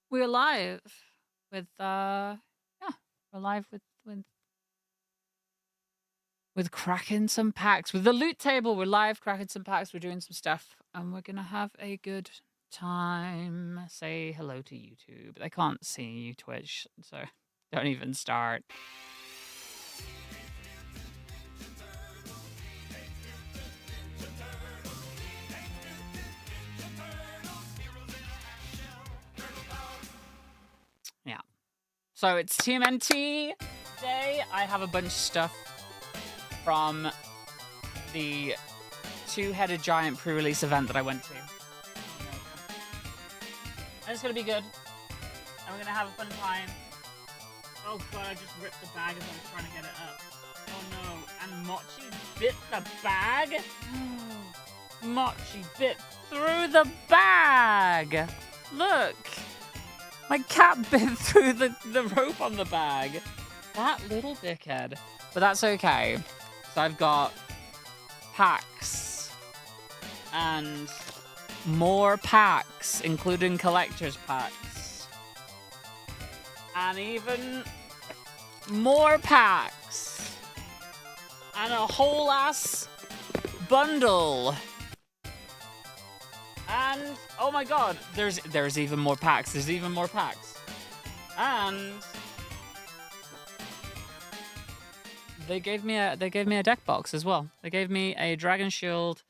We're live with yeah, we're live with cracking some packs with the loot table. We're live cracking some packs. We're doing some stuff, and we're gonna have a good time. Say hello to YouTube. They can't see you, Twitch, so don't even start. Yeah. So it's Tmnt day. I have a bunch of stuff from the two-headed giant pre-release event that I went to. And it's gonna be good. And we're gonna have a fun time. Oh god, I just ripped the bag as I was trying to get it up. Oh no, and Mochi bit the bag? Mochi bit through the bag! Look! My cat bit through the rope on the bag. That little dickhead. But that's okay. So I've got packs. And more packs, including collector's packs. And even more packs. And a whole ass bundle. And oh my god, there's even more packs. There's even more packs. And they gave me a deck box as well. They gave me a Dragon Shield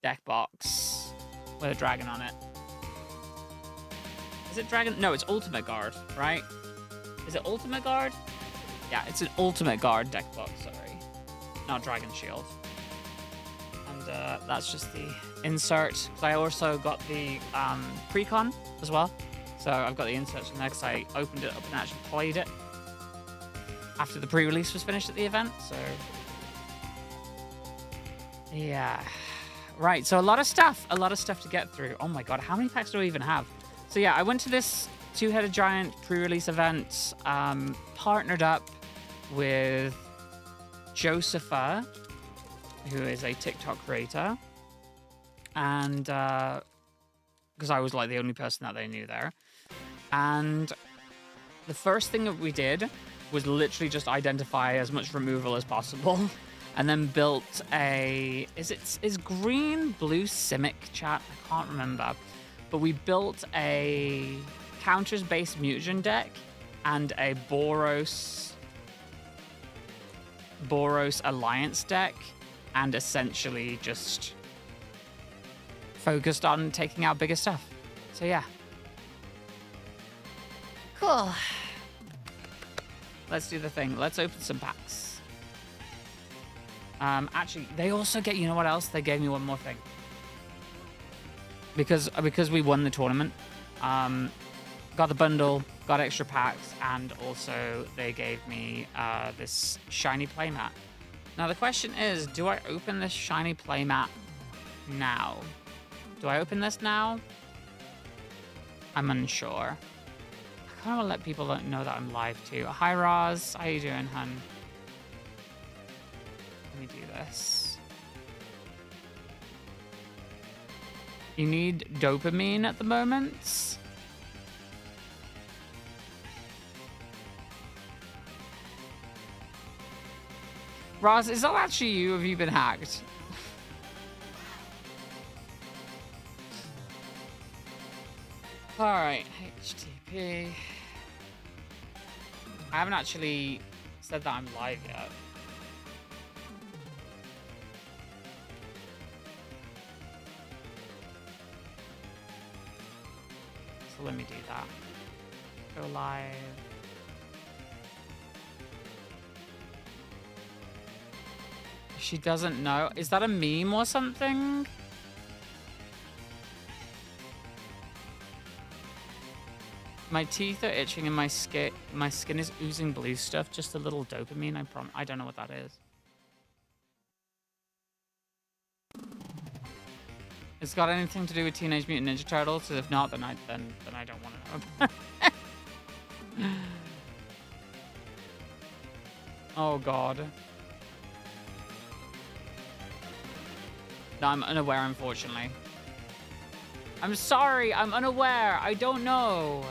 deck box with a dragon on it. Is it Dragon? No, it's Ultimate Guard, right? Is it Ultimate Guard? Yeah, it's an Ultimate Guard deck box, sorry. Not Dragon Shield. And that's just the insert. I also got the Precon as well. So I've got the inserts from there because I opened it up and actually played it after the pre-release was finished at the event. So yeah. Right, so a lot of stuff to get through. Oh my god, how many packs do I even have? So yeah, I went to this two-headed giant pre-release event, partnered up with Josepha, who is a TikTok creator, and because I was like the only person that they knew there. And the first thing that we did was literally just identify as much removal as possible. And then built a, is green blue Simic, chat? I can't remember. But we built a counters-based mutagen deck and a Boros Alliance deck, and essentially just focused on taking out bigger stuff. So yeah. Cool. Let's do the thing. Let's open some packs. Actually, they also get, you know what else? They gave me one more thing. Because we won the tournament, got the bundle, got extra packs, and also they gave me this shiny playmat. Now the question is, do I open this shiny playmat now? Do I open this now? I'm unsure. I kind of want to let people know that I'm live too. Hi Roz, how you doing, hun? Let me do this. You need dopamine at the moment? Roz, is that actually you? Have you been hacked? Alright, HTTP. I haven't actually said that I'm live yet. So let me do that. Go live. She doesn't know. Is that a meme or something? My teeth are itching and my skin is oozing blue stuff. Just a little dopamine, I don't know what that is. It's got anything to do with Teenage Mutant Ninja Turtles? If not, then I don't want to know. Oh god. No, I'm unaware, unfortunately. I'm sorry, I'm unaware. I don't know.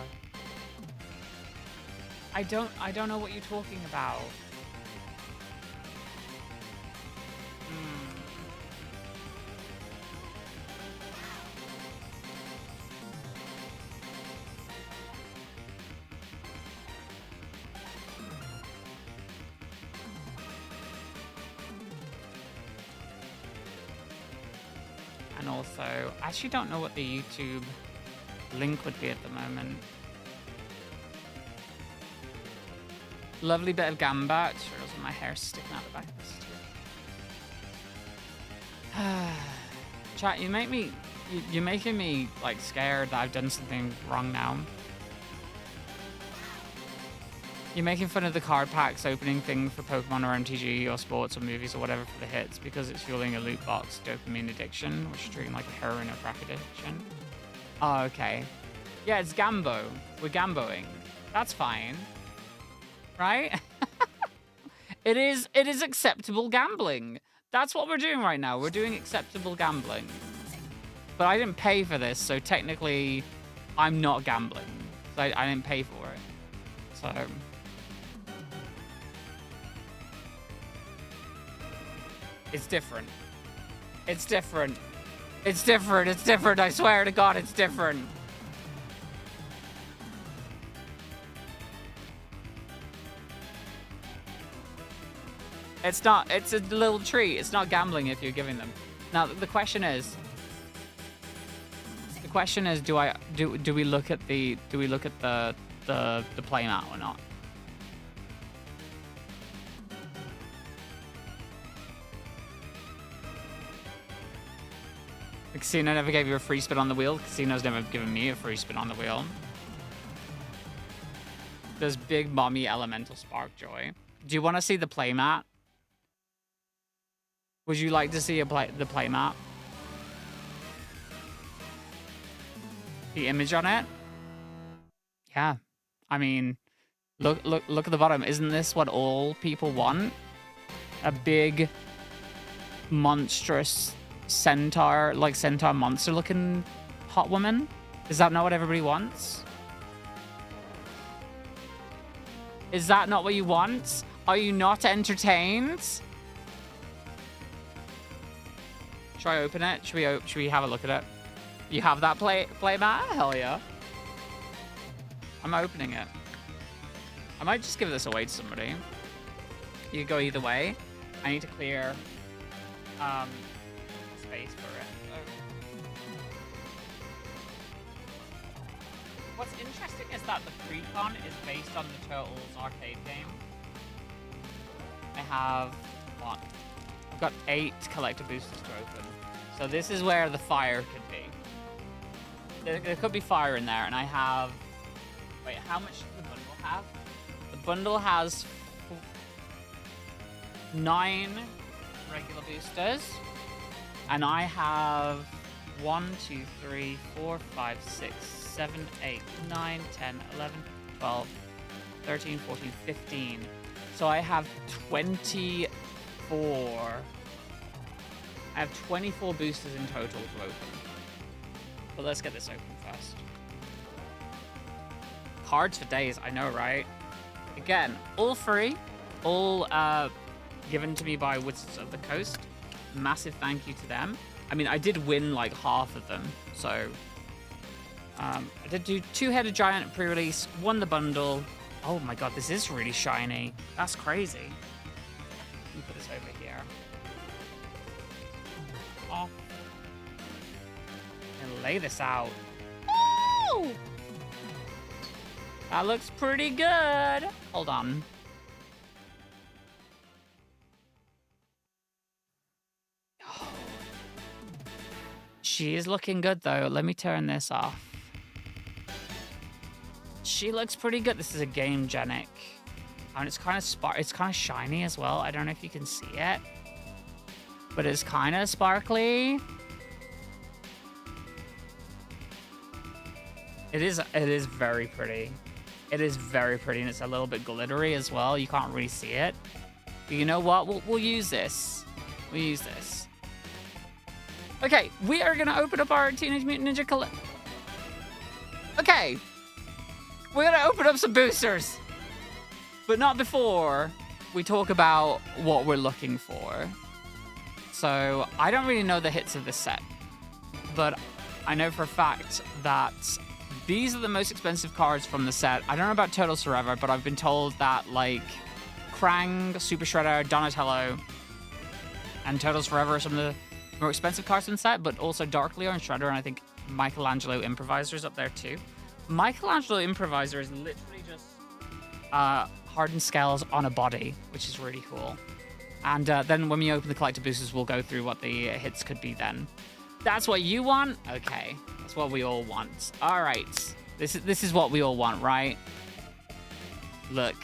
I don't know what you're talking about. And also, I actually don't know what the YouTube link would be at the moment. Lovely bit of gamba. Sure doesn't my hair sticking out the back of this too. Chat, you're making me like scared that I've done something wrong now. You're making fun of the card packs opening thing for Pokemon or MTG or sports or movies or whatever for the hits because it's fueling a loot box dopamine addiction, which is treating like a heroin or crack addiction. Oh, okay. Yeah, it's Gambo. We're Gamboing. That's fine. Right? It is acceptable gambling. That's what we're doing right now. We're doing acceptable gambling. But I didn't pay for this, so technically I'm not gambling. So I didn't pay for it. So it's different. It's different. It's different. It's different. I swear to God, it's different. It's not. It's a little treat. It's not gambling if you're giving them. Now the question is. The question is, do we look at the playmat or not? The casino never gave you a free spin on the wheel. The casino's never given me a free spin on the wheel. There's Big Mommy Elemental Spark Joy. Do you want to see the playmat? Would you like to see the playmat? The image on it? Yeah. I mean, look at the bottom. Isn't this what all people want? A big, monstrous centaur, like centaur monster looking hot woman? Is that not what everybody wants? Is that not what you want? Are you not entertained? Should I open it? Should we have a look at it? You have that playmat? Hell yeah. I'm opening it. I might just give this away to somebody. You could go either way. I need to clear space for it. What's interesting is that the pre-con is based on the Turtles arcade game. I have what? I've got 8 collector boosters to open. So this is where the fire could be. There could be fire in there, and I have... Wait, how much does the bundle have? The bundle has 9 regular boosters, and I have 1, 2, 3, 4, 5, 6, 7, 8, 9, 10, 11, 12, 13, 14, 15. So I have 24. I have 24 boosters in total to open. But let's get this open first. Cards for days, I know, right? Again, all free, all given to me by Wizards of the Coast. Massive thank you to them. I mean, I did win like half of them, so I did do 2-headed giant pre-release, won the bundle. Oh my god, this is really shiny. That's crazy. Let me put this over here. Off. And lay this out. Oh! That looks pretty good. Hold on. She is looking good though. Let me turn this off. She looks pretty good. This is a Game Genic. And it's kind of it's kind of shiny as well. I don't know if you can see it. But it's kind of sparkly. It is very pretty. It is very pretty, and it's a little bit glittery as well. You can't really see it. But you know what? We'll use this. We'll use this. Okay, we are gonna open up our Teenage Mutant Ninja Okay. We're gonna open up some boosters. But not before we talk about what we're looking for. So I don't really know the hits of this set, but I know for a fact that these are the most expensive cards from the set. I don't know about Turtles Forever, but I've been told that like Krang, Super Shredder, Donatello, and Turtles Forever are some of the more expensive cards in the set, but also Dark Leo and Shredder, and I think Michelangelo Improviser is up there too. Michelangelo Improviser is literally just hardened scales on a body, which is really cool. And then when we open the collector boosters, we'll go through what the hits could be then. That's what you want? Okay. That's what we all want. All right. This is what we all want, right? Look.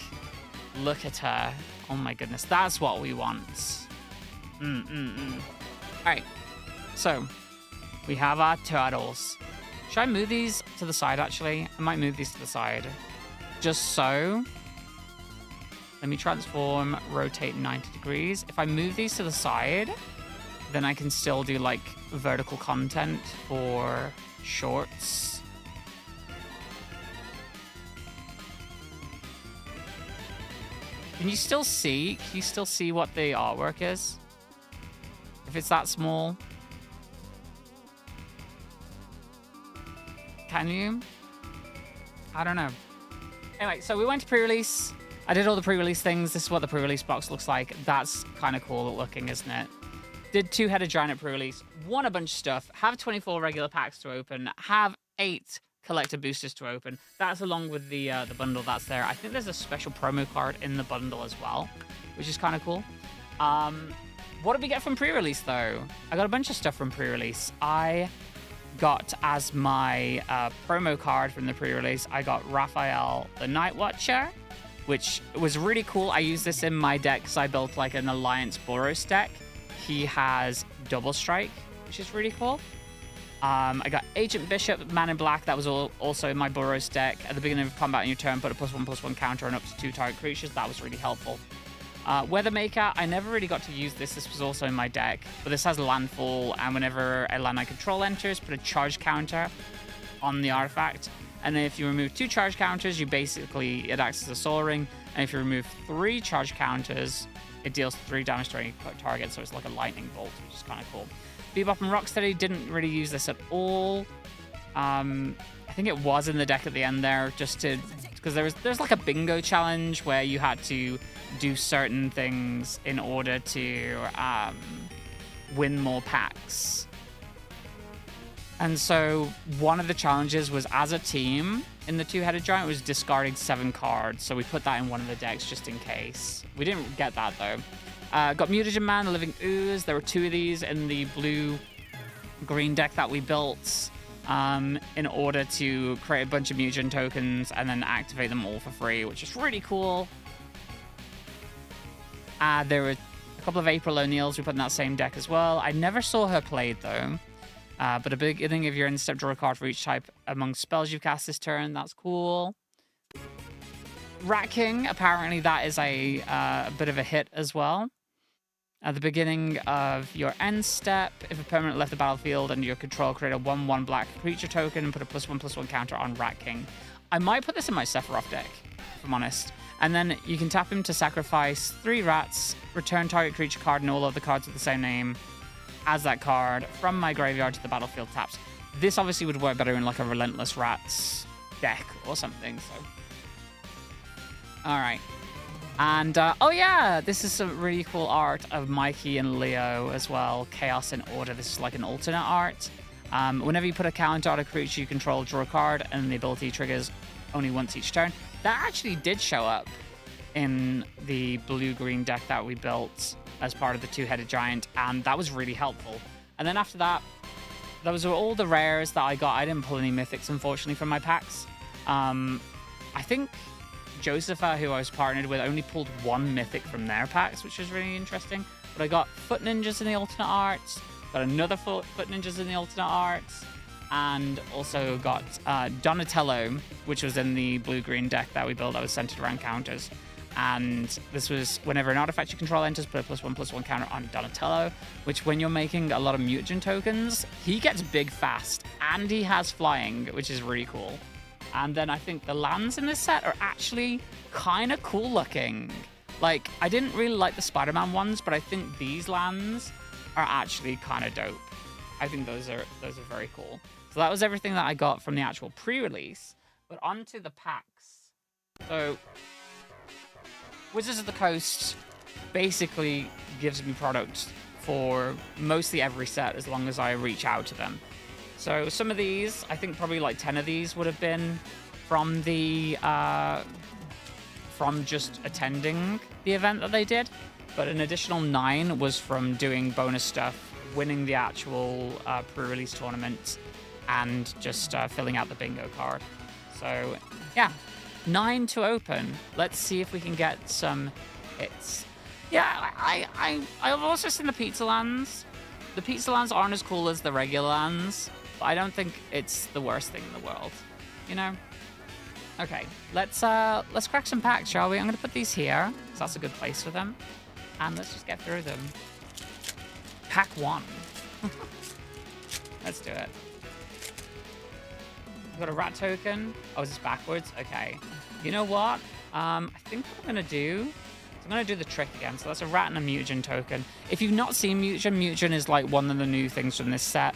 Look at her. Oh my goodness. That's what we want. All right. So, we have our turtles. Should I move these to the side, actually? I might move these to the side. Just so. Let me transform, rotate 90 degrees. If I move these to the side, then I can still do, like, vertical content for shorts. Can you still see? Can you still see what the artwork is? If it's that small? Can you? I don't know. Anyway, so we went to pre-release. I did all the pre-release things. This is what the pre-release box looks like. That's kind of cool looking, isn't it? Did 2-headed giant at pre-release. Won a bunch of stuff. Have 24 regular packs to open. Have 8 collector boosters to open. That's along with the bundle that's there. I think there's a special promo card in the bundle as well, which is kind of cool. What did we get from pre-release, though? I got a bunch of stuff from pre-release. I got as my promo card from the pre-release, I got Raphael the Night Watcher, which was really cool. I used this in my deck because I built like an Alliance Boros deck. He has Double Strike, which is really cool. I got Agent Bishop, Man in Black. That was also in my Boros deck. At the beginning of combat on your turn, put a +1/+1 counter on up to 2 target creatures. That was really helpful. Weathermaker, I never really got to use this. This was also in my deck. But this has landfall, and whenever a land I control enters, put a charge counter on the artifact. And then if you remove 2 charge counters, it acts as a soul ring. And if you remove 3 charge counters, it deals 3 damage to any target. So it's like a lightning bolt, which is kind of cool. Bebop and Rocksteady didn't really use this at all. I think it was in the deck at the end there, just to because there's like a bingo challenge where you had to do certain things in order to win more packs. And so one of the challenges was, as a team in the 2-headed giant, was discarding 7 cards. So we put that in one of the decks just in case. We didn't get that though. Got Mutagen Man, the Living Ooze. There were 2 of these in the blue-green deck that we built in order to create a bunch of mutagen tokens and then activate them all for free, which is really cool. There were a couple of April O'Neils we put in that same deck as well. I never saw her played though. But a beginning of your end step, draw a card for each type among spells you've cast this turn. That's cool. Rat King, apparently that is a bit of a hit as well. At the beginning of your end step, if a permanent left the battlefield under your control, create a 1/1 black creature token and put a +1/+1 counter on Rat King. I might put this in my Sephiroth deck, if I'm honest. And then you can tap him to sacrifice 3 rats, return target creature card and all of the cards with the same name as that card from my graveyard to the battlefield taps. This obviously would work better in like a Relentless Rats deck or something, so. All right. And, oh yeah, this is some really cool art of Mikey and Leo as well. Chaos in Order. This is like an alternate art. Whenever you put a counter on a creature you control, draw a card, and the ability triggers only once each turn. That actually did show up in the blue-green deck that we built as part of the 2-headed giant, and that was really helpful. And then after that, those were all the rares that I got. I didn't pull any mythics, unfortunately, from my packs. I think Josepha, who I was partnered with, only pulled 1 mythic from their packs, which was really interesting. But I got Foot Ninjas in the alternate art, got another Foot Ninjas in the alternate art, and also got Donatello, which was in the blue-green deck that we built that was centered around counters. And this was whenever an artifact you control enters, put a +1/+1 counter on Donatello, which when you're making a lot of mutagen tokens, he gets big fast, and he has flying, which is really cool. And then I think the lands in this set are actually kind of cool looking. Like, I didn't really like the Spider-Man ones, but I think these lands are actually kind of dope. I think those are very cool. So that was everything that I got from the actual pre-release. But onto the packs. So Wizards of the Coast basically gives me product for mostly every set as long as I reach out to them. So some of these, I think probably like 10 of these would have been from the from just attending the event that they did, but an additional 9 was from doing bonus stuff, winning the actual pre-release tournament, and just filling out the bingo card. So yeah, 9 to open. Let's see if we can get some hits. Yeah, I've also seen the pizza lands. The pizza lands aren't as cool as the regular lands, but I don't think it's the worst thing in the world, you know? Okay, let's crack some packs, shall we? I'm gonna put these here, because that's a good place for them. And let's just get through them. Pack 1. Let's do it. We've got a rat token. Oh, is this backwards? Okay. You know what? I think what I'm gonna do, I'm gonna do the trick again. So that's a rat and a mutagen token. If you've not seen mutagen is like one of the new things from this set.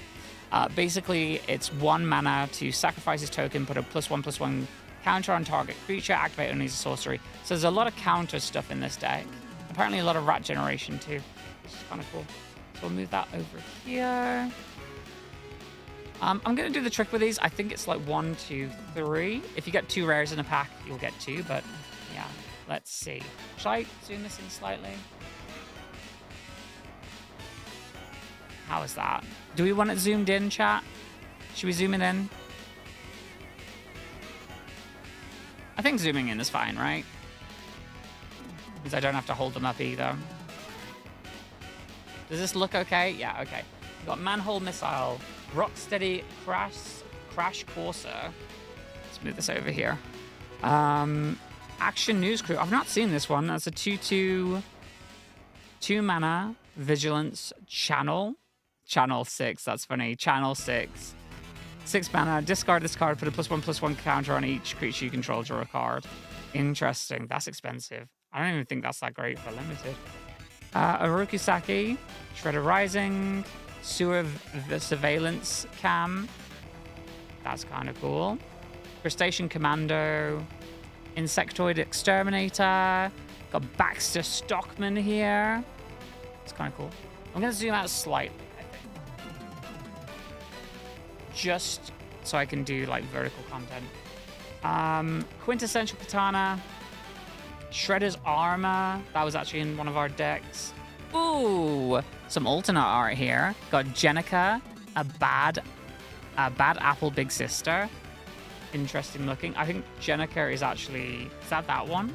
Basically, it's 1 mana to sacrifice his token, put a +1/+1 counter on target creature, activate only as a sorcery. So there's a lot of counter stuff in this deck. Apparently a lot of rat generation too, which is kind of cool. So we'll move that over here. I'm going to do the trick with these. I think it's like 1, 2, 3. If you get 2 rares in a pack, you'll get 2, but yeah, let's see. Should I zoom this in slightly? How is that? Do we want it zoomed in, chat? Should we zoom it in? I think zooming in is fine, right? Because I don't have to hold them up either. Does this look okay? Yeah, okay. We've got Manhole Missile, Rocksteady Crash Courser. Let's move this over here. Action News Crew. I've not seen this one. That's a 2/2, 2 mana, Vigilance Channel. Channel 6, that's funny. Channel 6. 6 mana, discard this card, put a +1/+1 counter on each creature you control, draw a card. Interesting. That's expensive. I don't even think that's that great for limited. Orokusaki, Shredder Rising, Sewer Surveillance Cam. That's kind of cool. Crustacean Commando, Insectoid Exterminator. Got Baxter Stockman here. It's kind of cool. I'm going to zoom out slightly, I think. Just so I can do like vertical content. Quintessential Katana. Shredder's Armor. That was actually in one of our decks. Ooh, some alternate art here. Got Jenica, a bad apple big sister. Interesting looking. I think Jenica is actually... Is that one?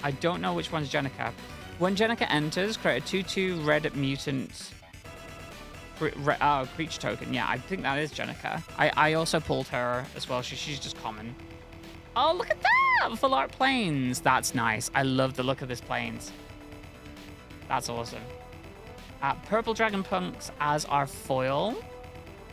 I don't know which one's Jenica. When Jenica enters, create a 2/2 red mutant creature token. Yeah, I think that is Jenica. I also pulled her as well. She's just common. Oh, look at that! Full art planes. That's nice. I love the look of this planes. That's awesome. Purple Dragon Punks as our foil.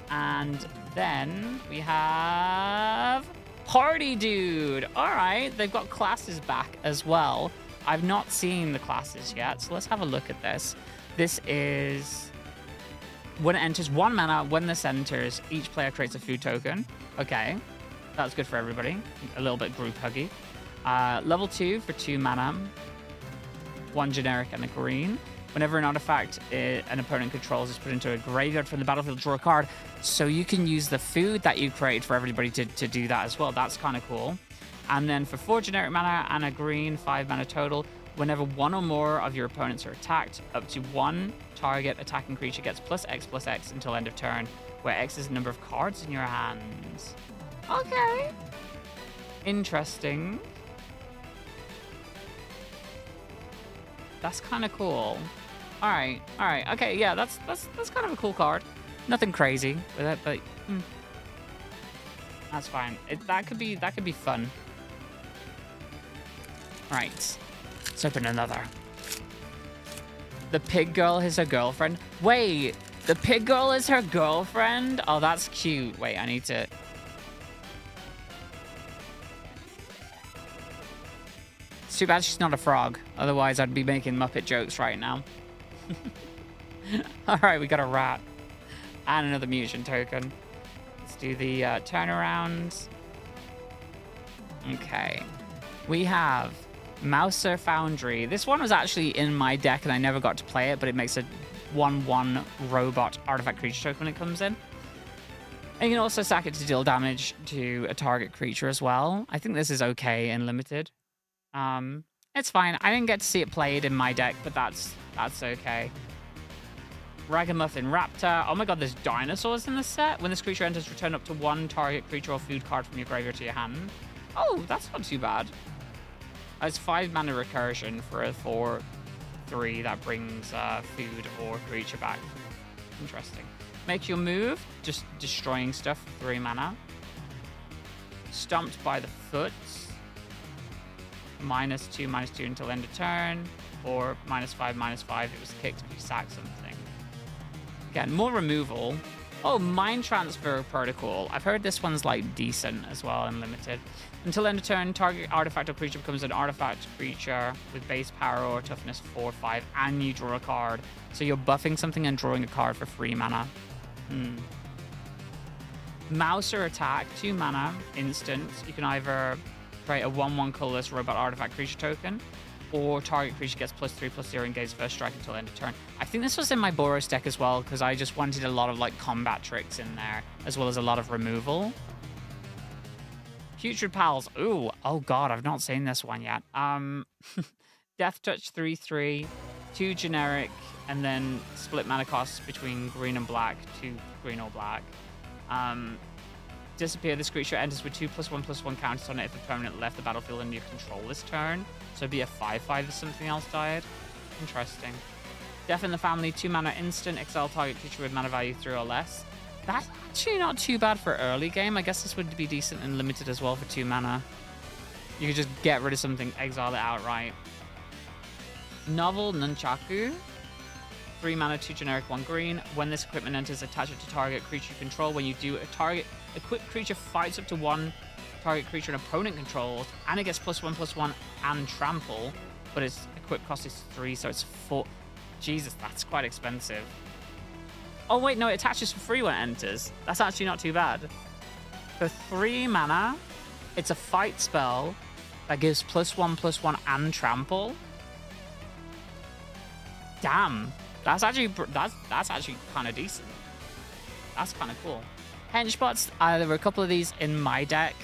And then we have Party Dude. All right, they've got classes back as well. I've not seen the classes yet, so let's have a look at this. This is... When it enters 1 mana, when this enters, each player creates a food token. Okay. That's good for everybody. A little bit group huggy. Level 2 for 2 mana. 1 generic and a green. Whenever an artifact an opponent controls is put into a graveyard from the battlefield, draw a card. So you can use the food that you create for everybody to do that as well. That's kind of cool. And then for 4 generic mana and a green, 5 mana total, whenever 1 or more of your opponents are attacked, up to 1 target attacking creature gets +X/+X until end of turn, where X is the number of cards in your hands. Okay. Interesting. That's kind of cool. All right. Okay, yeah, that's kind of a cool card. Nothing crazy with it, but that's fine. That could be fun. Right. Let's open another. The pig girl is her girlfriend. Wait, the pig girl is her girlfriend? Oh, that's cute. Wait, I need to... It's too bad she's not a frog. Otherwise, I'd be making Muppet jokes right now. All right, we got a rat. And another mutagen token. Let's do the turnarounds. Okay. We have Mouser Foundry. This one was actually in my deck and I never got to play it, but it makes a 1/1 robot artifact creature token when it comes in. And you can also sack it to deal damage to a target creature as well. I think this is okay in limited. It's fine. I didn't get to see it played in my deck, but that's okay. Ragamuffin Raptor. Oh my god, there's dinosaurs in this set. When this creature enters, return up to 1 target creature or food card from your graveyard to your hand. Oh, that's not too bad. It's 5 mana recursion for a 4/3 that brings food or creature back. Interesting. Make your move, just destroying stuff for 3 mana. Stomped by the foot. -2/-2 until end of turn. Or -5/-5. It was kicked if you sack something. Again, more removal. Oh, Mind Transfer Protocol. I've heard this one's like decent as well in limited. Until end of turn, target artifact or creature becomes an artifact creature with base power or toughness 4/5, and you draw a card. So you're buffing something and drawing a card for 3 mana. Mouser Attack, 2 mana, instant. You can either create a 1/1 colorless robot artifact creature token, or target creature gets +3/+0 and gains first strike until end of turn. I think this was in my Boros deck as well, because I just wanted a lot of like combat tricks in there, as well as a lot of removal. Putrid Pals. Ooh, oh god, I've not seen this one yet. Death Touch 3/3, 2 generic, and then split mana costs between green and black to green or black. Disappear. This creature enters with 2 +1/+1 counters on it if a permanent left the battlefield under your control this turn. So it'd be a 5/5 if something else died. Interesting. Death in the Family, 2 mana instant. Exile target creature with mana value 3 or less. That's actually not too bad for early game. I guess this would be decent and limited as well for 2 mana. You could just get rid of something, exile it outright. Novel Nunchaku. 3 mana, 2 generic, 1 green. When this equipment enters, attach it to target creature you control. When you do, a target equipped creature fights up to 1 target creature an opponent controls, and it gets +1/+1 and trample, but its equip cost is 3, so it's 4. Jesus, that's quite expensive. Oh wait, no, it attaches for free when it enters. That's actually not too bad. For 3 mana, it's a fight spell that gives +1/+1 and trample. Damn. That's actually kind of decent. That's kind of cool. Henchbots, there were a couple of these in my deck,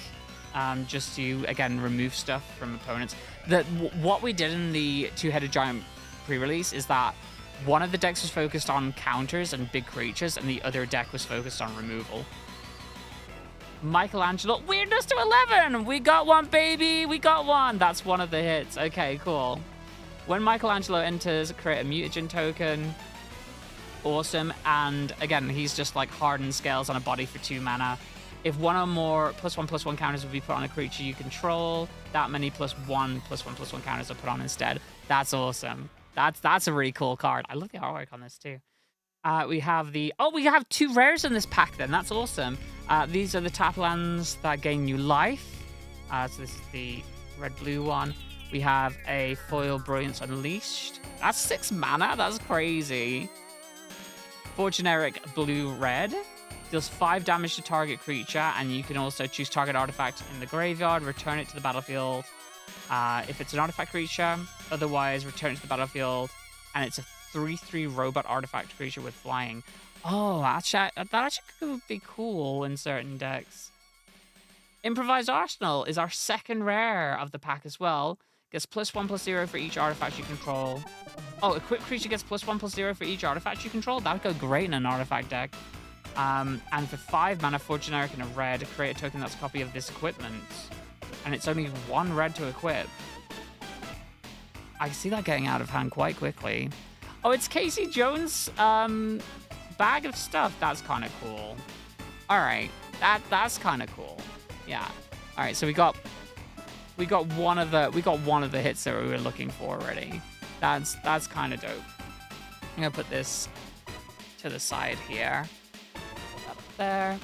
just to, again, remove stuff from opponents. What we did in the 2-headed giant pre-release is that one of the decks was focused on counters and big creatures, and the other deck was focused on removal. Michelangelo, weirdness to 11! We got one, baby! We got one! That's one of the hits. Okay, cool. When Michelangelo enters, create a mutagen token. Awesome. And again, he's just like hardened scales on a body for 2 mana. If one or more +1/+1 counters would be put on a creature you control, that many +1/+1/+1 counters are put on instead. That's awesome. That's a really cool card. I love the artwork on this too. We have we have 2 rares in this pack then. That's awesome. These are the tap lands that gain you life. So this is the red-blue one. We have a foil Brilliance Unleashed. That's 6 mana. That's crazy. 4 generic blue-red. Deals 5 damage to target creature, and you can also choose target artifact in the graveyard, return it to the battlefield. If it's an artifact creature, otherwise return it to the battlefield, and it's a 3/3 robot artifact creature with flying. Oh, that actually could be cool in certain decks. Improvised Arsenal is our second rare of the pack as well. Gets +1/+0 for each artifact you control. Oh, equipped creature gets +1/+0 for each artifact you control. That would go great in an artifact deck. And for 5 mana, 4 generic and a red, create a token that's a copy of this equipment. And it's only 1 red to equip. I see that getting out of hand quite quickly. Oh, it's Casey Jones' bag of stuff. That's kind of cool. All right, that's kind of cool. Yeah. All right, so we got one of the hits that we were looking for already. That's kind of dope. I'm gonna put this to the side here. Up there.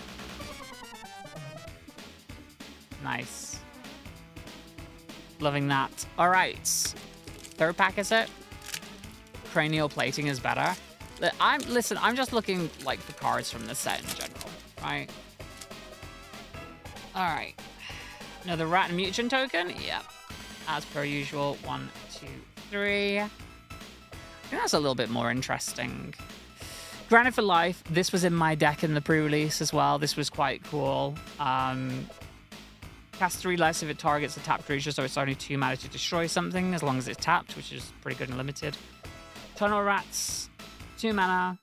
Nice. Loving that. All right. Third pack, is it? Cranial plating is better. Listen, I'm just looking like for cards from the set in general, right? All right. Another rat and mutagen token. Yep. As per usual. 1, 2, 3. I think that's a little bit more interesting. Granted for life, this was in my deck in the pre-release as well. This was quite cool. Cast 3 less if it targets a tapped creature, so it's only 2 mana to destroy something as long as it's tapped, which is pretty good and limited. Tunnel Rats, 2 mana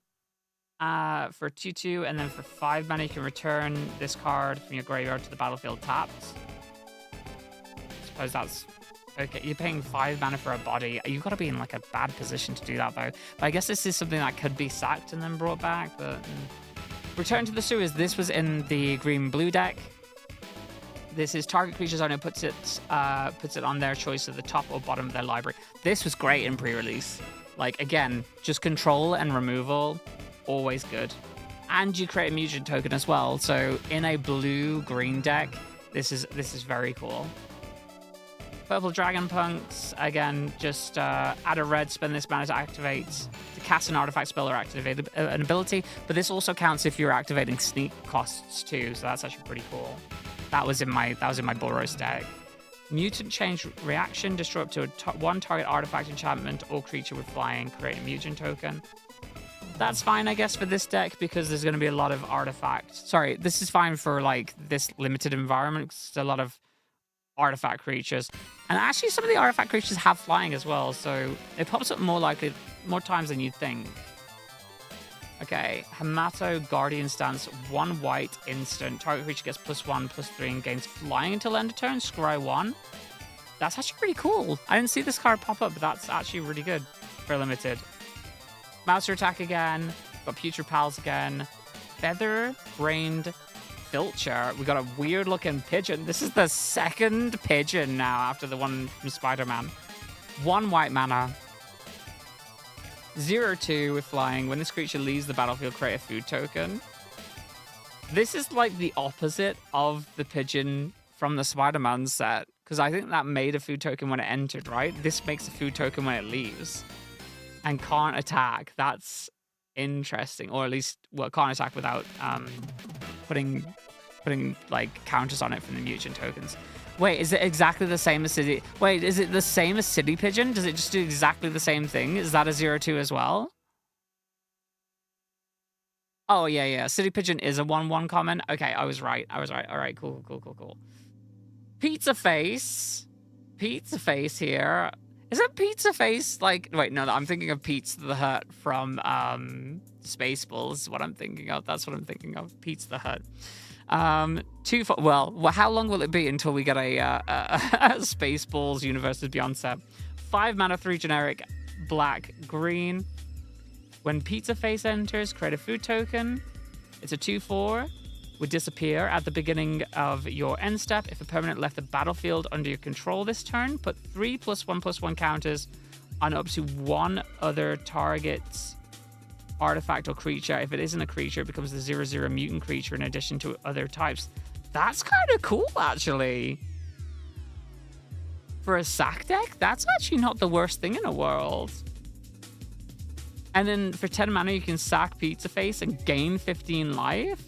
for 2/2, and then for 5 mana you can return this card from your graveyard to the battlefield tapped. I suppose that's okay. You're paying 5 mana for a body. You've got to be in like a bad position to do that though. But I guess this is something that could be sacked and then brought back. But Return to the Sewers. This was in the green-blue deck. This is target creature's owner puts it on their choice at the top or bottom of their library. This was great in pre-release. Like, again, just control and removal, always good. And you create a mutagen token as well. So in a blue-green deck, this is very cool. Purple Dragon Punks, again, just add a red, spend this mana to activate, to cast an artifact spell or activate an ability. But this also counts if you're activating sneak costs too, so that's actually pretty cool. That was in my Boros deck. Mutant Change Reaction, destroy up to one target artifact, enchantment, or creature with flying, create a mutant token. That's fine, I guess, for this deck because there's going to be a lot of artifacts. Sorry, this is fine for like this limited environment because there's a lot of artifact creatures. And actually, some of the artifact creatures have flying as well, so it pops up more times than you'd think. Okay, Hamato Guardian Stance, 1 white instant. Target creature gets +1/+3 and gains flying until end of turn. Scry 1. That's actually pretty cool. I didn't see this card pop up, but that's actually really good for limited. Mouser Attack again. Got Putrid Pals again. Feather-Brained Filcher. We got a weird-looking pigeon. This is the second pigeon now after the one from Spider-Man. 1 white mana. 0/2 with flying. When this creature leaves the battlefield, create a food token. This is like the opposite of the pigeon from the Spider-Man set, because I think that made a food token when it entered, right? This makes a food token when it leaves and can't attack. That's interesting, or at least, well, can't attack without putting like counters on it from the mutant tokens. Wait, is it exactly the same as City? Wait, is it the same as City Pigeon? Does it just do exactly the same thing? Is that a 0/2 as well? Oh, yeah. City Pigeon is a 1/1 common. Okay, I was right. All right, cool. Pizza Face. Pizza Face here. Is it Pizza Face? Like, wait, no, I'm thinking of Pizza the Hut from Spaceballs is what I'm thinking of. That's what I'm thinking of. Pizza the Hut. Well, how long will it be until we get a Spaceballs Universes Beyond set? 5 mana, 3 generic, black, green. When Pizza Face enters, create a food token. It's a 2/4. Would disappear at the beginning of your end step. If a permanent left the battlefield under your control this turn, put 3 +1/+1 counters on up to one other target's artifact or creature. If it isn't a creature, it becomes the 0/0 mutant creature in addition to other types. That's kind of cool, actually. For a sack deck, that's actually not the worst thing in the world. And then for 10 mana, you can sack Pizza Face and gain 15 life.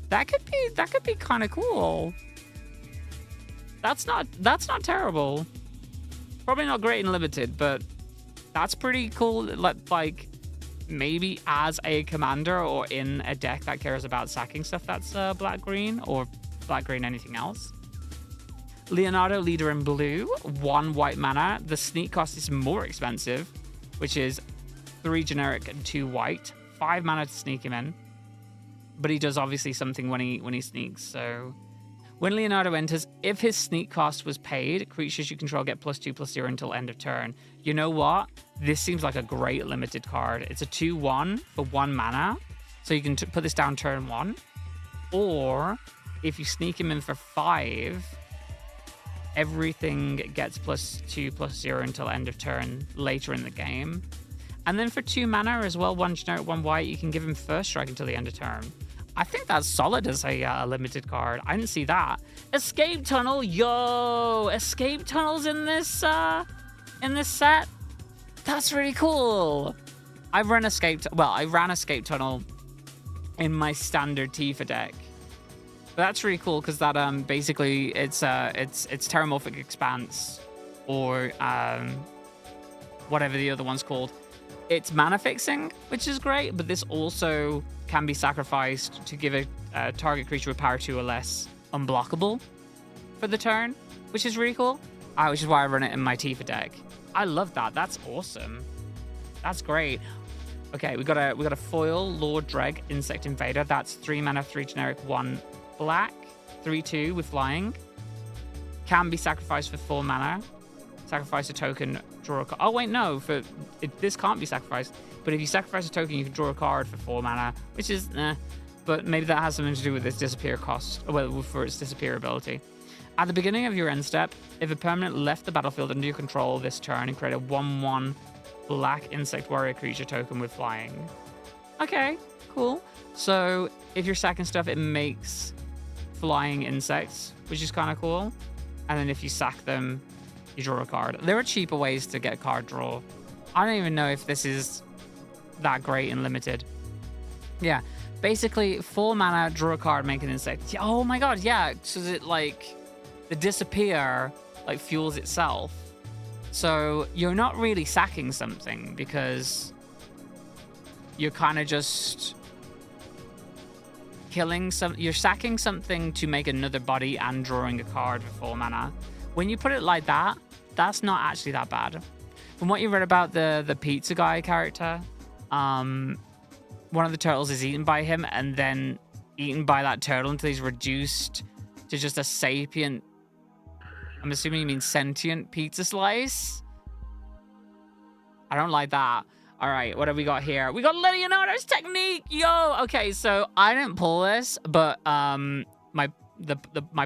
That could be kind of cool. That's not terrible. Probably not great in limited, but that's pretty cool. Like maybe as a commander or in a deck that cares about sacking stuff that's black-green or black-green anything else. Leonardo, leader in blue, 1 white mana. The sneak cost is more expensive, which is 3 generic and 2 white. 5 mana to sneak him in. But he does obviously something when he sneaks, so... When Leonardo enters, if his sneak cost was paid, creatures you control get +2/+0 until end of turn. You know what? This seems like a great limited card. It's a 2/1 for 1 mana, so you can put this down turn 1. Or, if you sneak him in for 5, everything gets +2/+0 until end of turn later in the game. And then for 2 mana as well, 1 generic, 1 white, you can give him first strike until the end of turn. I think that's solid as a limited card. I didn't see that. Escape Tunnel, yo! Escape Tunnel's in this set? That's really cool. I ran Escape Tunnel in my standard Tifa deck. But that's really cool because that basically it's Terramorphic Expanse or whatever the other one's called. It's mana fixing, which is great, but this also can be sacrificed to give a target creature with power 2 or less unblockable for the turn, which is really cool. Which is why I run it in my Tifa deck. I love that. That's awesome. That's great. Okay, we got a foil Lord Dreg Insect Invader. That's 3 mana, 3 generic, 1 black, 3/2 with flying. Can be sacrificed for 4 mana. Sacrifice a token, draw a card. Oh wait, no, this can't be sacrificed. But if you sacrifice a token, you can draw a card for 4 mana, which is but maybe that has something to do with its disappear cost, well, for its disappear ability. At the beginning of your end step, if a permanent left the battlefield under your control this turn and create a 1/1 black insect warrior creature token with flying. Okay, cool. So if you're sacking stuff, it makes flying insects, which is kind of cool. And then if you sack them, you draw a card. There are cheaper ways to get card draw. I don't even know if this is that great in limited. Yeah, basically 4 mana, draw a card, make an insect. Oh my god, yeah, so it like the disappear like fuels itself. So you're not really sacking something because you're kind of just killing you're sacking something to make another body and drawing a card for 4 mana. When you put it like that, that's not actually that bad. From what you read about the pizza guy character, one of the turtles is eaten by him and then eaten by that turtle until he's reduced to just a sapient, I'm assuming you mean sentient pizza slice. I don't like that. All right, what have we got here? We got Leonardo's Technique, yo. Okay, so I didn't pull this, but my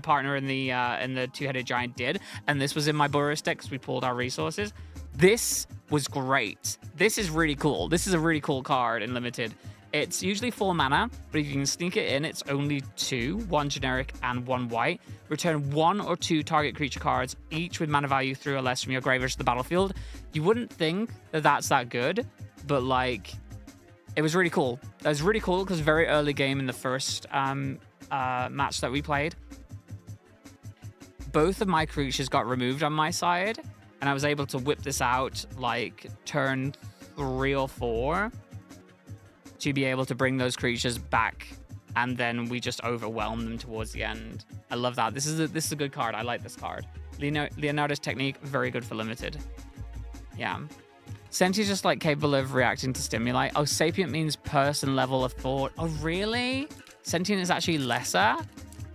partner in the two-headed giant did, and this was in my Boros deck because we pulled our resources. This was great. This is really cool. This is a really cool card in limited. It's usually 4 mana, but if you can sneak it in, it's only 2, 1 generic and 1 white. Return 1 or 2 target creature cards, each with mana value 3 or less from your graveyard to the battlefield. You wouldn't think that that's that good, but like, it was really cool. It was really cool because very early game in the first match that we played, both of my creatures got removed on my side, and I was able to whip this out like turn 3 or 4 to be able to bring those creatures back, and then we just overwhelmed them towards the end. I love that. This is a good card. I like this card. Leonardo's Technique, very good for limited. Yeah. Sentient's just like capable of reacting to stimuli. Oh, sapient means person level of thought. Oh, really? Sentient is actually lesser?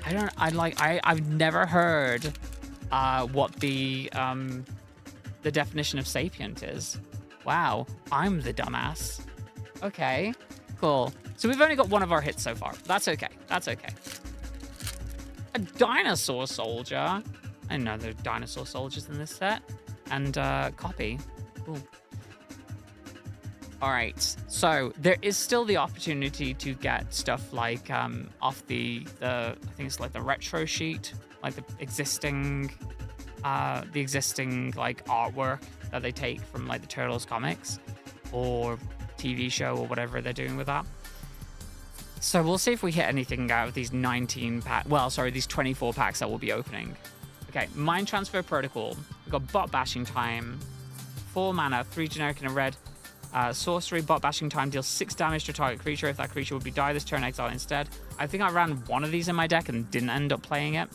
I've never heard what the definition of sapient is. Wow, I'm the dumbass. Okay, cool. So we've only got one of our hits so far. That's okay. That's okay. A dinosaur soldier. I didn't know there were dinosaur soldiers in this set. And copy. Cool. All right. So there is still the opportunity to get stuff like off the I think it's like the retro sheet, like the existing like artwork that they take from like the Turtles comics or TV show or whatever they're doing with that. So we'll see if we hit anything out of these 19 pack. Well, sorry, these 24 packs that we'll be opening. Okay, Mind Transfer Protocol. We've got Bot Bashing Time, 4 mana, 3 generic and a red. Sorcery. Bot Bashing Time deals 6 damage to a target creature. If that creature would be die this turn, exile instead. I think I ran one of these in my deck and didn't end up playing it.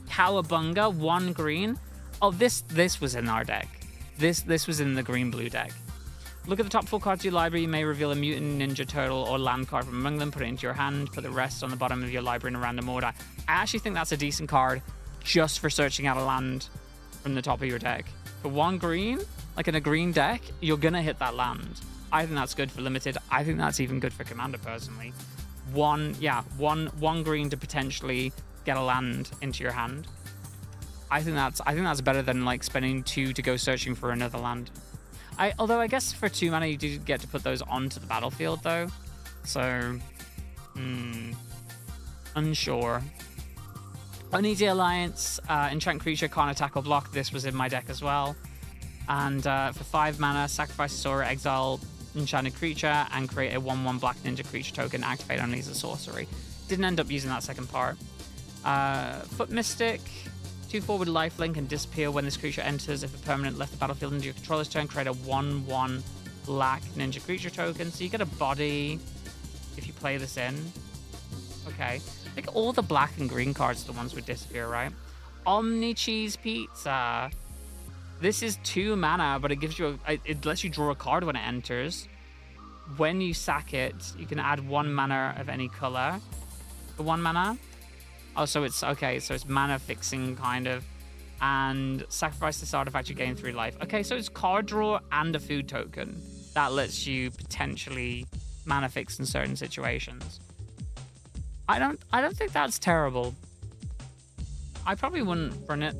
Cowabunga, 1 green. Oh, this was in our deck. This was in the green-blue deck. Look at the top 4 cards of your library. You may reveal a mutant, ninja, turtle, or land card from among them. Put it into your hand. Put the rest on the bottom of your library in a random order. I actually think that's a decent card just for searching out a land from the top of your deck. For 1 green, like in a green deck, you're going to hit that land. I think that's good for limited. I think that's even good for commander, personally. One green to potentially get a land into your hand. I think that's better than like spending 2 to go searching for another land. Although I guess for 2 mana you do get to put those onto the battlefield though, so Unsure. Uneasy Alliance, enchant creature, can't attack or block. This was in my deck as well. And for 5 mana, sacrifice a Sora, exile enchanted creature, and create a 1/1 black ninja creature token. Activate only as a sorcery. Didn't end up using that second part. Foot Mystic, 2/4 with lifelink and disappear when this creature enters. If a permanent left the battlefield into your controller's turn, create a 1/1 black ninja creature token. So you get a body if you play this in. Okay. I think all the black and green cards are the ones with disappear, right? Omni Cheese Pizza. This is 2 mana, but it gives you it lets you draw a card when it enters. When you sack it, you can add 1 mana of any color for 1 mana. Oh, so it's okay. So it's mana fixing kind of, and sacrifice this artifact, you gain 3 life. Okay, so it's card draw and a food token that lets you potentially mana fix in certain situations. I don't think that's terrible. I probably wouldn't run it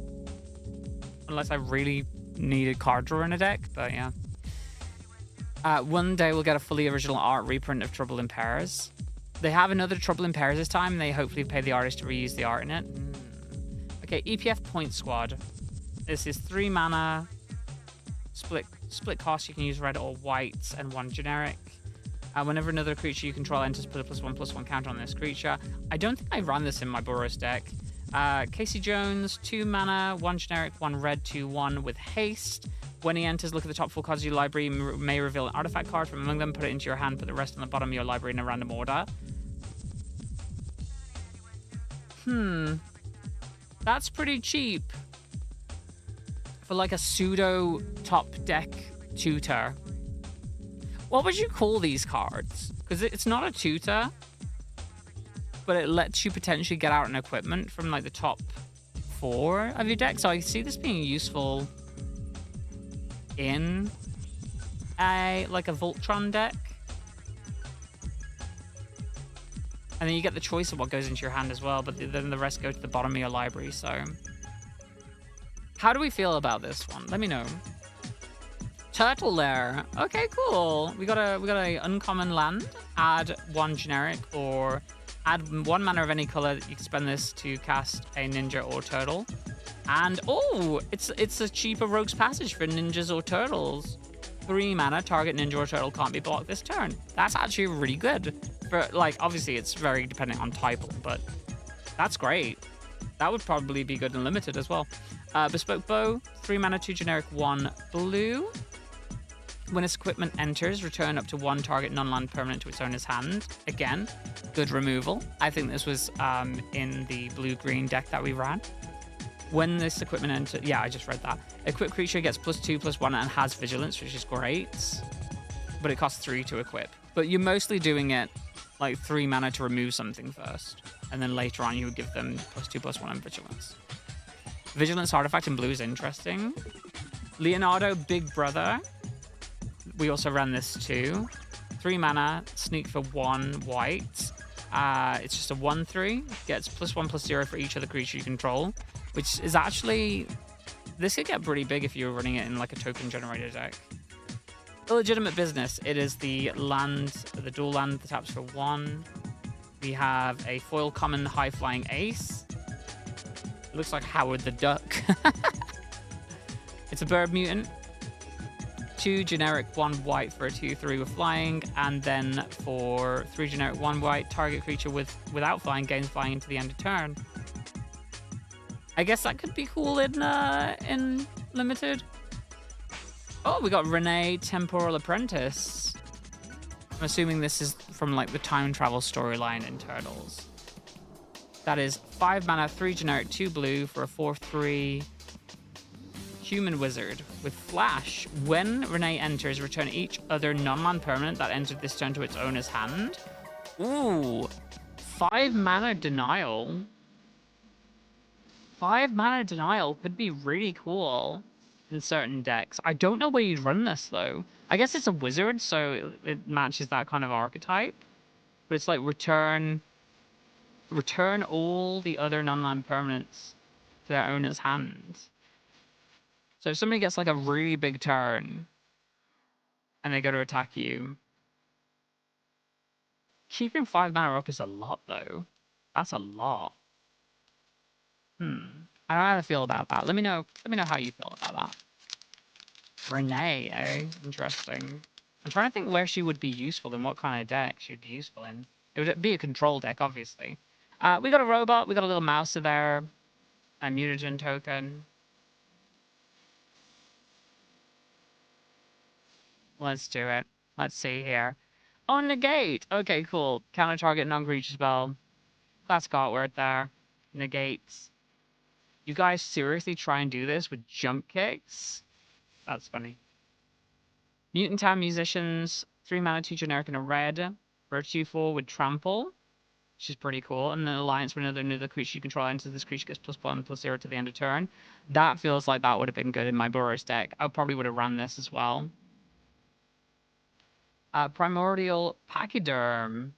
unless I really needed card draw in a deck, but yeah. One day we'll get a fully original art reprint of Trouble in Pairs. They have another Trouble in Pairs this time, and they hopefully pay the artist to reuse the art in it. Okay, EPF Point Squad. This is 3 mana, split cost. You can use red or white and 1 generic. Whenever another creature you control enters, put a +1/+1 counter on this creature. I don't think I ran this in my Boros deck. Casey Jones, 2 mana, 1 generic, 1 red, 2/1 with haste. When he enters, look at the top 4 cards of your library. You may reveal an artifact card from among them, put it into your hand, put the rest on the bottom of your library in a random order. That's pretty cheap for like a pseudo top deck tutor. What would you call these cards? Because it's not a tutor, but it lets you potentially get out an equipment from like the top 4 of your deck. So I see this being useful in a Voltron deck. And then you get the choice of what goes into your hand as well, but then the rest go to the bottom of your library. So how do we feel about this one? Let me know. Turtle there. Okay, cool. We got a uncommon land. Add 1 generic, or add 1 mana of any color. You can spend this to cast a ninja or turtle. And oh, it's a cheaper Rogue's Passage for ninjas or turtles. 3 mana, target ninja or turtle can't be blocked this turn. That's actually really good. For like, obviously it's very dependent on type, but that's great. That would probably be good and limited as well. Bespoke Bow, 3 mana, 2 generic, 1 blue. When its equipment enters, return up to 1 target non-land permanent to its owner's hand. Again, good removal. I think this was in the blue-green deck that we ran. When this equipment enters... Yeah, I just read that. Equipped creature gets +2/+1 and has vigilance, which is great. But it costs 3 to equip. But you're mostly doing it like 3 mana to remove something first. And then later on, you would give them +2/+1 and vigilance. Vigilance artifact in blue is interesting. Leonardo, Big Brother. We also ran this too. 3 mana, sneak for 1 white. It's just a 1/3. Gets +1/+0 for each other creature you control, which is actually... This could get pretty big if you were running it in like a token generator deck. Illegitimate Business. It is the land, the dual land that taps for 1. We have a foil common high flying ace. It looks like Howard the Duck. It's a bird mutant. 2 generic, 1 white for a 2/3 with flying, and then for 3 generic, 1 white, target creature without flying gains flying into the end of turn. I guess that could be cool in limited. Oh, we got Renee, Temporal Apprentice. I'm assuming this is from like the time travel storyline in Turtles. That is 5 mana, 3 generic, 2 blue for a 4/3 human wizard with flash. When Renee enters, return each other non-land permanent that entered this turn to its owner's hand. Ooh, 5 mana denial. 5 mana denial could be really cool in certain decks. I don't know where you'd run this though. I guess it's a wizard, so it matches that kind of archetype. But it's like return all the other non-land permanents to their owner's hand. So if somebody gets like a really big turn and they go to attack you, Keeping 5 mana up is a lot, though. That's a lot. I don't know how to feel about that. Let me know how you feel about that. Renee, eh? Interesting. I'm trying to think where she would be useful in what kind of deck she would be useful in. It would be a control deck, obviously. We got a robot. We got a little mouse there. A mutagen token. Let's do it. Let's see here. Oh, negate. Okay, cool. Counter target non-creature spell. Classic artwork there. Negates. You guys seriously try and do this with jump kicks? That's funny. Mutant Town Musicians. 3 mana, 2 generic and a red. Virtue 4 with Trample, which is pretty cool. And then Alliance for another creature you control enters this creature gets +1/+0 to the end of turn. That feels like that would have been good in my Boros deck. I probably would have run this as well. Primordial Pachyderm.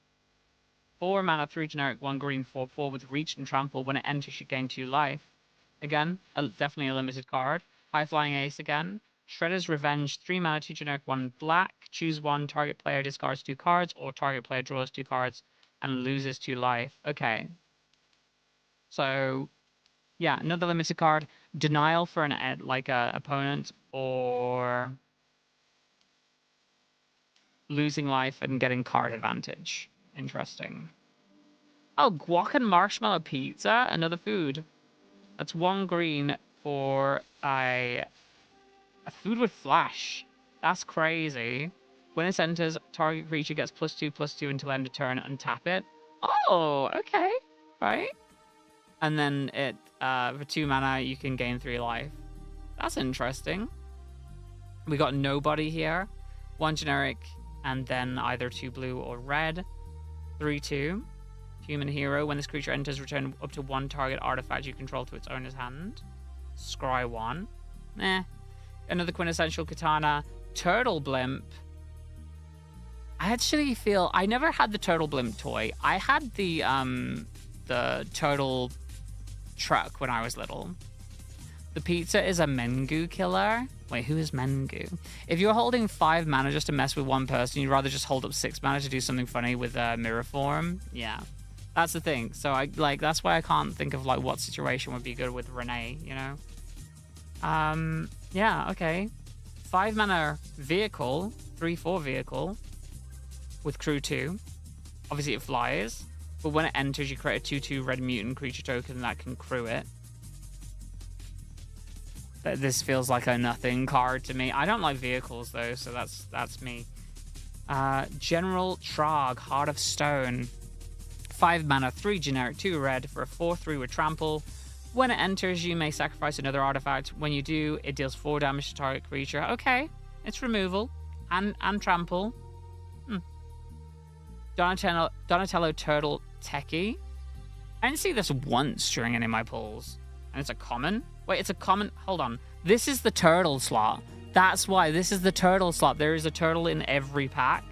4 mana, 3 generic, 1 green, 4/4 with Reach and Trample. When it enters, you gain 2 life. Again, definitely a limited card. High Flying Ace again. Shredder's Revenge. 3 mana, 2 generic, 1 black. Choose one. Target player discards 2 cards, or target player draws 2 cards and loses 2 life. Okay. So, yeah, another limited card. Denial for an opponent, or losing life and getting card advantage. Interesting. Oh, guac and marshmallow pizza, another food. That's 1 green for a food with flash. That's crazy. When it enters, target creature gets +2/+2 until end of turn. Untap it. Oh, okay. Right. And then it for 2 mana, you can gain 3 life. That's interesting. We got nobody here. 1 generic, and then either 2 blue or red. 3/2. Human hero. When this creature enters, return up to 1 target artifact you control to its owner's hand. Scry 1. Another quintessential katana. Turtle blimp. I actually feel I never had the turtle blimp toy. I had the turtle truck when I was little. The pizza is a Mengu killer. Wait, who is Mengu? If you're holding 5 mana just to mess with one person, you'd rather just hold up 6 mana to do something funny with mirror form. Yeah, that's the thing. So that's why I can't think of what situation would be good with Renee. You know. Yeah. Okay. 5 mana vehicle, 3/4 vehicle with crew 2. Obviously it flies, but when it enters, you create a 2/2 red mutant creature token that can crew it. This feels like a nothing card to me. I don't like vehicles though, so that's me. General Trog, Heart of Stone. 5 mana, 3 generic, 2 red for a 4/3 with Trample. When it enters, you may sacrifice another artifact. When you do, it deals 4 damage to target creature. Okay, it's removal and Trample. Donatello Turtle Techie. I didn't see this once during any of my pulls. And it's a common? Wait, it's a common. Hold on. This is the turtle slot. That's why this is the turtle slot. There is a turtle in every pack.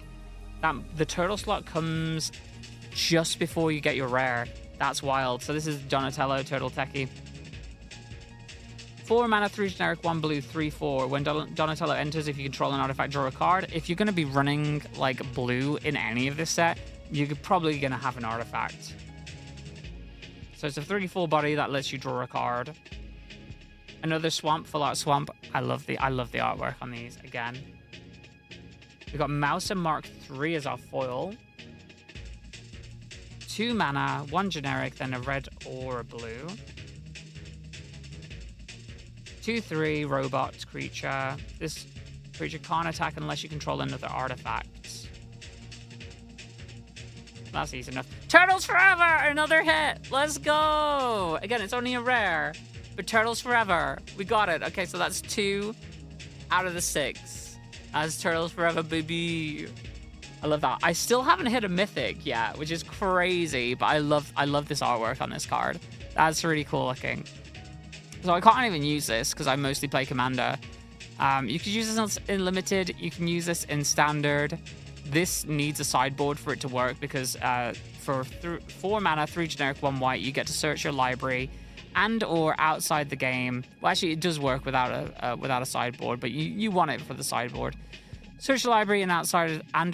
The turtle slot comes just before you get your rare. That's wild. So this is Donatello Turtle Techie. 4 mana, 3 generic, 1 blue, 3/4. When Donatello enters, if you control an artifact, draw a card. If you're going to be running blue in any of this set, you're probably going to have an artifact. So it's a 3/4 body that lets you draw a card. Another swamp, full art swamp. I love the artwork on these again. We've got Mouse and Mark 3 as our foil. 2 mana, 1 generic, then a red or a blue. 2/3 robot creature. This creature can't attack unless you control another artifact. That's easy enough. Turtles Forever! Another hit! Let's go! Again, it's only a rare, but Turtles Forever. We got it. Okay, so that's 2 out of the 6. As Turtles Forever, baby. I love that. I still haven't hit a mythic yet, which is crazy, but I love this artwork on this card. That's really cool looking. So I can't even use this because I mostly play Commander. You could use this in Limited. You can use this in Standard. This needs a sideboard for it to work because for 4 mana, 3 generic, 1 white, you get to search your library and or outside the game. Well, actually, it does work without a sideboard, but you want it for the sideboard. Search the library and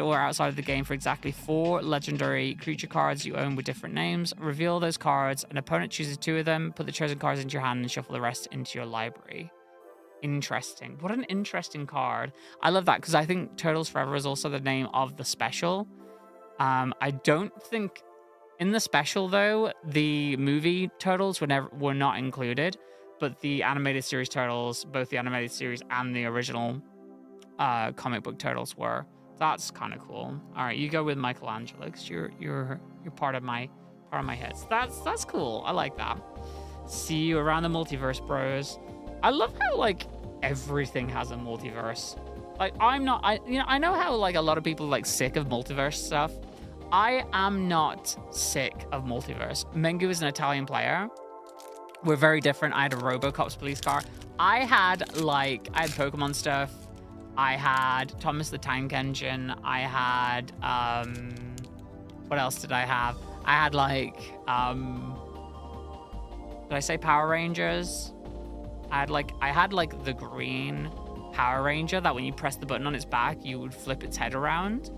or outside of the game for exactly 4 legendary creature cards you own with different names. Reveal those cards. An opponent chooses 2 of them. Put the chosen cards into your hand and shuffle the rest into your library. Interesting. What an interesting card. I love that because I think Turtles Forever is also the name of the special. I don't think in the special though the movie Turtles were not included, but the animated series Turtles, both the animated series and the original comic book Turtles were. That's kind of cool. All right, you go with Michelangelo because you're part of my head. So that's cool. I like that. See you around the multiverse, bros. I love how like everything has a multiverse. Like I know how like a lot of people like sick of multiverse stuff. I am not sick of multiverse. Mengu is an Italian player. We're very different. I had a RoboCop's police car. I had Pokemon stuff. I had Thomas the Tank Engine. I had what else did I have? I had like did I say Power Rangers? I had like the green Power Ranger that when you press the button on its back, you would flip its head around.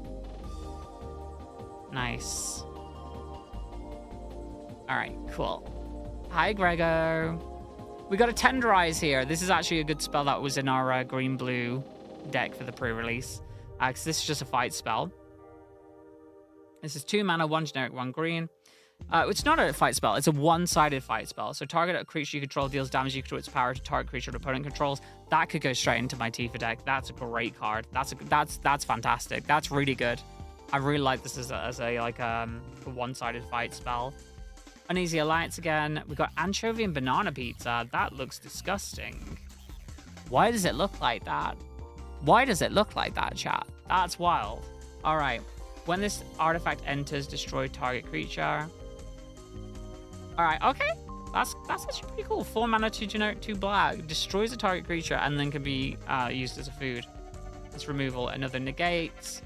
Nice. All right, cool. Hi, Grego. We got a Tenderize here. This is actually a good spell that was in our green-blue deck for the pre-release. Because this is just a fight spell. This is 2 mana, 1 generic, 1 green. It's not a fight spell. It's a one-sided fight spell. So target a creature you control deals damage equal to its power to target creature an opponent controls. That could go straight into my Tifa deck. That's a great card. That's fantastic. That's really good. I really like this as a one-sided fight spell. Uneasy Alliance again. We got anchovy and banana pizza. That looks disgusting. Why does it look like that? Why does it look like that, chat? That's wild. All right. When this artifact enters, destroy target creature. All right. Okay. That's actually pretty cool. 4 mana, 2 generic, 2 black. Destroys a target creature and then can be used as a food. That's removal. Another negates.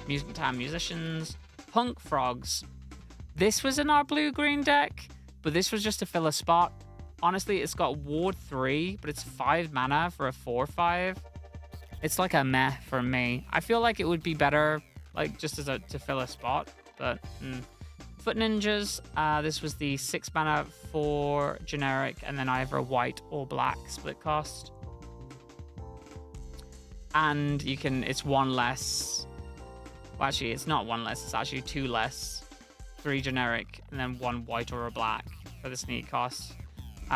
Music Time Musicians. Punk Frogs. This was in our blue-green deck, but this was just to fill a spot. Honestly, it's got Ward 3, but it's 5 mana for a 4/5. It's like a meh for me. I feel like it would be better, like just as to fill a spot, but Foot Ninjas. This was the 6 mana for generic, and then either white or black split cost. And you can, it's 1 less. Well, actually, it's not 1 less. It's actually 2 less. 3 generic, and then 1 white or a black for the sneak cost.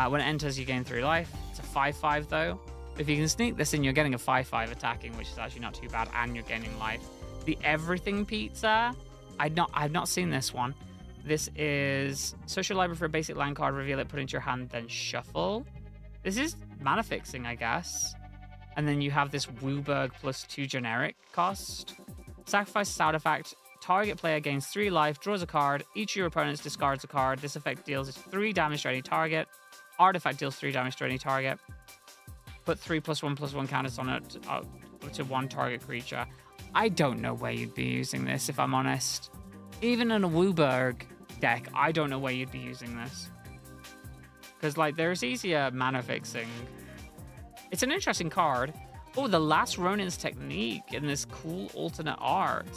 When it enters, you gain 3 life. It's a 5/5 though. If you can sneak this in, you're getting a 5/5 attacking, which is actually not too bad, and you're gaining life. The Everything Pizza. I've not seen this one. This is social library for a basic land card. Reveal it, put it into your hand, then shuffle. This is mana fixing, I guess. And then you have this Wooburg plus 2 generic cost. Sacrifice this artifact. Target player gains 3 life, draws a card. Each of your opponents discards a card. This effect deals 3 damage to any target. Artifact deals 3 damage to any target. Put 3 +1/+1 counters on it to 1 target creature. I don't know where you'd be using this, if I'm honest. Even in a Wooburg deck, I don't know where you'd be using this. Because, like, there's easier mana fixing. It's an interesting card. Oh, the Last Ronin's Technique in this cool alternate art.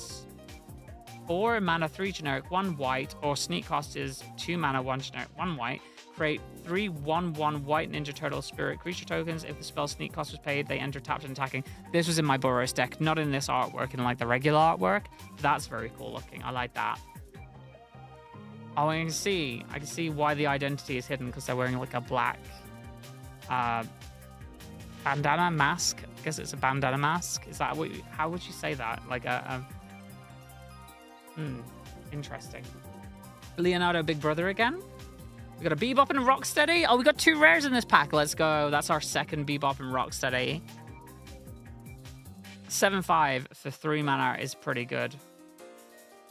4 mana, 3 generic, 1 white, or sneak cost is 2 mana, 1 generic, 1 white. Create 3 1/1 white Ninja Turtle Spirit creature tokens. If the spell sneak cost was paid, they enter tapped and attacking. This was in my Boros deck, not in this artwork, in like the regular artwork. That's very cool looking. I like that. Oh, I can see why the identity is hidden, because they're wearing like a black bandana mask. I guess it's a bandana mask. Is that how would you say that? Like interesting. Leonardo Big Brother again. We got a Bebop and a Rocksteady. Oh, we got 2 rares in this pack. Let's go. That's our second Bebop and Rocksteady. 7/5 for 3 mana is pretty good.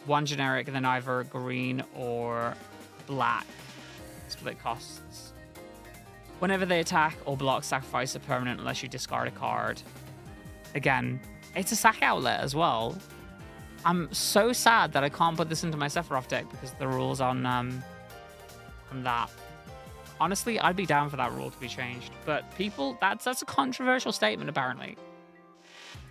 1 generic, and then either green or black split costs. Whenever they attack or block, sacrifice a permanent unless you discard a card. Again, it's a sack outlet as well. I'm so sad that I can't put this into my Sephiroth deck because the rules on that. Honestly, I'd be down for that rule to be changed. But people, that's a controversial statement apparently.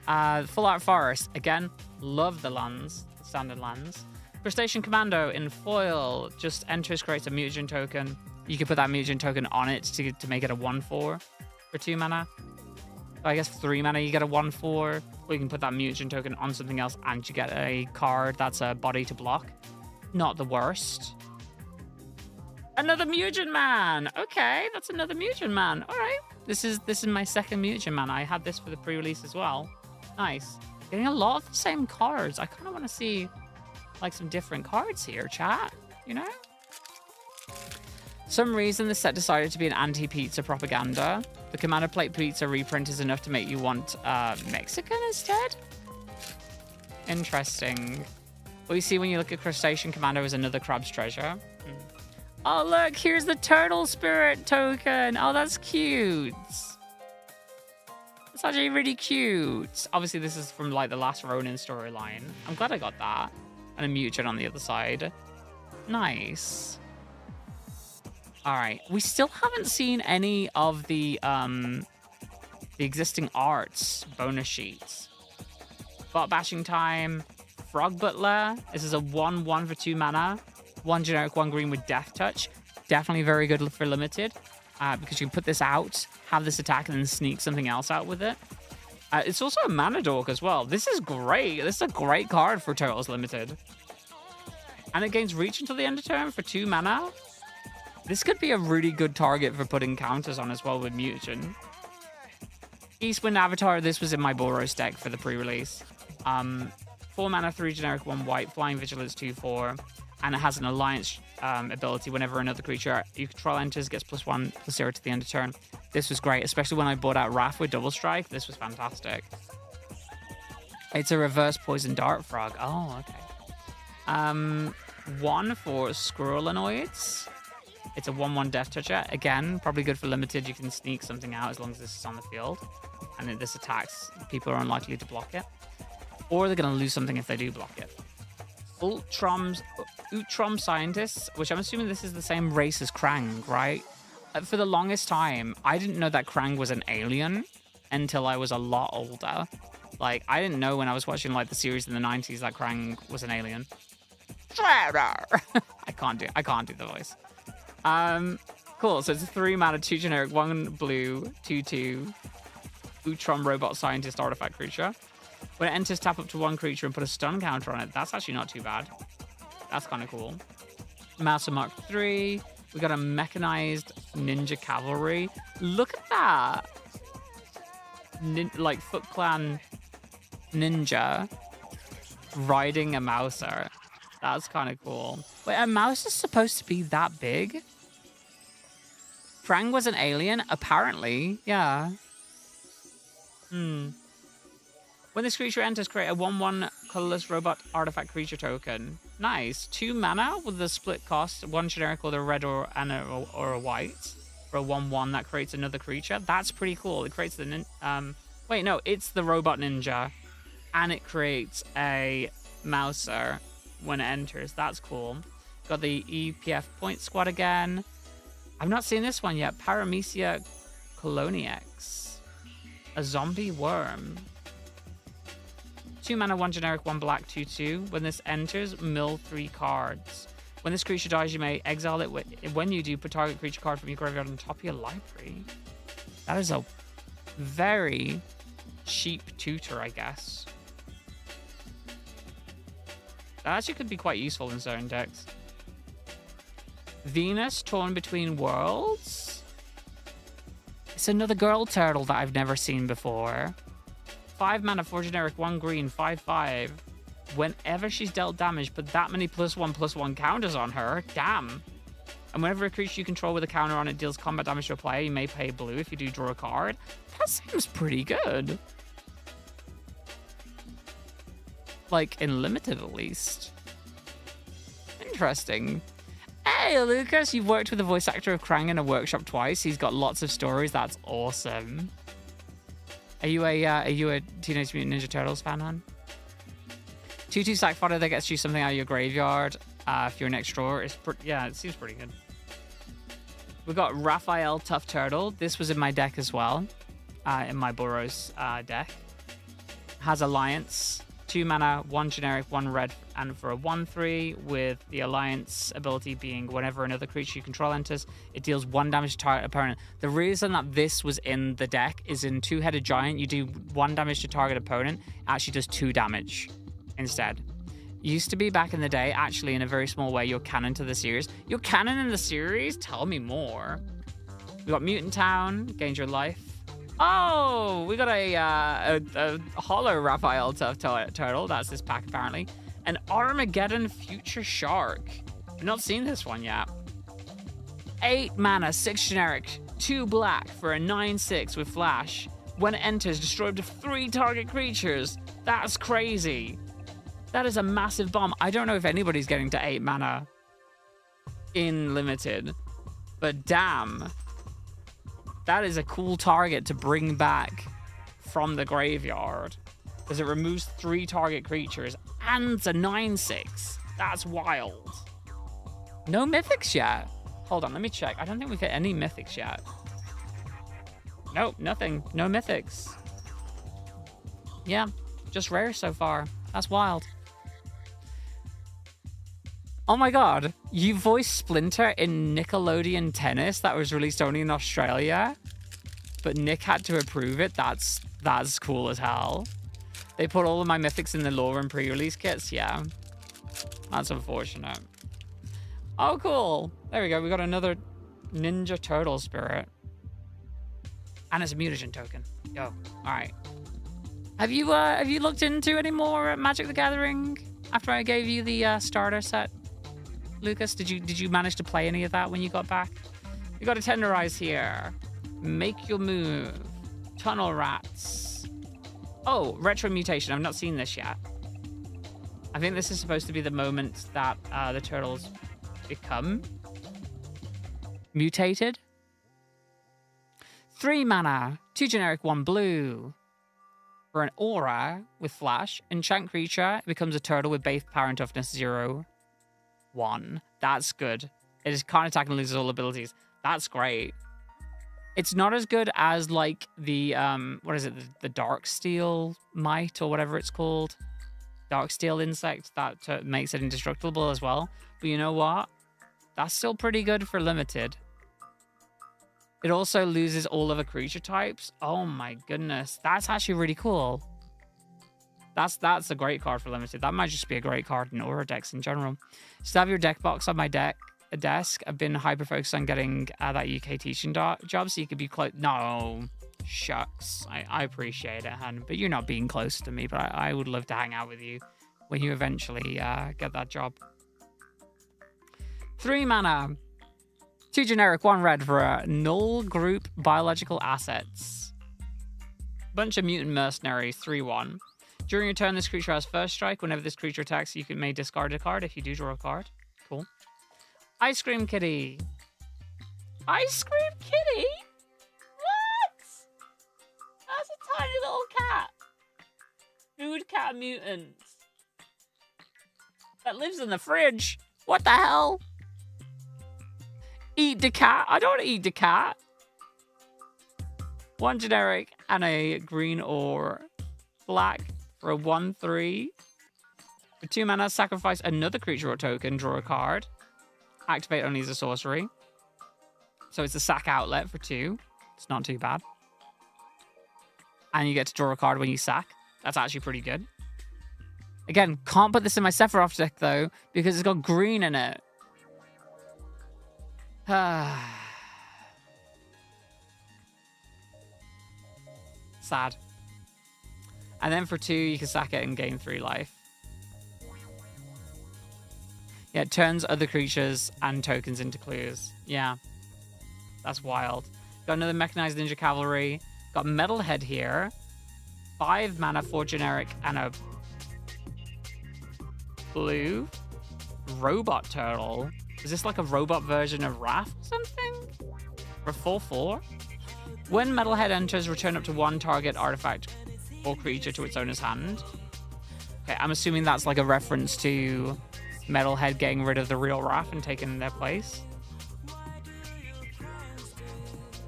Full Art Forest. Again, love the lands, the standard lands. Crustacean Commando in foil. Just enters, creates a mutagen token. You can put that mutagen token on it to make it a 1/4 for 2 mana. I guess 3 mana you get a 1/4. Or you can put that mutagen token on something else and you get a card that's a body to block. Not the worst. Another mutagen man. Okay, that's another mutagen man. All right. This is my second mutagen man. I had this for the pre-release as well. Nice. Getting a lot of the same cards. I kind of want to see like some different cards here, chat. You know? Some reason the set decided to be an anti-pizza propaganda. The Commander Plate pizza reprint is enough to make you want Mexican instead? Interesting. What you see when you look at Crustacean Commando is another Crab's Treasure. Oh, look, here's the Turtle Spirit token. Oh, that's cute. It's actually really cute. Obviously, this is from like the last Ronin storyline. I'm glad I got that. And a mutagen on the other side. Nice. All right. We still haven't seen any of the existing arts bonus sheets. Bot Bashing Time. Frog Butler. This is a 1/1 for 2 mana. 1 generic, 1 green with Death Touch. Definitely very good for limited. Because you can put this out, have this attack, and then sneak something else out with it. It's also a mana dork as well. This is great. This is a great card for Turtles Limited. And it gains reach until the end of turn for 2 mana. This could be a really good target for putting counters on as well with Mutagen. Eastwind Avatar, this was in my Boros deck for the pre-release. 4 mana, 3 generic, 1 white, flying vigilance 2/4. And it has an alliance ability. Whenever another creature you control enters, gets +1/+0 to the end of turn. This was great, especially when I bought out Wrath with Double Strike. This was fantastic. It's a reverse Poison Dart Frog. Oh, okay. 1 for Squirrelinoids. It's a 1/1 Death Toucher. Again, probably good for limited. You can sneak something out as long as this is on the field. And if this attacks, people are unlikely to block it. Or they're going to lose something if they do block it. Utrom Scientists, which I'm assuming this is the same race as Krang, right? For the longest time, I didn't know that Krang was an alien until I was a lot older. Like, I didn't know when I was watching like the series in the 90s that Krang was an alien. I can't do the voice. Cool. So it's a 3 mana, 2 generic, 1 blue, 2/2 Utrom Robot Scientist artifact creature. When it enters, tap up to 1 creature and put a stun counter on it. That's actually not too bad. That's kind of cool. Mouser Mark 3. We got a mechanized ninja cavalry. Look at that. Like Foot Clan ninja riding a Mouser. That's kind of cool. Wait, a mouse is supposed to be that big? Krang was an alien? Apparently, yeah. When this creature enters, create a 1/1 colorless robot artifact creature token. Nice. 2 mana with the split cost. 1 generic with a red or a white. For a 1/1 that creates another creature. That's pretty cool. It creates the... wait, no. It's the robot ninja. And it creates a Mouser when it enters. That's cool. Got the EPF point squad again. I've not seen this one yet. Paramecia Coloniax. A zombie worm. 2 mana, 1 generic, 1 black, 2/2. When this enters, mill 3 cards. When this creature dies, you may exile it. When you do, put target creature card from your graveyard on top of your library. That is a very cheap tutor, I guess. That actually could be quite useful in certain decks. Venus, Torn Between Worlds. It's another girl turtle that I've never seen before. 5 mana, 4 generic, 1 green, 5/5. Whenever she's dealt damage, put that many +1/+1 counters on her. Damn. And whenever a creature you control with a counter on it deals combat damage to a player, you may pay blue if you do draw a card. That seems pretty good. Like, in limited at least. Interesting. Hey, Lucas, you've worked with the voice actor of Krang in a workshop twice. He's got lots of stories. That's awesome. Are you a Teenage Mutant Ninja Turtles fan, hon? 2/2 sack fodder that gets you something out of your graveyard. If you're next drawer, yeah, it seems pretty good. We got Raphael Tough Turtle. This was in my deck as well, in my Boros deck. has Alliance. 2 mana, 1 generic, 1 red, and for a 1/3, with the Alliance ability being whenever another creature you control enters, it deals 1 damage to target opponent. The reason that this was in the deck is in Two-Headed Giant, you do 1 damage to target opponent, it actually does 2 damage instead. Used to be back in the day, actually, in a very small way, your canon to the series. Your canon in the series? Tell me more. We got Mutant Town, gains your life. Oh, we got a hollow Raphael turtle. That's this pack, apparently. An Armageddon Future Shark. I've not seen this one yet. 8 mana, 6 generic, 2 black for a 9/6 with flash. When it enters, destroy up to 3 target creatures. That's crazy. That is a massive bomb. I don't know if anybody's getting to 8 mana in Limited, but damn. That is a cool target to bring back from the graveyard, because it removes 3 target creatures and it's a 9/6. That's wild. No mythics yet. Hold on, let me check. I don't think we've hit any mythics yet. Nope, nothing. No mythics. Yeah, just rare so far. That's wild. Oh my god, you voiced Splinter in Nickelodeon Tennis that was released only in Australia, but Nick had to approve it. That's cool as hell. They put all of my mythics in the lore and pre-release kits. Yeah, that's unfortunate. Oh, cool. There we go. We got another Ninja Turtle Spirit. And it's a mutagen token. Go. All right. Have you looked into any more Magic the Gathering after I gave you the starter set? Lucas, did you manage to play any of that when you got back? You got a Tenderize here. Make your move. Tunnel Rats. Oh, Retro Mutation. I've not seen this yet. I think this is supposed to be the moment that the turtles become mutated. 3 mana, 2 generic, 1 blue. For an aura with flash, enchant creature, it becomes a turtle with base power and toughness 0. 1. That's good. It is can't attack and loses all abilities. That's great. It's not as good as like the what is it? The Dark Steel Mite or whatever it's called. Dark Steel Insect that makes it indestructible as well. But you know what? That's still pretty good for Limited. It also loses all other creature types. Oh my goodness. That's actually really cool. That's a great card for Limited. That might just be a great card in Aura decks in general. Just have your deck box on my desk. I've been hyper-focused on getting that UK teaching job, so you could be close. No, shucks. I appreciate it, Han, but you're not being close to me, but I would love to hang out with you when you eventually get that job. 3 mana. 2 generic, 1 red for a null group biological assets. Bunch of mutant mercenaries, 3/1. During your turn, this creature has first strike. Whenever this creature attacks, you may discard a card. If you do, draw a card. Cool. Ice Cream Kitty. Ice Cream Kitty? What? That's a tiny little cat. Food cat mutant. That lives in the fridge. What the hell? Eat the cat? I don't want to eat the cat. 1 generic and a green or black for a 1/3. For 2 mana, sacrifice another creature or token, draw a card. Activate only as a sorcery. So it's a sack outlet for 2. It's not too bad. And you get to draw a card when you sack. That's actually pretty good. Again, can't put this in my Sephiroth deck though, because it's got green in it. Sad. And then for 2, you can sack it and gain 3 life. Yeah, it turns other creatures and tokens into clues. Yeah. That's wild. Got another Mechanized Ninja Cavalry. Got Metalhead here. 5 mana, 4 generic, and a blue robot turtle. Is this like a robot version of Wrath or something? For 4/4? When Metalhead enters, return up to 1 target artifact or creature to its owner's hand. Okay, I'm assuming that's like a reference to Metalhead getting rid of the real Wrath and taking their place.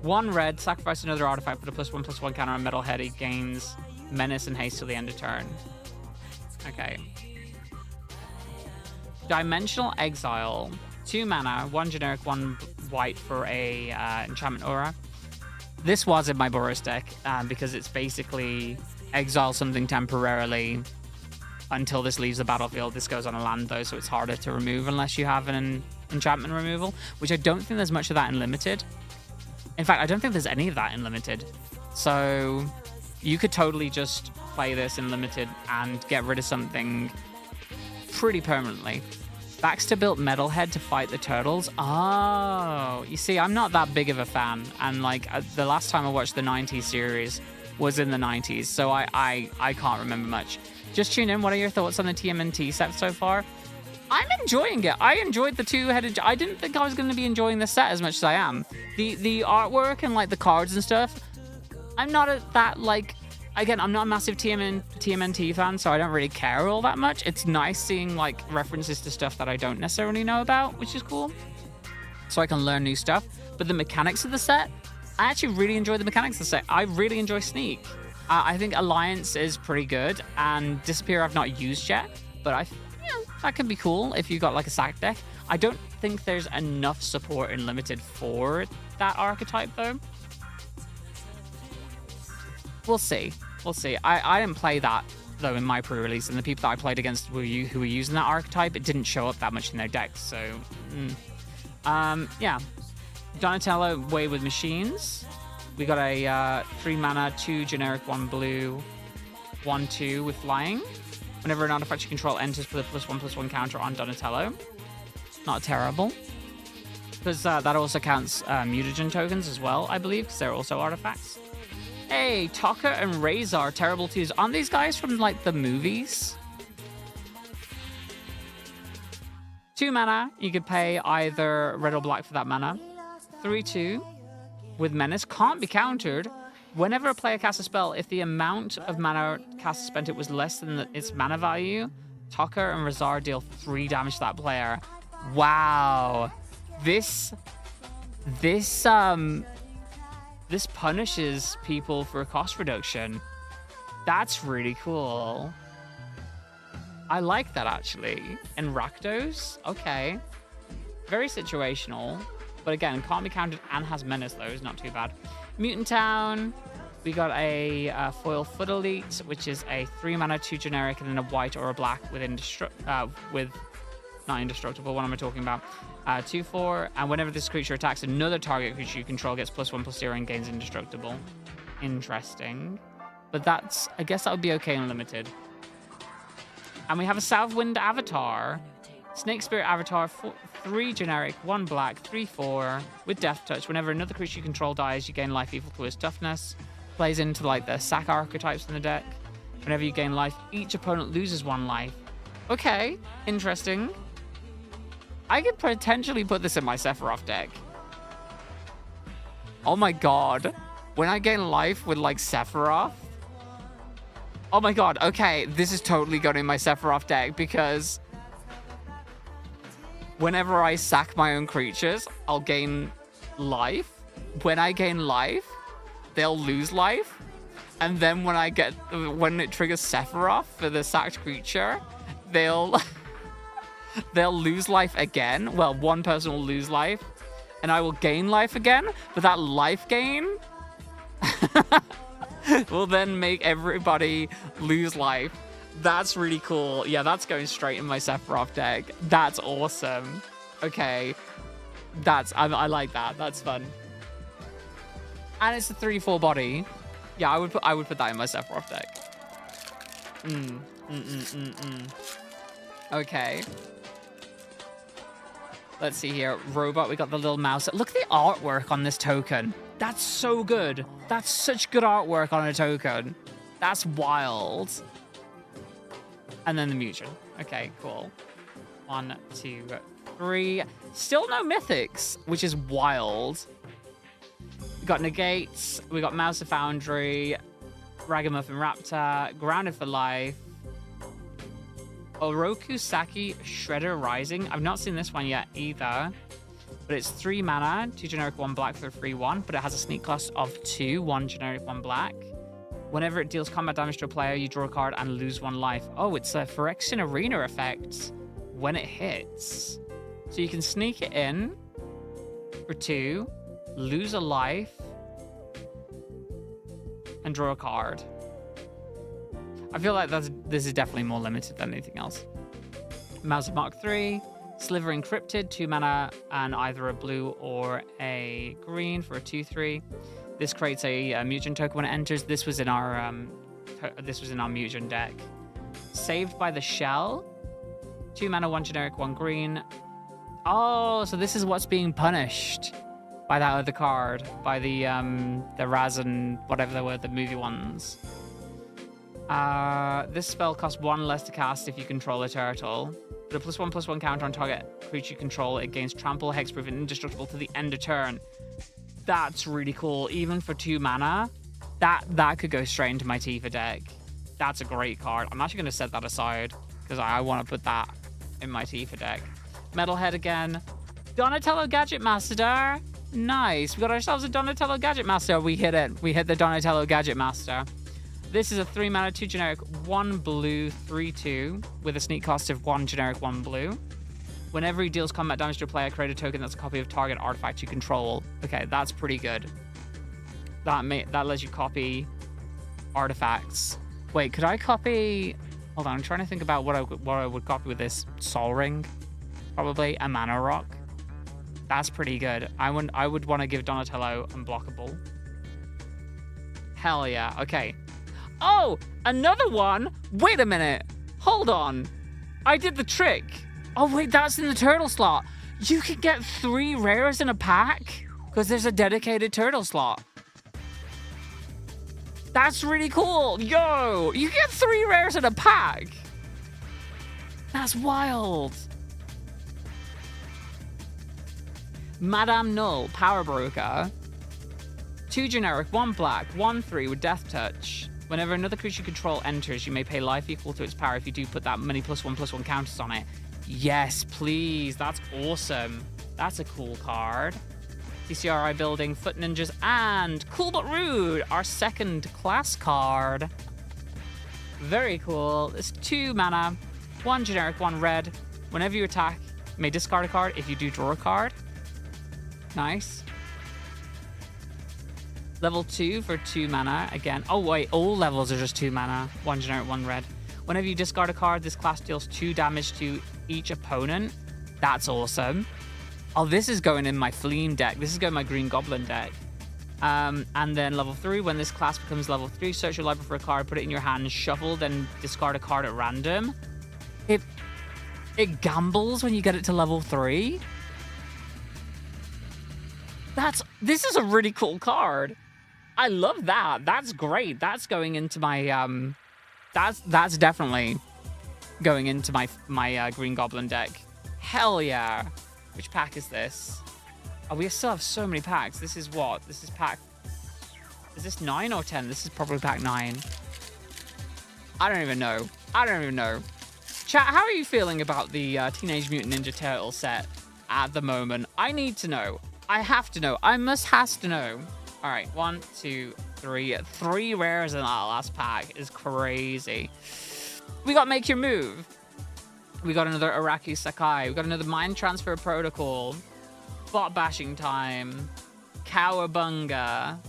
1 red, sacrifice another artifact for the +1/+1 counter on Metalhead. He gains Menace and Haste till the end of turn. Okay. Dimensional Exile. 2 mana, 1 generic, 1 white for a enchantment aura. This was in my Boros deck because it's basically exile something temporarily until this leaves the battlefield. This goes on a land though, so it's harder to remove unless you have an enchantment removal, which I don't think there's much of that in Limited. In fact, I don't think there's any of that in Limited. So you could totally just play this in Limited and get rid of something pretty permanently. Baxter built Metalhead to fight the turtles. Oh, you see, I'm not that big of a fan. And like the last time I watched the 90s series was in the 90s, so I can't remember much. Just tune in. What are your thoughts on the TMNT set so far? I'm enjoying it. I enjoyed the 2-headed. I didn't think I was going to be enjoying the set as much as I am. The artwork and like the cards and stuff. I'm not that like. Again, I'm not a massive TMNT fan, so I don't really care all that much. It's nice seeing like references to stuff that I don't necessarily know about, which is cool. So I can learn new stuff. But the mechanics of the set, I actually really enjoy the mechanics of the set. I really enjoy Sneak. I think Alliance is pretty good, and Disappear I've not used yet, but that could be cool if you got like a sack deck. I don't think there's enough support in Limited for that archetype though. We'll see. We'll see. I didn't play that, though, in my pre-release, and the people that I played against who were using that archetype, it didn't show up that much in their decks, so... yeah. Donatello, Way with Machines. We got a 3 mana, 2 generic, 1 blue, 1/2 with flying. Whenever an artifact you control enters for the +1/+1 counter on Donatello. Not terrible. Because that also counts mutagen tokens as well, I believe, because they're also artifacts. Hey, Taka and Razor, terrible twos. Aren't these guys from, like, the movies? 2 mana, you could pay either red or black for that mana. 3/2 with Menace, can't be countered. Whenever a player casts a spell, if the amount of mana cast spent it was less than its mana value, Taka and Razor deal 3 damage to that player. Wow. This punishes people for a cost reduction. That's really cool. I like that, actually. And Rakdos? Okay. Very situational. But again, can't be counted and has Menace, though. It's not too bad. Mutant Town. We got a foil Foot Elite, which is a 3 mana, 2 generic, and then a white or a black with not indestructible. What am I talking about? 2/4, and whenever this creature attacks another target creature you control, gets +1/+0 and gains indestructible. Interesting. But that's, I guess that would be okay in Limited. And we have a Southwind Avatar. Snake Spirit Avatar, 3 generic, 1 black, 3/4, with Death Touch. Whenever another creature you control dies, you gain life equal to its toughness. Plays into like the sack archetypes in the deck. Whenever you gain life, each opponent loses 1 life. Okay, interesting. I could potentially put this in my Sephiroth deck. Oh my god. When I gain life with like Sephiroth. Oh my god, okay. This is totally going in my Sephiroth deck because whenever I sack my own creatures, I'll gain life. When I gain life, they'll lose life. And then when it triggers Sephiroth for the sacked creature, they'll lose life again. Well, one person will lose life, and I will gain life again. But that life gain will then make everybody lose life. That's really cool. Yeah, that's going straight in my Sephiroth deck. That's awesome. Okay, I like that. That's fun. And it's a 3/4 body. Yeah, I would put that in my Sephiroth deck. Okay. Let's see here. Robot, we got the little mouse. Look at the artwork on this token. That's so good. That's such good artwork on a token. That's wild. And then the Mutant. Okay, cool. 1, 2, 3. Still no mythics, which is wild. We got Negates. We got Mouse of Foundry. Ragamuffin Raptor. Grounded for Life. Oroku Saki Shredder Rising. I've not seen this one yet either. But it's 3 mana, 2 generic, 1 black for a free 1, but it has a sneak cost of 2, 1 generic, 1 black. Whenever it deals combat damage to a player, you draw a card and lose 1 life. Oh, it's a Phyrexian Arena effect when it hits. So you can sneak it in for 2, lose a life, and draw a card. I feel like this is definitely more limited than anything else. Mouse Mark 3, Sliver Encrypted, 2 mana and either a blue or a green for a 2/3. This creates a mutagen token when it enters. This was in our mutagen deck. Saved by the Shell, 2 mana, 1 generic, 1 green. Oh, so this is what's being punished by that other card, by the Raz and whatever they were, the movie ones. This spell costs 1 less to cast if you control a turtle. Put a +1/+1 counter on target creature you control. It gains trample, hexproof, and indestructible to the end of turn. That's really cool. Even for 2 mana, that could go straight into my Tifa deck. That's a great card. I'm actually going to set that aside because I want to put that in my Tifa deck. Metalhead again. Donatello Gadget Master. Nice. We got ourselves a Donatello Gadget Master. We hit it. We hit the Donatello Gadget Master. This is a 3 mana, 2 generic, 1 blue, 3/2 with a sneak cost of 1 generic, 1 blue. Whenever he deals combat damage to a player, create a token that's a copy of target artifact you control. Okay, that's pretty good. That lets you copy artifacts. Wait, could I copy? Hold on, I'm trying to think about what I would copy with this. Sol Ring, probably a Mana Rock. That's pretty good. I would want to give Donatello unblockable. Hell yeah. Okay. Oh, another one. Wait a minute. Hold on. I did the trick. Oh wait, that's in the turtle slot. You can get 3 rares in a pack because there's a dedicated turtle slot. That's really cool. Yo, you get 3 rares in a pack. That's wild. Madame Null, Power Broker. 2 generic, 1 black, 1/3 with Death Touch. Whenever another creature you control enters, you may pay life equal to its power if you do put that many +1/+1 counters on it. Yes, please. That's awesome. That's a cool card. TCRI Building, Foot Ninjas, and Cool But Rude, our 2nd class card. Very cool. It's 2 mana, 1 generic, 1 red. Whenever you attack, you may discard a card if you do draw a card. Nice. Level 2 for 2 mana again. Oh wait, all levels are just 2 mana. 1 generic, 1 red. Whenever you discard a card, this class deals 2 damage to each opponent. That's awesome. Oh, this is going in my Fleam deck. This is going in my Green Goblin deck. And then level 3, when this class becomes level 3, search your library for a card, put it in your hand, shuffle, then discard a card at random. It gambles when you get it to level 3. This is a really cool card. I love that. That's great. That's going into my that's definitely going into my Green Goblin deck. Hell yeah. Which pack is this? Oh, we still have so many packs. This is what? This is pack... Is this 9 or 10? This is probably pack 9. I don't even know. Chat, how are you feeling about the Teenage Mutant Ninja Turtle set at the moment? I need to know. I have to know. I has to know. All right, 1, 2, 3. 3 rares in that last pack is crazy. We got Make Your Move. We got another Araki Sakai. We got another Mind Transfer Protocol. Bot Bashing Time. Cowabunga.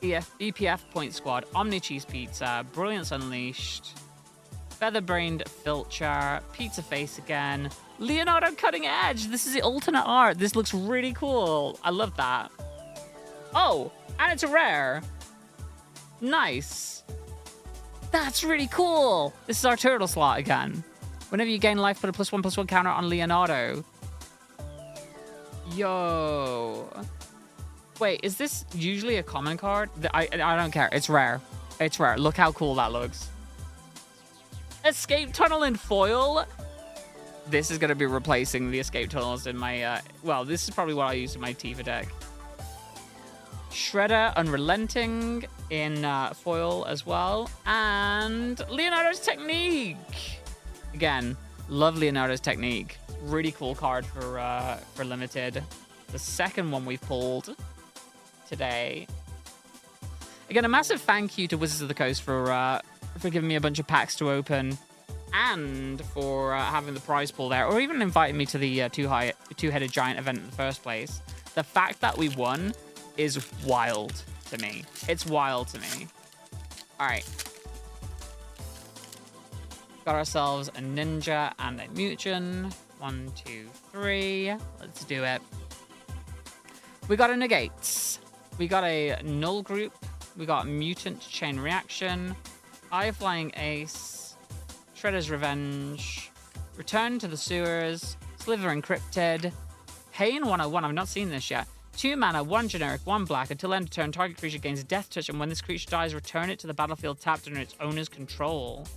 EPF Point Squad. Omni Cheese Pizza. Brilliance Unleashed. Featherbrained Filcher. Pizza Face again. Leonardo Cutting Edge. This is the alternate art. This looks really cool. I love that. Oh, and it's a rare. Nice. That's really cool. This is our turtle slot again. Whenever you gain life, put a +1/+1 counter on Leonardo. Yo. Wait, is this usually a common card? I don't care. It's rare. It's rare. Look how cool that looks. Escape Tunnel in foil. This is going to be replacing the Escape Tunnels in my... well, this is probably what I use in my Tifa deck. Shredder Unrelenting in foil as well. And Leonardo's Technique. Again, love Leonardo's Technique. Really cool card for limited. the second one we've pulled today. Again, a massive thank you to Wizards of the Coast for giving me a bunch of packs to open and for having the prize pool there, or even inviting me to the two-headed giant event in the first place. The fact that we won is wild to me. It's wild to me. All right. Got ourselves a ninja and a mutant. 1, 2, 3. Let's do it. We got a negates. We got a null group. We got mutant chain reaction. Eye Flying Ace. Shredder's Revenge. Return to the Sewers. Slither Encrypted. Pain 101. I've not seen this yet. 2 mana, 1 generic, 1 black. Until end of turn, target creature gains Death Touch, and when this creature dies, return it to the battlefield tapped under its owner's control.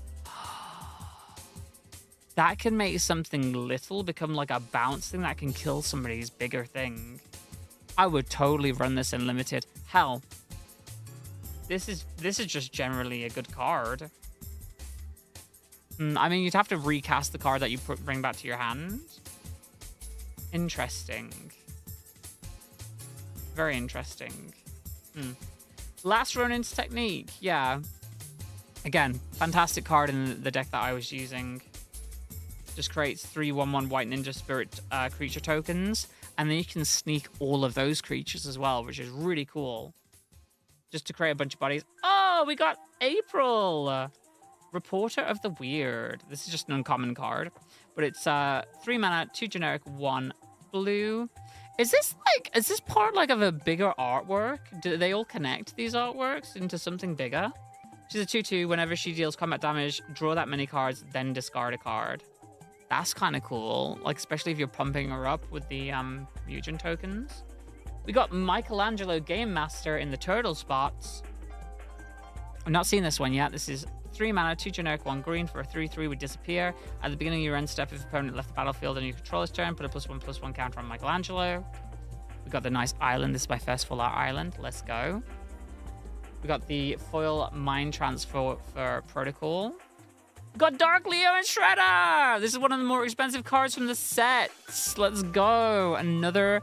That can make something little become like a bounce thing that can kill somebody's bigger thing. I would totally run this in limited. Hell, this is just generally a good card. I mean, you'd have to recast the card that you bring back to your hand. Interesting. Very interesting. Last Ronin's Technique. Yeah. Again, fantastic card in the deck that I was using. Just creates 3/1/1 White Ninja Spirit creature tokens. And then you can sneak all of those creatures as well, which is really cool. Just to create a bunch of bodies. Oh, we got April! Reporter of the Weird. This is just an uncommon card. But it's 3 mana, 2 generic, 1 blue. Is this part like of a bigger artwork? Do they all connect these artworks into something bigger? She's a 2/2. Whenever she deals combat damage, draw that many cards, then discard a card. That's kind of cool. Like, especially if you're pumping her up with the mutant tokens. We got Michelangelo Game Master in the turtle spots. I'm not seeing this one yet. This is 3 mana, 2 generic, 1 green for a 3/3 would disappear. At the beginning of your end step, if opponent left the battlefield and you control his turn, put a +1/+1 counter on Michelangelo. We got the nice island. This is my first full art island. Let's go. We got the foil mind transfer for protocol. We got Dark Leo and Shredder. This is one of the more expensive cards from the sets. Let's go. Another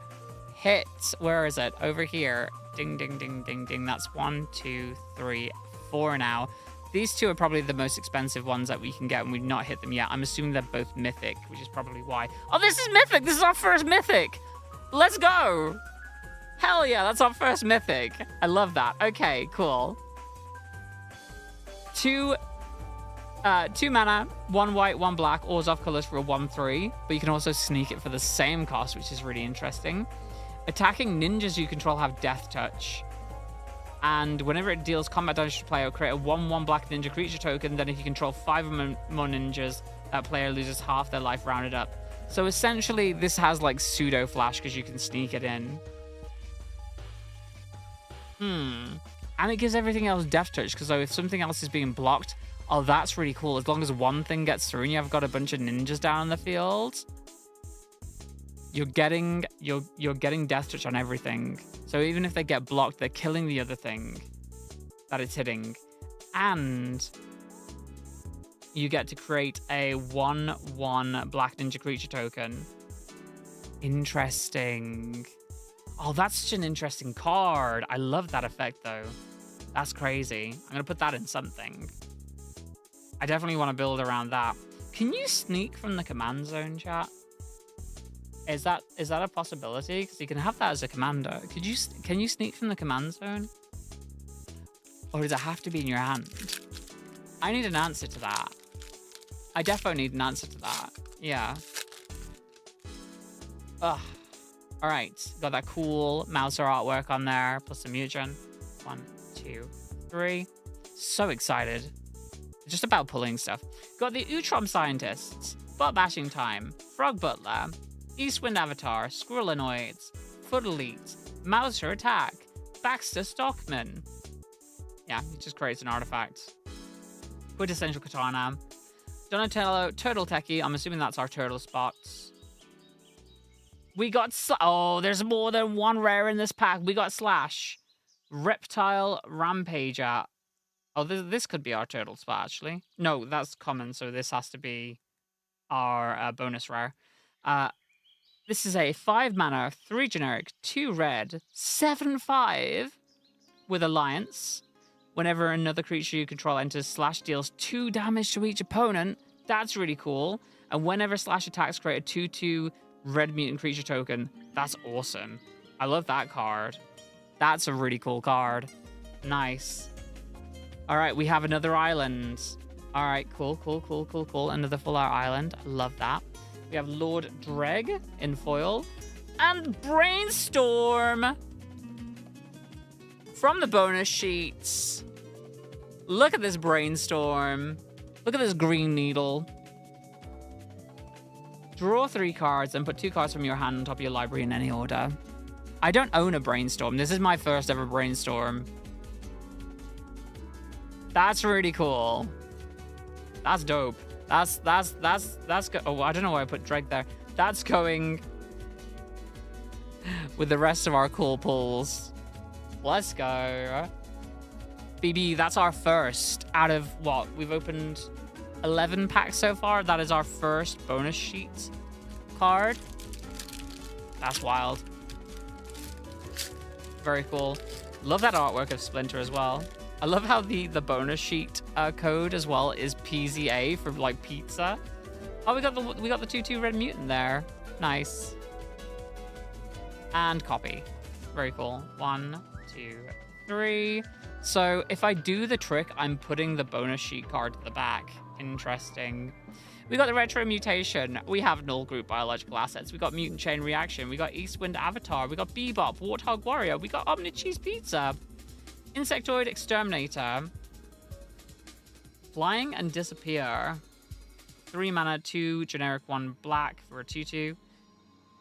hit. Where is it? Over here. Ding, ding, ding, ding, ding. That's 1, 2, 3, 4 now. These two are probably the most expensive ones that we can get, and we've not hit them yet. I'm assuming they're both mythic, which is probably why. Oh, this is mythic! This is our first mythic! Let's go! Hell yeah, that's our first mythic. I love that. Okay, cool. 2 mana, 1 white, 1 black, always off colors for a 1/3, but you can also sneak it for the same cost, which is really interesting. Attacking ninjas you control have Death Touch. And whenever it deals combat damage to the player, create a 1/1 black ninja creature token. Then if you control 5 or more ninjas, that player loses half their life rounded up. So essentially, this has like pseudo flash because you can sneak it in. And it gives everything else Death Touch, because if something else is being blocked, oh, that's really cool. As long as one thing gets through and you have got a bunch of ninjas down in the field, you're getting Death Touch on everything. So even if they get blocked, they're killing the other thing that it's hitting. And you get to create a 1/1 black ninja creature token. Interesting. Oh, that's such an interesting card. I love that effect, though. That's crazy. I'm going to put that in something. I definitely want to build around that. Can you sneak from the command zone, chat? Is that a possibility? Because you can have that as a commander. Can you sneak from the command zone? Or does it have to be in your hand? I need an answer to that. I definitely need an answer to that. Yeah. Ugh. All right. Got that cool Mouser artwork on there. Plus some Mugen. 1, 2, 3. So excited. Just about pulling stuff. Got the Utrom Scientists. Butt Bashing Time. Frog Butler. Eastwind Avatar, Squirrelinoids, Foot Elite, Mouser Attack, Baxter Stockman. Yeah, it just creates an artifact. Quintessential Katana. Donatello, Turtle Techie. I'm assuming that's our turtle spots. We got... Oh, there's more than one rare in this pack. We got Slash. Reptile Rampager. Oh, this could be our turtle spot, actually. No, that's common, so this has to be our bonus rare. This is a 5 mana, 3 generic, 2 red, 7/5 with Alliance. Whenever another creature you control enters, Slash deals 2 damage to each opponent. That's really cool. And whenever Slash attacks, create a 2/2 red mutant creature token. That's awesome. I love that card. That's a really cool card. Nice. All right, we have another island. All right, cool. Another full art island. I love that. We have Lord Dreg in foil. And Brainstorm from the bonus sheets. Look at this Brainstorm. Look at this green needle. Draw 3 cards and put 2 cards from your hand on top of your library in any order. I don't own a Brainstorm. This is my first ever Brainstorm. That's really cool. That's dope. That's oh, I don't know why I put Dreg there. That's going with the rest of our cool pulls. Let's go. BB, that's our first out of what? We've opened 11 packs so far. That is our first bonus sheet card. That's wild. Very cool. Love that artwork of Splinter as well. I love how the bonus sheet code as well is PZA for like pizza. Oh, we got the 2/2 red mutant there. Nice. And copy. Very cool. 1, 2, 3. So if I do the trick, I'm putting the bonus sheet card to the back. Interesting. We got the Retro Mutation. We have Null Group Biological Assets. We got Mutant Chain Reaction. We got Eastwind Avatar. We got Bebop, Warthog Warrior. We got Omni Cheese Pizza. Insectoid Exterminator. Flying and Disappear. 3 mana, 2 generic, 1 black for a 2/2.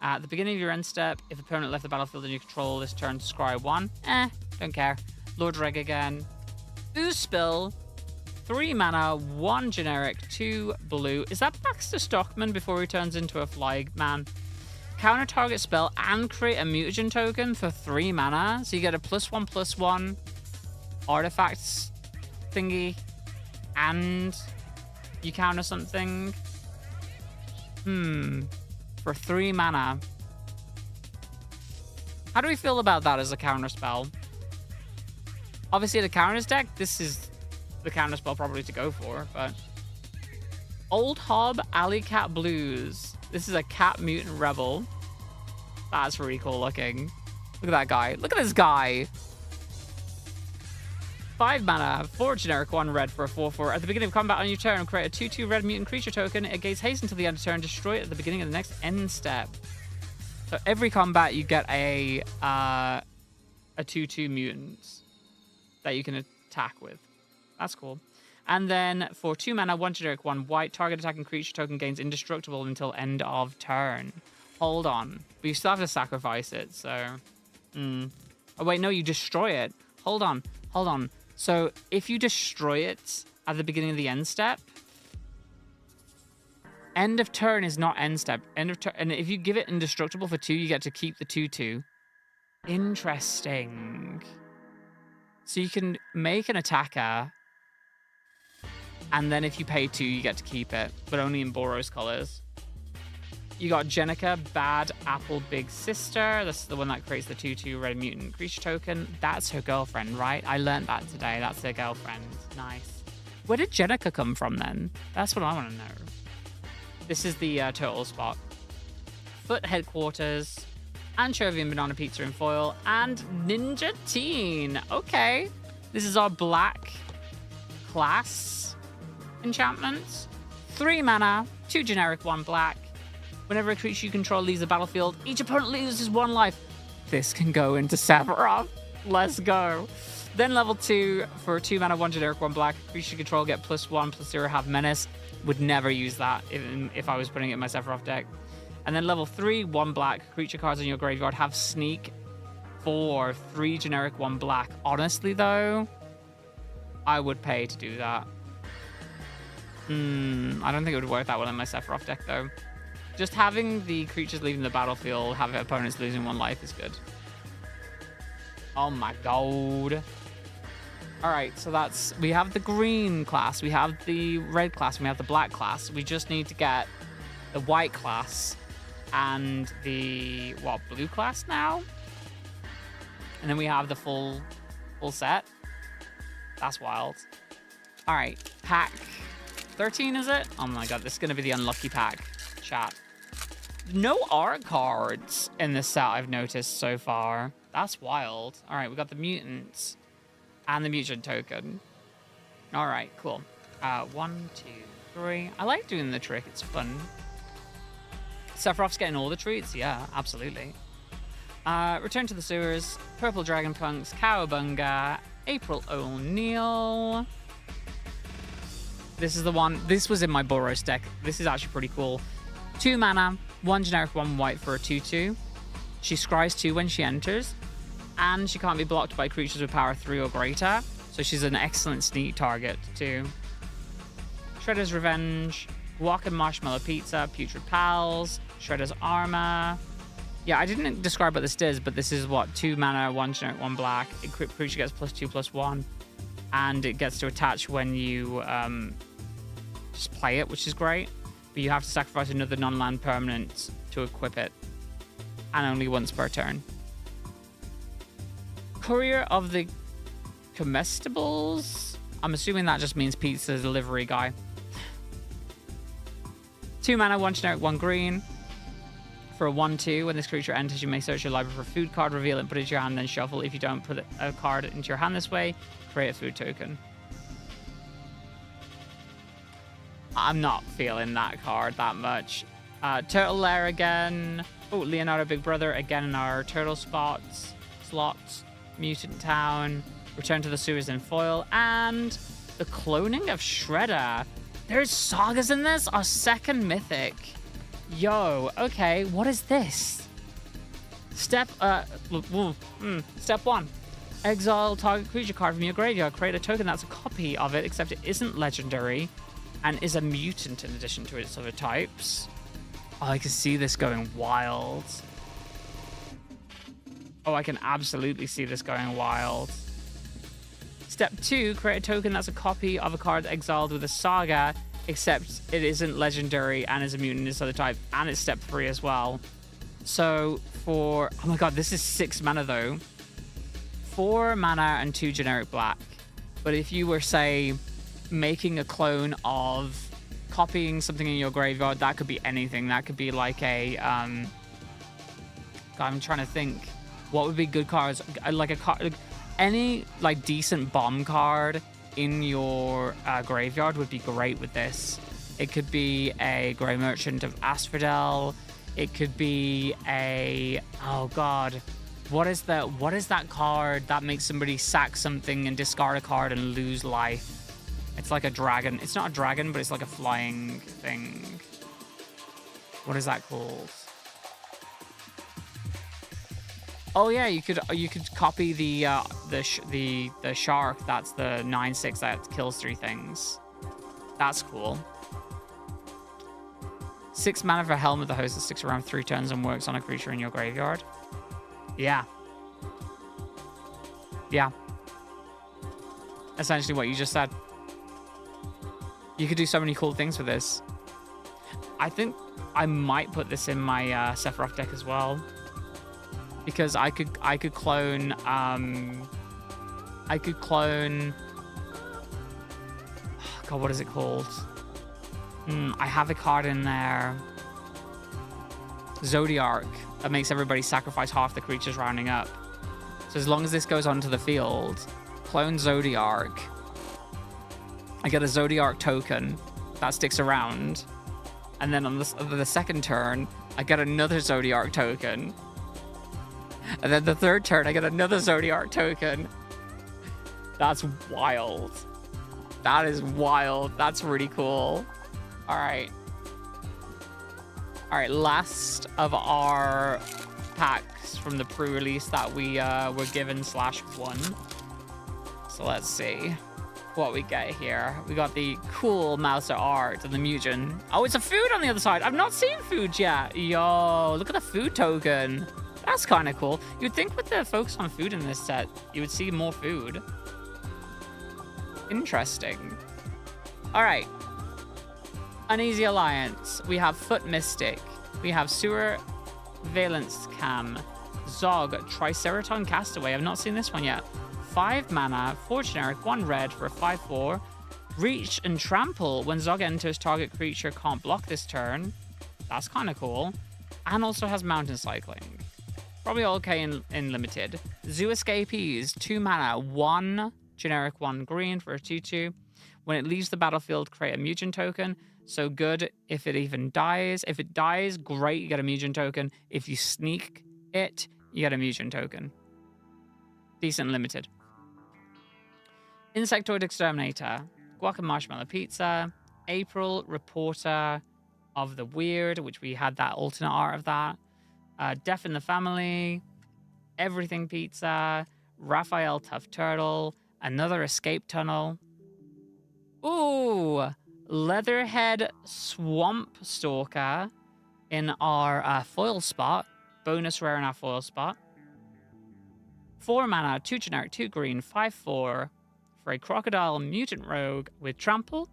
At the beginning of your end step, if opponent left the battlefield and you control this turn, scry 1. Don't care. Lord Reg again. Oospill. 3 mana, 1 generic, 2 blue. Is that Baxter Stockman before he turns into a fly man? Counter target spell and create a mutagen token for 3 mana. So you get a +1/+1 artifacts thingy. And you counter something. For 3 mana. How do we feel about that as a counter spell? Obviously, the counters deck, this is the counter spell probably to go for, but Old Hob Alley Cat Blues. This is a cat mutant rebel. That's really cool looking. Look at that guy. Look at this guy. 5 mana, 4 generic, 1 red for a 4/4. At the beginning of combat on your turn, create a 2/2 red mutant creature token. It gains haste until the end of turn. Destroy it at the beginning of the next end step. So every combat you get a 2/2 mutant that you can attack with. That's cool. And then for 2 mana, 1 generic, 1 white, target attacking creature token gains indestructible until end of turn. Hold on. But you still have to sacrifice it, so... Oh, wait, no, you destroy it. Hold on. So if you destroy it at the beginning of the end step, end of turn is not end step. End of turn, and if you give it indestructible for 2, you get to keep the 2/2. Interesting. So you can make an attacker, and then if you pay 2, you get to keep it, but only in Boros colors. You got Jenica, Bad Apple Big Sister. This is the one that creates the 2/2 red mutant creature token. That's her girlfriend, right? I learned that today. That's her girlfriend. Nice. Where did Jenica come from then? That's what I want to know. This is the turtle spot. Foot Headquarters. Anchovy and Banana Pizza in foil. And Ninja Teen. Okay. This is our black class enchantment. 3 mana, 2 generic, 1 black. Whenever a creature you control leaves the battlefield, each opponent loses 1 life. This can go into Sephiroth. Let's go. Then level 2 for 2 mana, 1 generic, 1 black. Creature you control get +1/+0 have menace. Would never use that if I was putting it in my Sephiroth deck. And then level 3, 1 black. Creature cards in your graveyard have sneak for 3 generic, 1 black. Honestly, though, I would pay to do that. I don't think it would work that well in my Sephiroth deck, though. Just having the creatures leaving the battlefield, having opponents losing 1 life is good. Oh my god. Alright, so we have the green class, we have the red class, and we have the black class. We just need to get the white class and the blue class now, and then we have the full set. That's wild. All right, pack 13 is it? Oh my god, this is gonna be the unlucky pack. Chat. No art cards in this set I've noticed so far. That's wild. All right, we got the mutants and the mutant token. All right, cool. 1, 2, 3. I like doing the trick. It's fun. Sephiroth's getting all the treats. Yeah, absolutely. Return to the Sewers. Purple Dragon Punks. Cowabunga. April O'Neil. This is the one. This was in my Boros deck. This is actually pretty cool. 2 mana, 1 generic, 1 white for a 2/2. She scries 2 when she enters, and she can't be blocked by creatures with power 3 or greater. So she's an excellent sneak target too. Shredder's Revenge, Wotc and Marshmallow Pizza, Putrid Pals, Shredder's Armor. Yeah, I didn't describe what this does, but this is what 2 mana, 1 generic, 1 black. Equipped creature gets +2/+1, and it gets to attach when you just play it, which is great. But you have to sacrifice another non-land permanent to equip it, and only once per turn. Courier of the Comestibles. I'm assuming that just means pizza delivery guy. 2 mana, 1 generic, 1 green. For a 1/2, when this creature enters, you may search your library for a food card, reveal it, and put it in your hand, then shuffle. If you don't put a card into your hand this way, create a food token. I'm not feeling that card that much. Turtle Lair again. Oh, Leonardo Big Brother again in our turtle slots. Mutant Town. Return to the Sewers in foil. And the cloning of Shredder. There's sagas in this? Our second mythic. Yo, okay, what is this? Step 1. Exile target creature card from your graveyard. Create a token that's a copy of it, except it isn't legendary and is a mutant in addition to its other types. Oh, I can see this going wild. Oh, I can absolutely see this going wild. Step 2, create a token that's a copy of a card exiled with a saga, except it isn't legendary and is a mutant in its other type, and it's step 3 as well. So for, oh my god, this is 6 mana though. 4 mana and 2 generic black. But if you were, say, making a clone of copying something in your graveyard, that could be anything. That could be like a, I'm trying to think, what would be good cards? Like a card, any like decent bomb card in your graveyard would be great with this. It could be a Grey Merchant of Asphodel. It could be a, oh god, what is that card that makes somebody sack something and discard a card and lose life? It's like a dragon. It's not a dragon, but it's like a flying thing. What is that called? Oh yeah, you could copy the shark. That's the 9/6 that kills 3 things. That's cool. 6 mana for Helm of the Host that sticks around 3 turns and works on a creature in your graveyard. Yeah. Yeah. Essentially what you just said. You could do so many cool things with this. I think I might put this in my Sephiroth deck as well. Because I could clone God, what is it called? I have a card in there. Zodiark that makes everybody sacrifice half the creatures rounding up. So as long as this goes onto the field, clone Zodiark. I get a Zodiark token that sticks around. And then on the second turn, I get another Zodiark token. And then the third turn, I get another Zodiark token. That's wild. That is wild. That's really cool. All right. All right, last of our packs from the pre-release that we were given /won. So let's see what we get here. We got the cool Mouser art and the mutant. Oh, it's a food on the other side. I've not seen food yet. Yo, look at the food token. That's kind of cool. You'd think with the focus on food in this set, you would see more food. Interesting. All right. Uneasy Alliance. We have Foot Mystic, We have Sewer Valence Cam. Zog, Triceraton Castaway. I've not seen this one yet. 5 mana, 4 generic, 1 red for a 5/4. Reach and Trample. When Zog enters, target creature can't block this turn. That's kind of cool. And also has Mountain Cycling. Probably okay in limited. Zoo Escapees. 2 mana, 1 generic, 1 green for a 2/2. When it leaves the battlefield, create a Mutant token. So good if it even dies. If it dies, great, you get a Mutant token. If you sneak it, you get a Mutant token. Decent limited. Insectoid Exterminator. Guac and Marshmallow Pizza. April, Reporter of the Weird, which we had that alternate art of that. Death in the Family. Everything Pizza. Raphael Tough Turtle. Another Escape Tunnel. Ooh! Leatherhead Swamp Stalker in our foil spot. Bonus rare in our foil spot. 4 mana, 2 generic, 2 green, 5/4 for a Crocodile Mutant Rogue with Trample.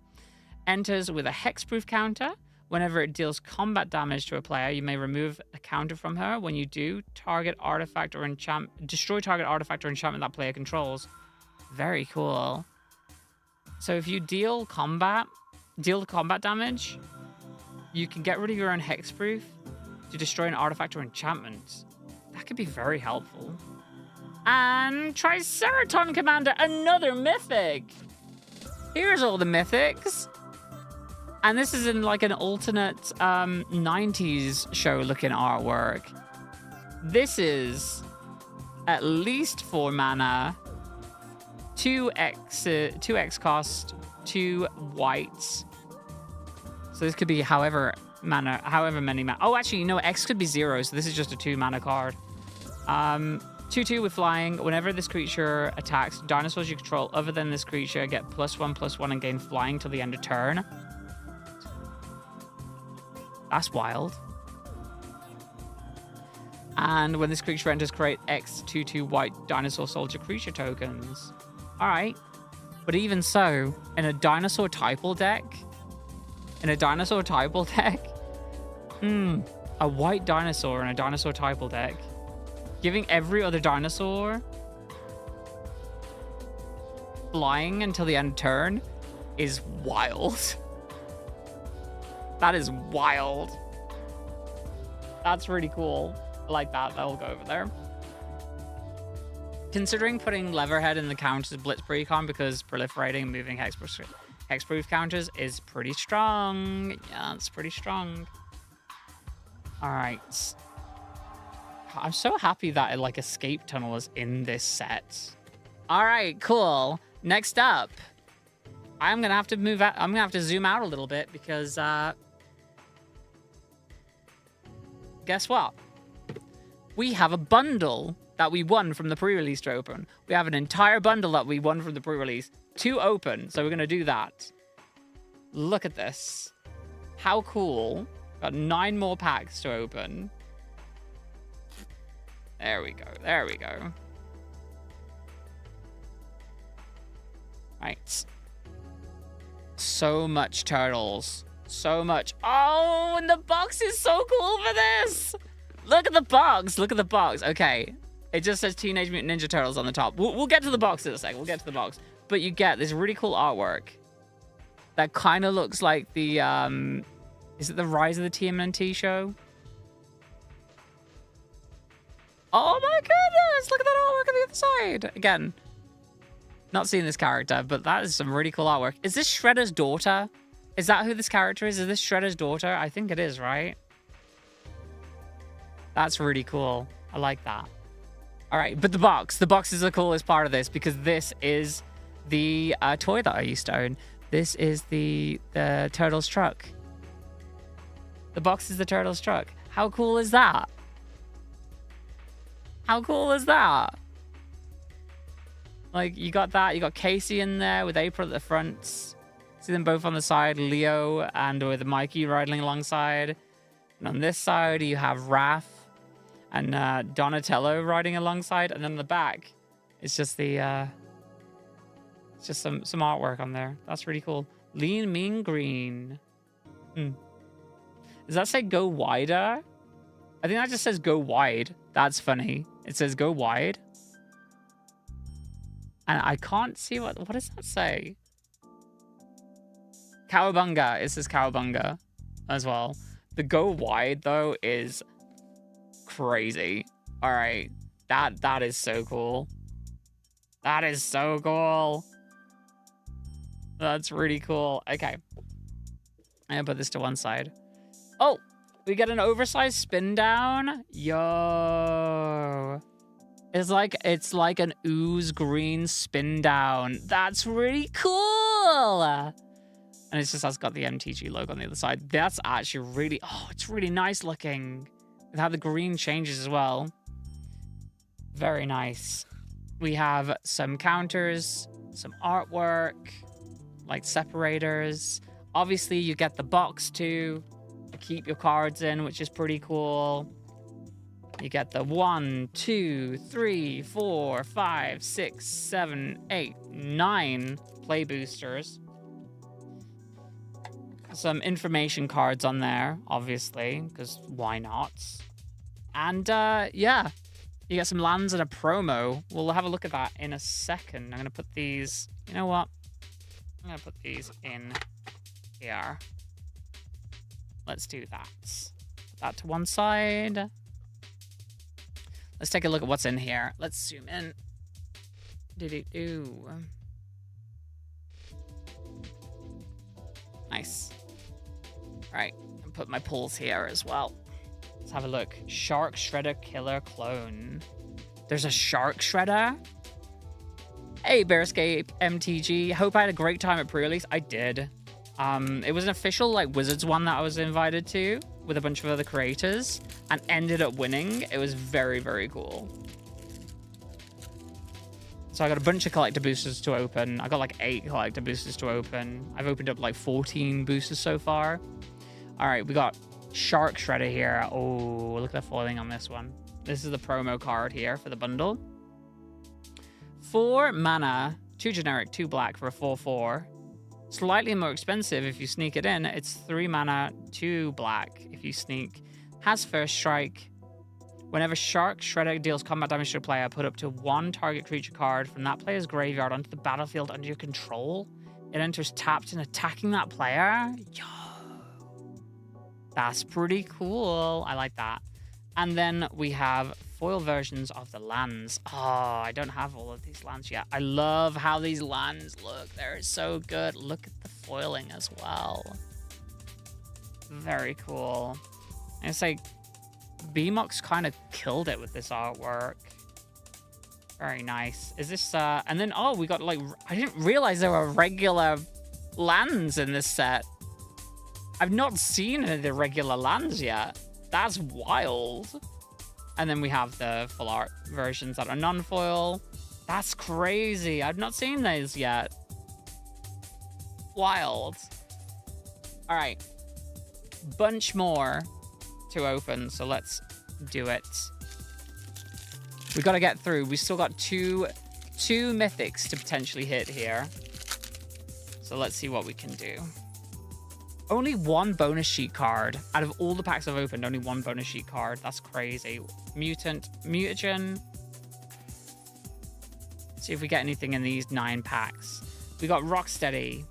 Enters with a hexproof counter. Whenever it deals combat damage to a player, you may remove a counter from her. When you do, target artifact or destroy target artifact or enchantment that player controls. Very cool. So if you deal combat damage, you can get rid of your own hexproof to destroy an artifact or enchantment. That could be very helpful. And Triceraton Commander, another mythic. Here's all the mythics. And this is in like an alternate 90s show looking artwork. This is at least 4 mana, 2x cost, 2 whites. So this could be however many mana. Oh, actually, no, X could be 0, so this is just a 2 mana card. 2/2 with flying. Whenever this creature attacks, dinosaurs you control other than this creature get +1/+1 and gain flying till the end of turn. That's wild. And when this creature enters, create X 2/2 white dinosaur soldier creature tokens. All right. But even so, in a dinosaur typal deck, a white dinosaur in a dinosaur typal deck, giving every other dinosaur flying until the end of turn is wild. That is wild. That's really cool. I like that. That'll go over there. Considering putting Leatherhead in the counters Blitz Precon because proliferating and moving hexproof counters is pretty strong. Yeah, it's pretty strong. All right. I'm so happy that like Escape Tunnel is in this set. All right, cool. Next up, I'm gonna have to move out. I'm gonna have to zoom out a little bit because guess what? We have a bundle that we won from the pre-release to open. We have an entire bundle that we won from the pre-release to open. So we're gonna do that. Look at this. How cool. Got 9 more packs to open. There we go. There we go. Right. So much turtles. So much. Oh, and the box is so cool for this. Look at the box. Look at the box. Okay. It just says Teenage Mutant Ninja Turtles on the top. We'll get to the box in a second. We'll get to the box. But you get this really cool artwork that kind of looks like the, is it the Rise of the TMNT show? Oh my goodness! Look at that artwork on the other side. Again, not seeing this character, but that is some really cool artwork. Is this Shredder's daughter? Is that who this character is? Is this Shredder's daughter? I think it is, right? That's really cool. I like that. All right, but the box. The box is the coolest part of this because this is the toy that I used to own. This is the Turtles truck. The box is the Turtles truck. How cool is that? How cool is that? Like, you got that. You got Casey in there with April at the front. See them both on the side. Leo and with Mikey riding alongside. And on this side, you have Raph and Donatello riding alongside. And then on the back, it's just the... it's just some artwork on there. That's really cool. Lean, Mean, Green. Does that say go wider? I think that just says go wide. That's funny. It says go wide. And I can't see what does that say? Cowabunga. It says cowabunga as well. The go wide though is crazy. All right. That is so cool. That is so cool. That's really cool. Okay. I'm gonna put this to one side. Oh, we get an oversized spin down. Yo. It's like an ooze green spin down. That's really cool. And it's just has got the MTG logo on the other side. That's actually really, oh, it's really nice looking. With how the green changes as well. Very nice. We have some counters, some artwork, like separators. Obviously, you get the box too to keep your cards in, which is pretty cool. You get the 1, 2, 3, 4, 5, 6, 7, 8, 9 play boosters. Some information cards on there, obviously, because why not? And yeah, you get some lands and a promo. We'll have a look at that in a second. I'm going to put these, you know what? I'm going to put these in here. Let's do that. Put that to one side. Let's take a look at what's in here. Let's zoom in. Nice. All right, and put my pulls here as well. Let's have a look. Shark Shredder Killer Clone. There's a Shark Shredder? Hey, Bearscape MTG. Hope I had a great time at pre-release. I did. It was an official like Wizards one that I was invited to with a bunch of other creators and ended up winning. It was very, very cool. So I got a bunch of collector boosters to open. I got like 8 collector boosters to open. I've opened up like 14 boosters so far. All right, we got Shark Shredder here. Oh, look at the foiling on this one. This is the promo card here for the bundle. 4 mana, 2 generic, 2 black for a 4/4. Slightly more expensive if you sneak it in. It's 3 mana, 2 black if you sneak. Has first strike. Whenever Shark Shredder deals combat damage to a player, put up to 1 target creature card from that player's graveyard onto the battlefield under your control. It enters tapped and attacking that player. Yo. That's pretty cool. I like that. And then we have foil versions of the lands. Oh, I don't have all of these lands yet. I love how these lands look. They're so good. Look at the foiling as well. Very cool. And it's like BMOX kind of killed it with this artwork. Very nice. Is this and then oh, we got like I didn't realize there were regular lands in this set. I've not seen any of the regular lands yet. That's wild. And then we have the full art versions that are non-foil. That's crazy. I've not seen those yet. Wild. All right. Bunch more to open, so let's do it. We got to get through. We still got two mythics to potentially hit here. So let's see what we can do. Only 1 bonus sheet card. Out of all the packs I've opened, only 1 bonus sheet card. That's crazy. Mutant, mutagen. See if we get anything in these 9 packs. We got Rocksteady,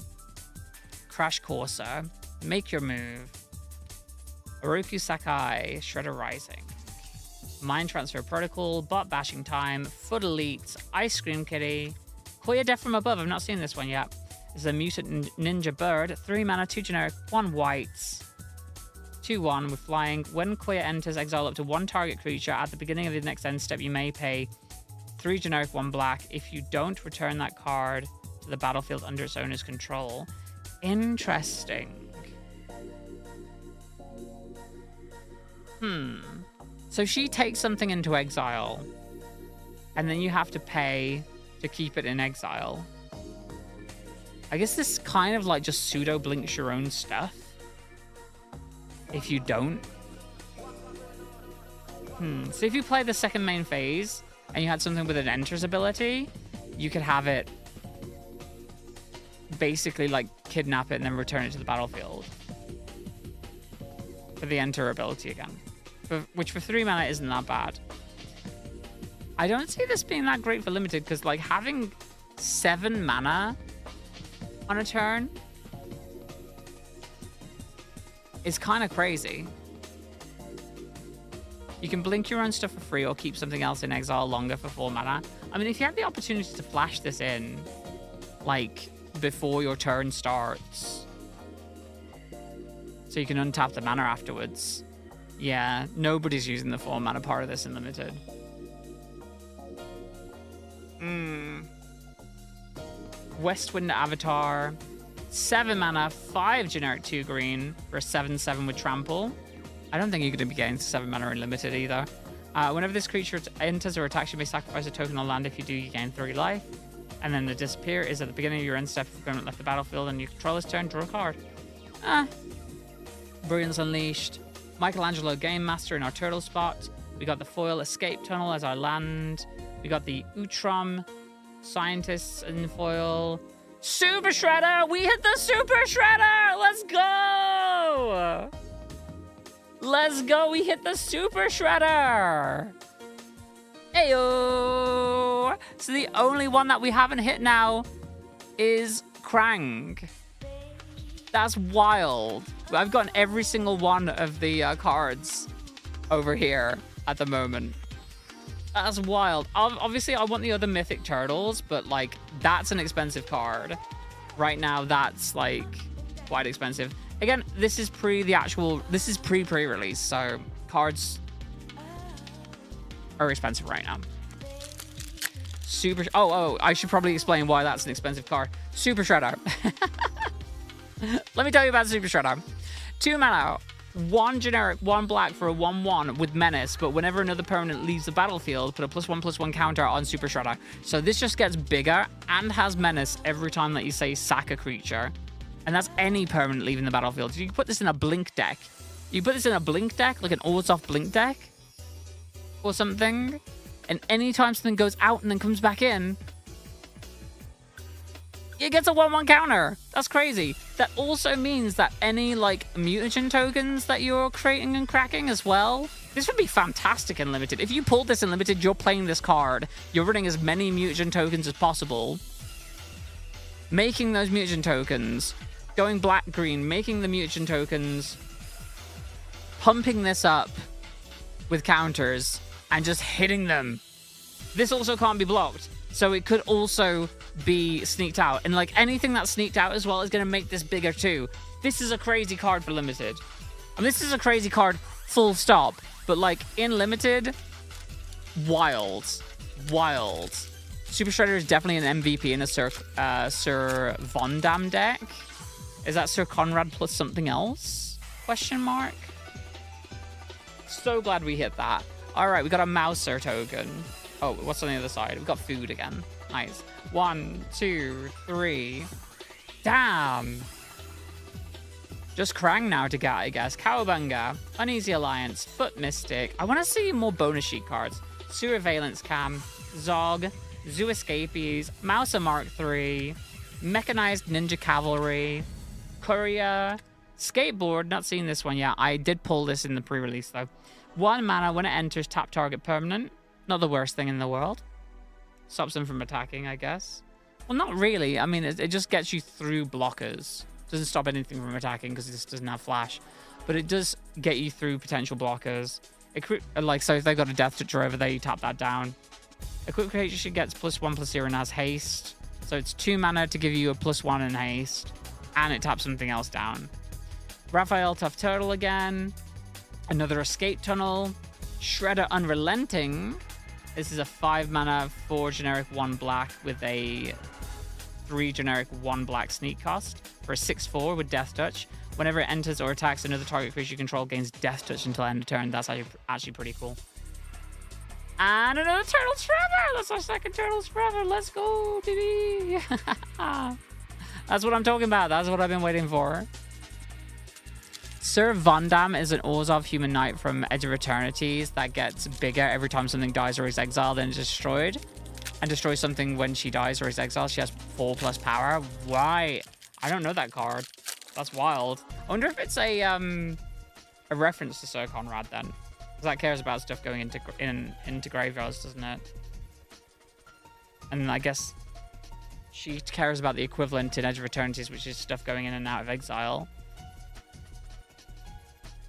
Crash Courser, Make Your Move, Oroku Sakai, Shredder Rising, Mind Transfer Protocol, Bot Bashing Time, Foot Elite, Ice Cream Kitty, Koya Death from Above. I've not seen this one yet. This is a Mutant Ninja Bird. 3 mana, 2 generic, 1 white. 2/1 with flying. When Koya enters, exile up to 1 target creature. At the beginning of the next end step, you may pay 3 generic, 1 black. If you don't, return that card to the battlefield under its owner's control. Interesting. So she takes something into exile, and then you have to pay to keep it in exile. I guess this kind of like just pseudo blinks your own stuff. If you don't. So if you play the second main phase and you had something with an enters ability, you could have it basically like kidnap it and then return it to the battlefield. for the Enter ability again. Which for 3 mana isn't that bad. I don't see this being that great for limited, because like having 7 mana on a turn is kind of crazy. You can blink your own stuff for free or keep something else in exile longer for 4 mana. I mean, if you had the opportunity to flash this in, like, before your turn starts, so you can untap the mana afterwards. Yeah, nobody's using the 4 mana part of this in limited. Westwind Avatar. 7 mana, 5 generic 2 green for a 7/7 with trample. I don't think you're going to be getting 7 mana in limited either. Whenever this creature enters or attacks, you may sacrifice a token on land. If you do, you gain 3 life. And then the disappear is at the beginning of your end step. If the opponent left the battlefield and you control this turn, draw a card. Brilliance Unleashed. Michelangelo Game Master in our turtle spot. We got the foil Escape Tunnel as our land. We got the Utrom Scientists in foil. Super Shredder! We hit the Super Shredder! Let's go! Let's go! We hit the Super Shredder! Ayo! So the only one that we haven't hit now is Krang. That's wild. I've gotten every single one of the cards over here at the moment. That's wild. Obviously, I want the other Mythic Turtles, but, like, that's an expensive card. Right now, that's, like, quite expensive. Again, this is pre-release, so cards are expensive right now. I should probably explain why that's an expensive card. Super Shredder. Let me tell you about Super Shredder. 2 mana, 1 generic, 1 black for a 1/1 with Menace, but whenever another permanent leaves the battlefield, put a +1/+1 counter on Super Shredder. So this just gets bigger and has Menace every time that you say sack a creature. And that's any permanent leaving the battlefield. So you can put this in a Blink deck. You put this in a Blink deck, like an Orzhov Blink deck or something, and anytime something goes out and then comes back in, it gets a 1/1 counter. That's crazy. That also means that any, like, mutagen tokens that you're creating and cracking as well, this would be fantastic in limited. If you pulled this in limited, you're playing this card, you're running as many mutagen tokens as possible, making those mutagen tokens, going black-green, making the mutagen tokens, pumping this up with counters, and just hitting them. This also can't be blocked, so it could also be sneaked out. And, like, anything that's sneaked out as well is going to make this bigger too. This is a crazy card for limited. And this is a crazy card full stop. But, like, in limited, wild. Wild. Super Shredder is definitely an MVP in a Sir Vondam deck. Is that Sir Conrad plus something else? Question mark. So glad we hit that. All right, we got a Mouser token. Oh, what's on the other side? We've got food again. Nice. 1, 2, 3. Damn. Just Krang now to get, I guess. Cowabunga, Uneasy Alliance, Foot Mystic. I want to see more bonus sheet cards. Surveillance Cam, Zog, Zoo Escapees, Mouser Mark III, Mechanized Ninja Cavalry, Courier, Skateboard. Not seen this one yet. I did pull this in the pre-release though. 1 mana, when it enters, tap target permanent. Not the worst thing in the world. Stops them from attacking, I guess. Well, not really. I mean, it just gets you through blockers. Doesn't stop anything from attacking because this doesn't have flash. But it does get you through potential blockers. So if they've got a Death Toucher over there, you tap that down. Equipped creature gets +1/+0 and has haste. So it's 2 mana to give you a +1 in haste. And it taps something else down. Raphael Tough Turtle again. Another Escape Tunnel. Shredder Unrelenting. This is a 5 mana, 4 generic, 1 black with a 3 generic, 1 black sneak cost for a 6/4 with Death Touch. Whenever it enters or attacks another target creature you control, gains Death Touch until end of turn. That's actually pretty cool. And another Turtles Forever! That's our second Turtles Forever. Let's go, baby! That's what I'm talking about. That's what I've been waiting for. Sir Vondam is an Orzhov Human Knight from Edge of Eternities that gets bigger every time something dies or is exiled and is destroyed. And destroys something when she dies or is exiled. She has 4+ power. Why? I don't know that card. That's wild. I wonder if it's a a reference to Sir Conrad then. Because that cares about stuff going into graveyards, doesn't it? And I guess she cares about the equivalent in Edge of Eternities, which is stuff going in and out of exile.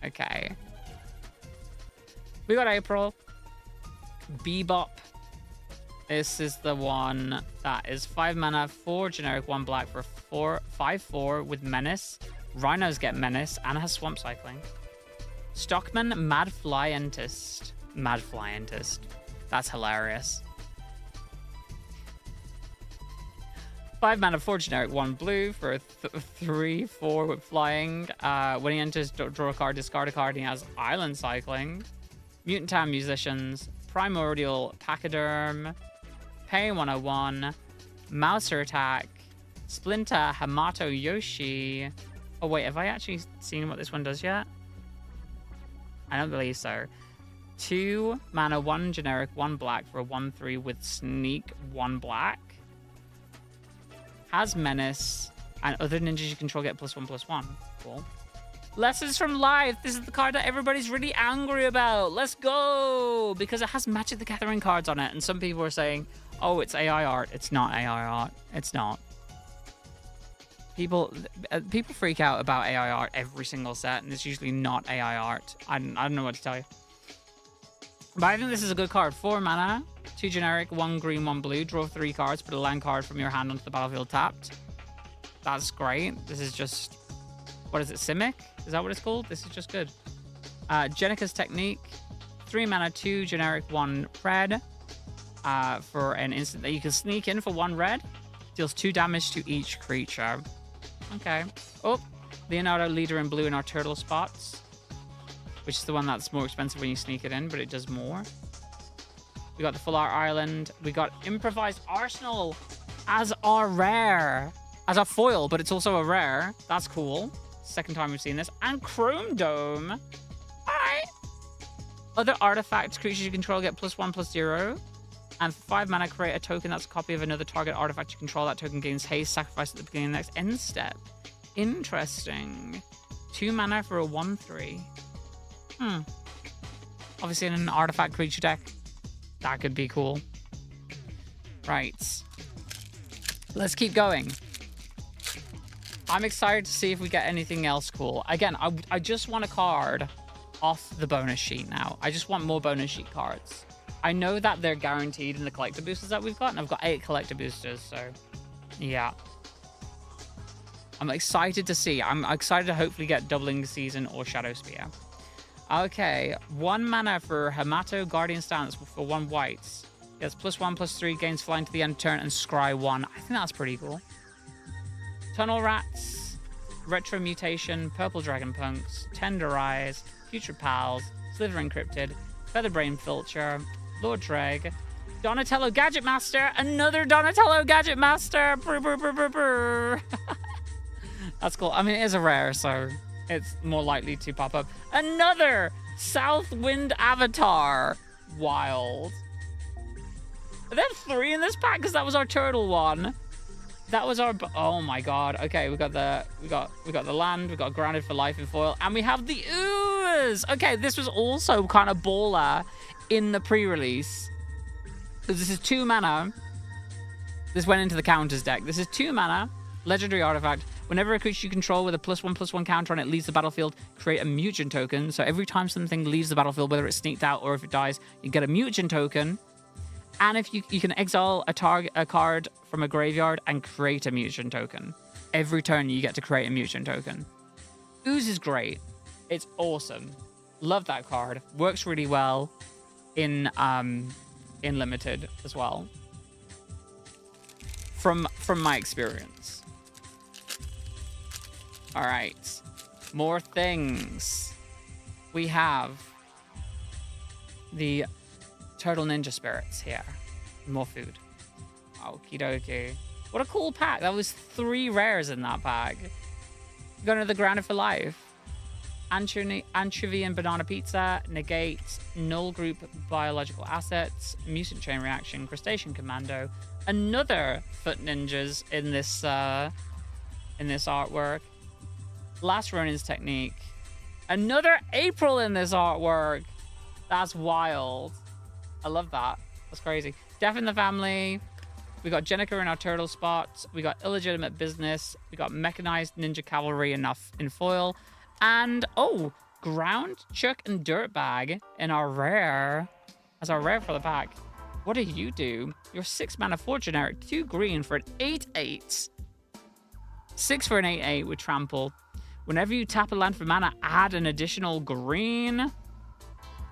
Okay. We got April. Bebop. This is the one that is 5 mana, 4 generic, 1 black for 5/4 with Menace. Rhinos get Menace and has Swamp Cycling. Stockman, Mad Flyentist. Mad Flyentist. That's hilarious. 5 mana, 4 generic, 1 blue for 3/4 with flying. When he enters, draw a card, discard a card, and he has Island Cycling. Mutant Town Musicians. Primordial Pachyderm. Pay 101. Mouser Attack. Splinter Hamato Yoshi. Oh wait, have I actually seen what this one does yet? I don't believe so. 2 mana, 1 generic, 1 black for a 1/3 with Sneak, 1 black. Has Menace, and other ninjas you control get +1/+1. Cool. Lessons from Life. This is the card that everybody's really angry about. Let's go! Because it has Magic the Gathering cards on it, and some people are saying, oh, it's AI art. It's not AI art. It's not. People freak out about AI art every single set, and it's usually not AI art. I don't know what to tell you. But I think this is a good card. 4 mana, 2 generic, 1 green, 1 blue. Draw 3 cards, put a land card from your hand onto the battlefield tapped. That's great. This is just... What is it? Simic? Is that what it's called? This is just good. Jenica's Technique. 3 mana, 2 generic, 1 red. For an instant that you can sneak in for 1 red. Deals 2 damage to each creature. Okay. Oh, Leonardo, leader in blue in our turtle spots. Which is the one that's more expensive when you sneak it in, but it does more. We got the Full Art Island. We got Improvised Arsenal as our rare. As a foil, but it's also a rare. That's cool. Second time we've seen this. And Chrome Dome. Alright. Other artifacts, creatures you control get +1/+0. And for 5 mana, create a token that's a copy of another target artifact you control. That token gains haste, sacrifice at the beginning of the next end step. Interesting. 2 mana for a 1/3. Obviously in an artifact creature deck, that could be cool. Right. Let's keep going. I'm excited to see if we get anything else cool. Again, I just want a card off the bonus sheet now. I just want more bonus sheet cards. I know that they're guaranteed in the collector boosters that we've got, and I've got 8 collector boosters, so yeah. I'm excited to see. I'm excited to hopefully get Doubling Season or Shadow Spear. Okay, 1 mana for Hamato Guardian Stance for 1 whites. Gets +1/+3, gains flying to the end of turn, and scry 1. I think that's pretty cool. Tunnel Rats, Retro Mutation, Purple Dragon Punks, Tenderize, Future Pals, Slither Encrypted, Featherbrain Filcher, Lord Dreg, Donatello Gadget Master, another Donatello Gadget Master! Brr, brr, brr, brr, brr. That's cool. I mean, it is a rare, so it's more likely to pop up. Another Southwind Avatar! Wild. Are there 3 in this pack? Because that was our turtle one. That was our... Oh my god. Okay, we got the land, we got Grounded for Life in foil, and we have the Ooze! Okay, this was also kind of baller in the pre-release. This is 2 mana. This went into the counters deck. This is 2 mana, legendary artifact. Whenever a creature you control with a +1/+1 counter on it leaves the battlefield, create a mutagen token. So every time something leaves the battlefield, whether it's sneaked out or if it dies, you get a mutagen token. And if you can exile a card from a graveyard and create a mutagen token. Every turn you get to create a mutagen token. Ooze is great. It's awesome. Love that card. Works really well in limited as well. From my experience. All right. More things. We have the Turtle Ninja Spirits here. More food. Okie dokie. What a cool pack. That was 3 rares in that pack. We got another Grounded for Life. Anchovy and Banana Pizza. Negate. Null Group Biological Assets. Mutant Chain Reaction. Crustacean Commando. Another Foot Ninjas in this artwork. Last Ronin's Technique. Another April in this artwork. That's wild. I love that. That's crazy. Death in the Family. We got Jenica in our turtle spots. We got Illegitimate Business. We got Mechanized Ninja Cavalry enough in foil. And, oh, Ground, Chuck, and Dirtbag in our rare. As our rare for the pack. What do you do? You're 6 mana, 4 generic, 2 green for an 8/8. 6 for an 8/8 with Trample. Whenever you tap a land for mana, add an additional green.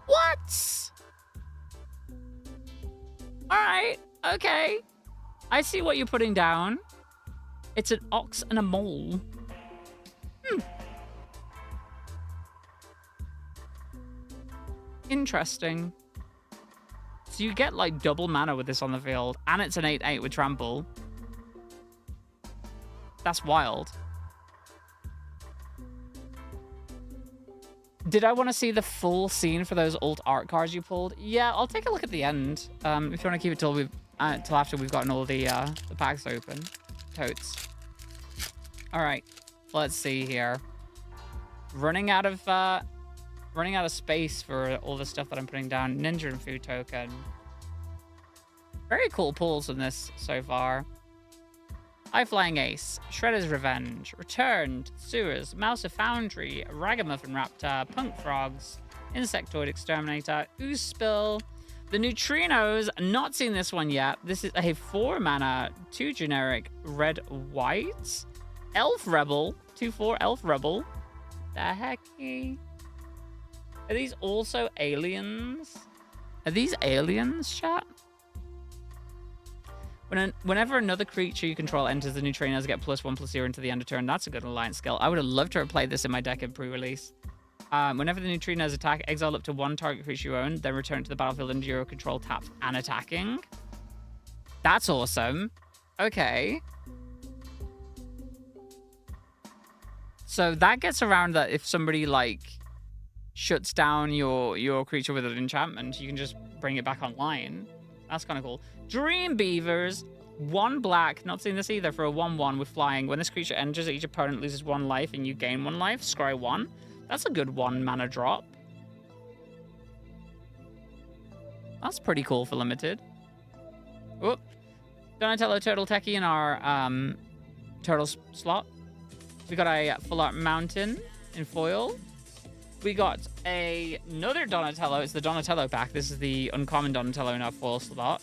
What? Alright, okay. I see what you're putting down. It's an ox and a mole. Interesting. So you get like double mana with this on the field, and it's an 8/8 with Trample. That's wild. Did I want to see the full scene for those alt art cards you pulled? Yeah, I'll take a look at the end. If you want to keep it till till after we've gotten all the packs open. Totes. All right, let's see here. Running out of space for all the stuff that I'm putting down. Ninja and Food Token. Very cool pulls in this so far. High Flying Ace, Shredder's Revenge, Returned, Sewers, Mouse of Foundry, Ragamuffin Raptor, Punk Frogs, Insectoid Exterminator, Ooze Spill, the Neutrinos. Not seen this one yet. This is a 4 mana, 2 generic, red white, Elf Rebel, 2/4 Elf Rebel. The hecky. Are these also aliens? Are these aliens, chat? Whenever another creature you control enters the neutrinos, get +1/+0 into the end of turn. That's a good alliance skill. I would have loved to have played this in my deck in pre-release. Whenever the neutrinos attack, exile up to 1 target creature you own, then return to the battlefield under your control, tapped and attacking. That's awesome. Okay. So that gets around that if somebody like shuts down your creature with an enchantment, you can just bring it back online. That's kind of cool. Dream Beavers, 1 black, not seeing this either, for a 1/1 with flying. When this creature enters, each opponent loses 1 life and you gain 1 life. Scry 1. That's a good 1 mana drop. That's pretty cool for limited. Whoop. Donatello Turtle Techie in our turtle slot. We got a Full Art Mountain in foil. We got another Donatello. It's the Donatello pack. This is the uncommon Donatello in our foil slot.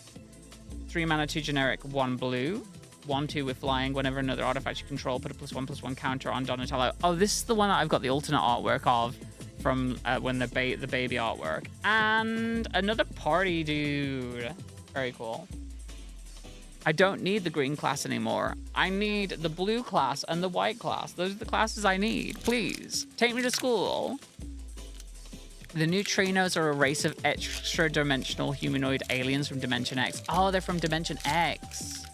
3 mana, 2 generic, 1 blue. 1/2 with flying. Whenever another artifact you control, put a +1/+1 counter on Donatello. Oh, this is the one that I've got the alternate artwork of from when the baby artwork. And another party dude. Very cool. I don't need the green class anymore. I need the blue class and the white class. Those are the classes I need. Please, take me to school. The neutrinos are a race of extra-dimensional humanoid aliens from Dimension X. Oh, they're from Dimension X.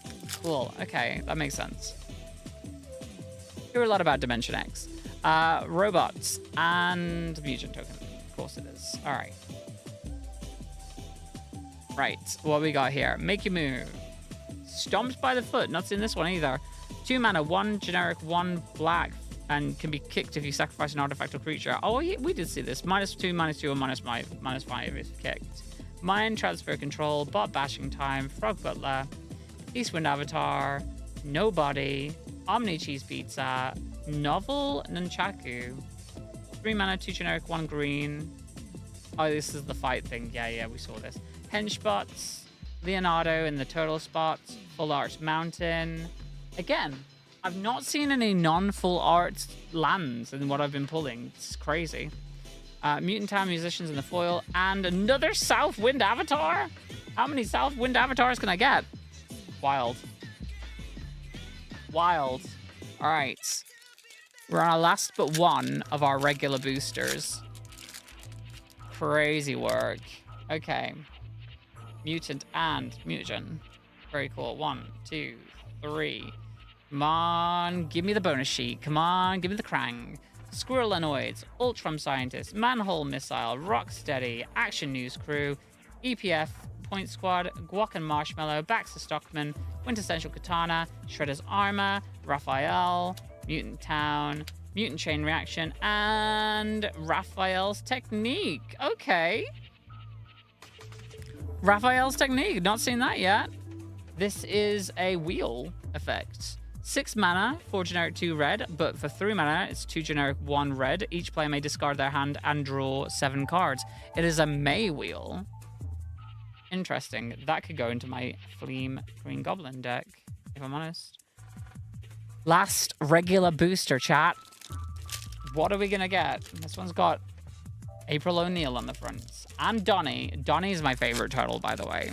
Cool. Okay, that makes sense. Hear a lot about Dimension X. Robots and Mutant Token. Of course it is. All right. Right, what we got here? Make your move. Stomped by the Foot. Not seen this one either. 2 mana, 1 generic, 1 black, and can be kicked if you sacrifice an artifact or creature. Oh, yeah, we did see this. -2, -2, or -5 is kicked. Mind Transfer Control, Bot Bashing Time, Frog Butler, Eastwind Avatar, Nobody, Omni Cheese Pizza, Novel Nunchaku. 3 mana, 2 generic, 1 green. Oh, this is the fight thing. Yeah, we saw this. Henchbots, Leonardo in the turtle spots, Full Art Mountain. Again, I've not seen any non-full art lands in what I've been pulling. It's crazy. Mutant Town Musicians in the foil, and another Southwind Avatar? How many Southwind Avatars can I get? Wild. Wild. All right. We're on our last but one of our regular boosters. Crazy work. Okay. Mutant and Mutagen. Very cool. 1, 2, 3. Come on, give me the bonus sheet. Come on, give me the Krang. Squirrelanoids, Ultram Scientist, Manhole Missile, Rocksteady, Action News Crew, EPF, Point Squad, Guac and Marshmallow, Baxter Stockman, Quintessential Katana, Shredder's Armor, Raphael, Mutant Town, Mutant Chain Reaction, and Raphael's Technique. Okay. Raphael's Technique. Not seen that yet. This is a wheel effect. 6 mana, 4 generic, 2 red, but for 3 mana, it's 2 generic, 1 red. Each player may discard their hand and draw 7 cards. It is a May wheel. Interesting. That could go into my Fleam Green Goblin deck, if I'm honest. Last regular booster, chat. What are we going to get? This one's got April O'Neil on the front. And Donnie. Donnie is my favorite turtle, by the way.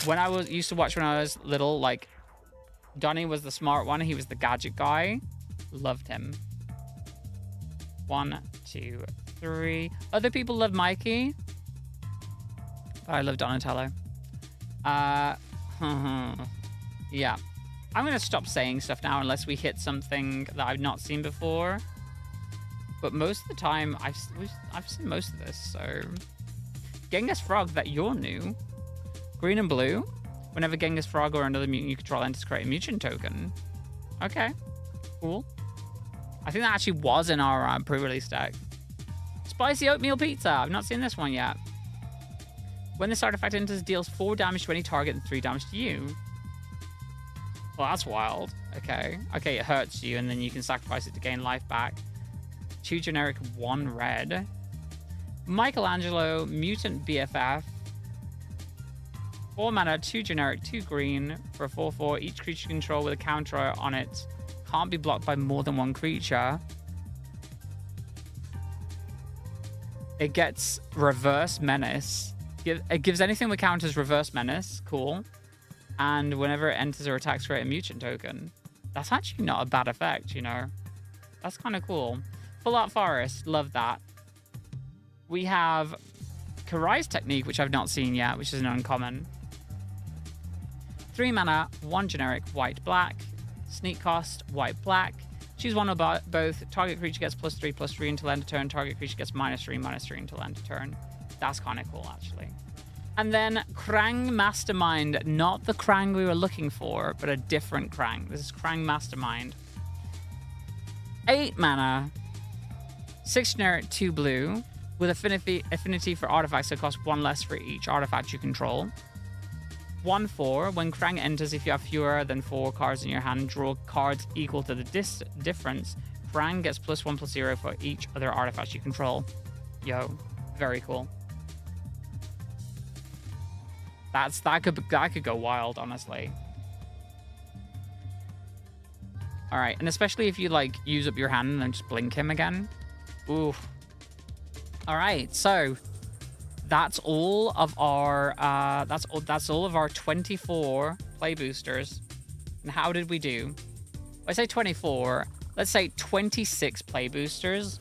When I used to watch when I was little, like, Donnie was the smart one. He was the gadget guy. Loved him. 1, 2, 3. Other people love Mikey. But I love Donatello. Yeah. I'm going to stop saying stuff now unless we hit something that I've not seen before. But most of the time, I've seen most of this, so... Genghis Frog, that you're new. Green and blue. Whenever Genghis Frog or another mutant you control enters, create a mutant token. Okay. Cool. I think that actually was in our pre-release deck. Spicy Oatmeal Pizza. I've not seen this one yet. When this artifact enters, it deals 4 damage to any target and 3 damage to you. Well, that's wild. Okay. Okay, it hurts you, and then you can sacrifice it to gain life back. 2 generic, 1 red. Michelangelo, Mutant BFF. 4 mana, 2 generic, 2 green for a 4/4. Each creature you control with a counter on it can't be blocked by more than 1 creature. It gets Reverse Menace. It gives anything with counters Reverse Menace. Cool. And whenever it enters or attacks, create a mutant token. That's actually not a bad effect, you know. That's kind of cool. Full Art Forest. Love that. We have Karai's Technique, which I've not seen yet, which is an uncommon. 3 mana, 1 generic, white, black. Sneak cost, white, black. Choose one of both. Target creature gets +3/+3 until end of turn. Target creature gets -3/-3 until end of turn. That's kind of cool, actually. And then Krang Mastermind. Not the Krang we were looking for, but a different Krang. This is Krang Mastermind. 8 mana, 6 generic, 2 blue. With affinity for artifacts, so it costs 1 less for each artifact you control. 1/4. When Krang enters, if you have fewer than 4 cards in your hand, draw cards equal to the difference. Krang gets +1/+0 for each other artifact you control. Yo, very cool. That could go wild, honestly. All right, and especially if you like use up your hand and then just blink him again. Ooh. All right, so that's all of our that's all of our 24 play boosters. And how did we do? When I say 24, let's say 26 play boosters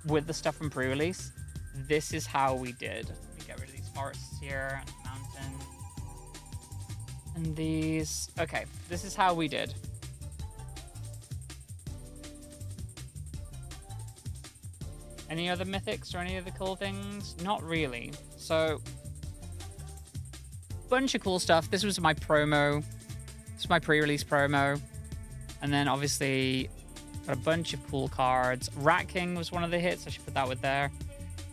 with the stuff from pre-release. This is how we did. Let me get rid of these forests here, mountain, and these. Okay, this is how we did. Any other mythics or any other cool things? Not really. So, bunch of cool stuff. This was my promo. This is my pre-release promo. And then obviously got a bunch of cool cards. Rat King was one of the hits. I should put that with there.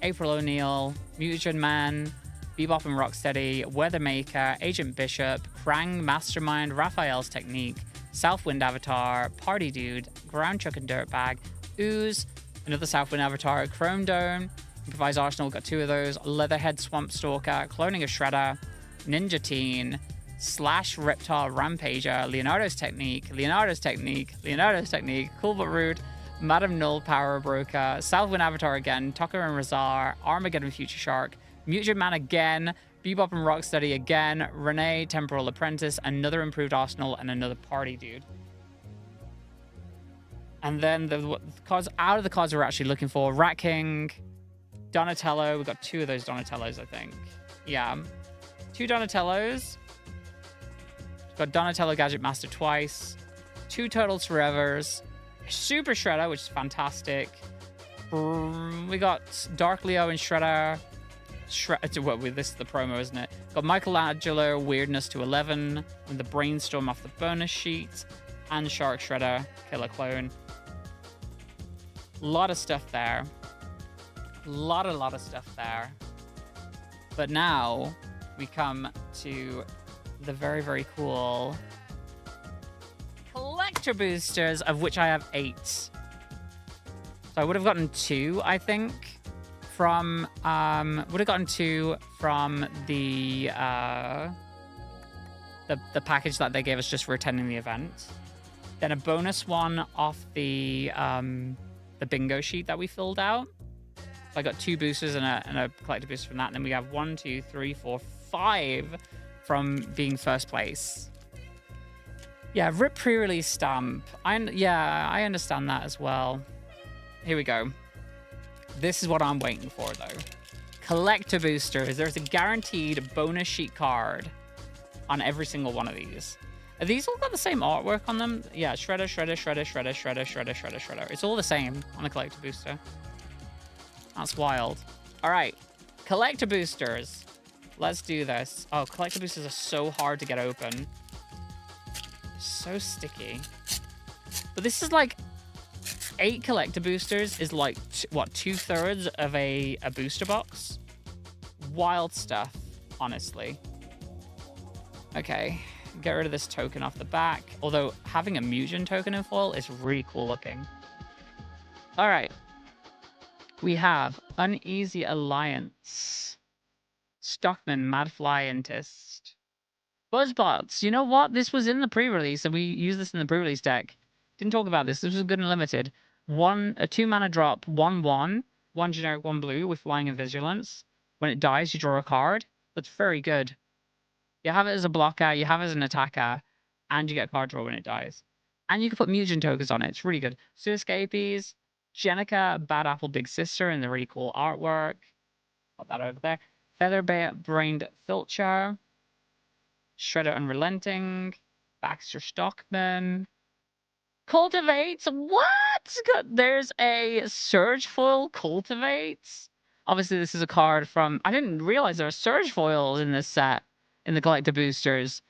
April O'Neil, Mutagen Man, Bebop and Rocksteady, Weathermaker, Agent Bishop, Krang Mastermind, Raphael's Technique, Southwind Avatar, Party Dude, Ground Chuck and Dirtbag, Ooze, another Southwind Avatar, Chrome Dome, Improvised Arsenal, got 2 of those, Leatherhead Swamp Stalker, Cloning a Shredder, Ninja Teen, Slash Reptile Rampager, Leonardo's Technique, Cool But Rude, Madam Null Power Broker, Southwind Avatar again, Tucker and Razar, Armageddon Future Shark, Mutagen Man again, Bebop and Rocksteady again, Renee Temporal Apprentice, another Improved Arsenal, and another Party Dude. And then the cards out of the cards we're actually looking for: Rat King, Donatello. We've got 2 of those Donatellos, I think. Yeah, 2 Donatellos. We've got Donatello Gadget Master twice, 2 Turtles Forevers, Super Shredder, which is fantastic. We got Dark Leo and Shredder. Well, this is the promo, isn't it? Got Michelangelo Weirdness to 11 and the Brainstorm off the bonus sheet. and Shark Shredder, Killer Clone. Lot of stuff there. Lot of stuff there. But now we come to the very, very cool collector boosters, of which I have 8. So I would have gotten 2, I think, from the package that they gave us just for attending the event. Then a bonus one off the bingo sheet that we filled out. So I got 2 boosters and a collector booster from that. And then we have 1, 2, 3, 4, 5 from being first place. Yeah, rip pre-release stamp. I understand that as well. Here we go. This is what I'm waiting for, though. Collector boosters. There's a guaranteed bonus sheet card on every single one of these. Are these all got the same artwork on them? Yeah, Shredder, Shredder, Shredder, Shredder, Shredder, Shredder, Shredder, Shredder. It's all the same on the collector booster. That's wild. All right, collector boosters. Let's do this. Oh, collector boosters are so hard to get open. So sticky. But this is like 8 collector boosters is like, what, 2/3 of a booster box? Wild stuff, honestly. Okay, get rid of this token off the back. Although having a mutagen token in foil is really cool looking. All right. We have Uneasy Alliance, Stockman, Mad Flyentist, Buzzbots. You know what? This was in the pre-release, and we used this in the pre-release deck. Didn't talk about this. This was good and limited. A 2-mana drop, 1/1, 1 generic, 1 blue with flying and vigilance. When it dies, you draw a card. That's very good. You have it as a blocker, you have it as an attacker, and you get a card draw when it dies. And you can put mutagen tokens on it. It's really good. Suescapies, Jenica, Bad Apple Big Sister, and the really cool artwork. Put that over there. Feather-brained Filcher, Shredder Unrelenting, Baxter Stockman, Cultivates. What? There's a Surge Foil Cultivates. Obviously, this is a card from... I didn't realize there are Surge Foils in this set, in the collector boosters.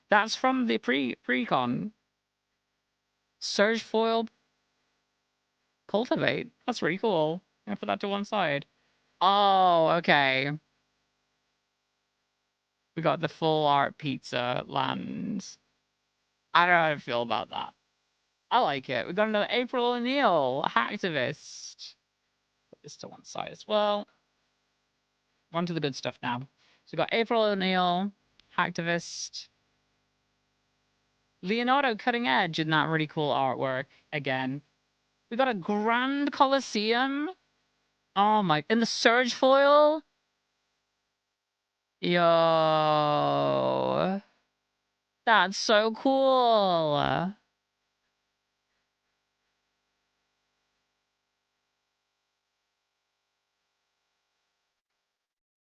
That's from the pre-con. Surge Foil Cultivate. That's really cool. I'm gonna put that to one side. Oh, okay. We got the full art pizza lands. I don't know how to feel about that. I like it. We got another April O'Neil, Hacktivist. Put this to one side as well. On to the good stuff now. So we got April O'Neil, Hacktivist, Leonardo Cutting Edge in that really cool artwork again. We got a Grand Coliseum. Oh my, in the Surge foil. Yo. That's so cool.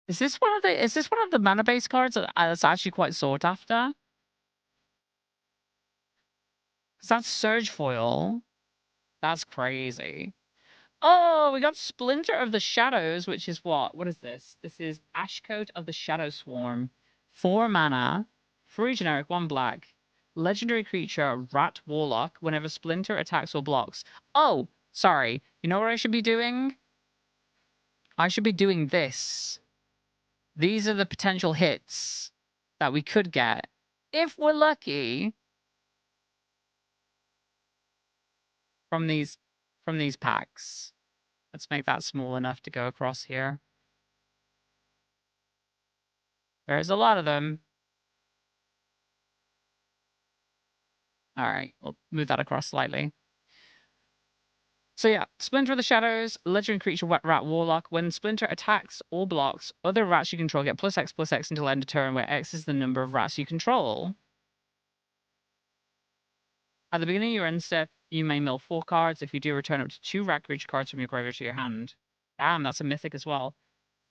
Is this one of the mana base cards that's actually quite sought after? Because that's Surge foil. That's crazy. Oh, we got Splinter of the Shadows, which is what? What is this? This is Ashcoat of the Shadow Swarm. 4 mana, 3 generic, 1 black. Legendary creature, Rat Warlock, whenever Splinter attacks or blocks. Oh, sorry. You know what I should be doing? I should be doing this. These are the potential hits that we could get, if we're lucky, from these packs. Let's make that small enough to go across here. There's a lot of them. All right, we'll move that across slightly. So yeah, Splinter of the Shadows, legendary creature, Rat Warlock. When Splinter attacks or blocks, other rats you control get +X/+X until end of turn, where X is the number of rats you control. At the beginning of your end step, you may mill 4 cards. If you do, return up to 2 rat creature cards from your graveyard to your hand. Damn, that's a mythic as well.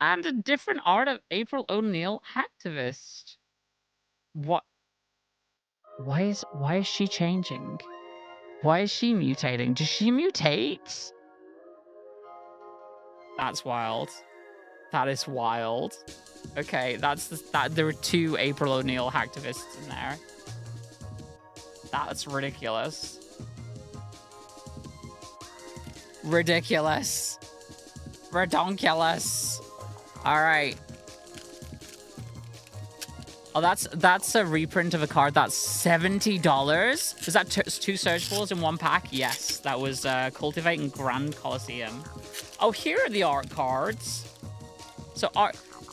And a different art of April O'Neil, Hacktivist. What? Why is she changing? Why is she mutating? Does she mutate? That's wild. That is wild. Okay, there were 2 April O'Neil Hacktivists in there. That's ridiculous. Ridiculous. Redonkulous. All right. Oh, that's a reprint of a card. That's $70. Was that two Surge Balls in one pack? Yes, that was Cultivate and Grand Coliseum. Oh, here are the art cards. So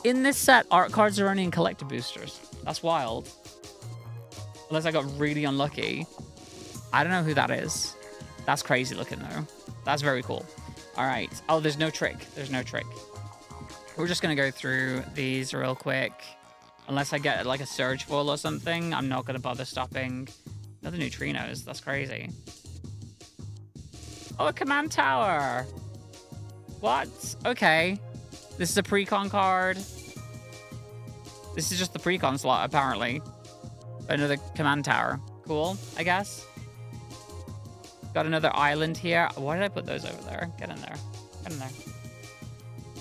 in this set, art cards are only in collector boosters. That's wild. Unless I got really unlucky. I don't know who that is. That's crazy looking though. That's very cool. All right. Oh, there's no trick. There's no trick. We're just going to go through these real quick. Unless I get like a Surge Ball or something, I'm not going to bother stopping. Another Neutrinos. That's crazy. Oh, a Command Tower. What? Okay. This is a Precon card. This is just the Precon slot, apparently. Another Command Tower. Cool, I guess. Got another island here. Why did I put those over there? Get in there. Get in there.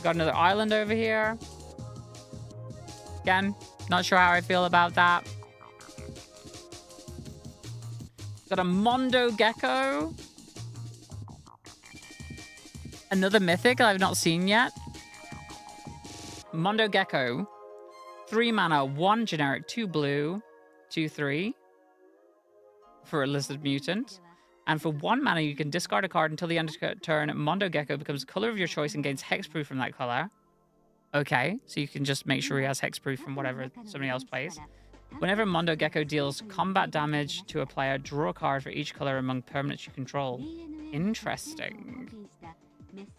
Got another island over here. Again, not sure how I feel about that. Got a Mondo Gecko. Another mythic that I've not seen yet. Mondo Gecko. 3 mana, 1 generic, 2 blue, 2/3 for a lizard mutant. And for 1 mana, you can discard a card until the end of turn. Mondo Gecko becomes color of your choice and gains hexproof from that color. Okay, so you can just make sure he has hexproof from whatever somebody else plays. Whenever Mondo Gecko deals combat damage to a player, draw a card for each color among permanents you control. Interesting.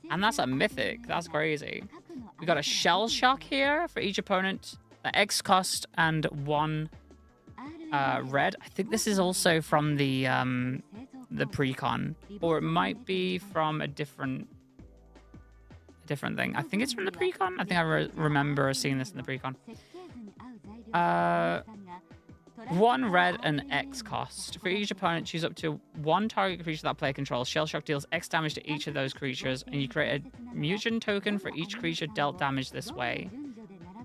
And that's a mythic. That's crazy. We got a Shell Shock here for each opponent. X cost and 1 red. I think this is also from the Precon, or it might be from a different thing. I think it's from the Precon. I think I remember seeing this in the Precon. 1 red and X cost. For each opponent, choose up to 1 target creature that player controls. Shell Shock deals X damage to each of those creatures, and you create a mutant token for each creature dealt damage this way.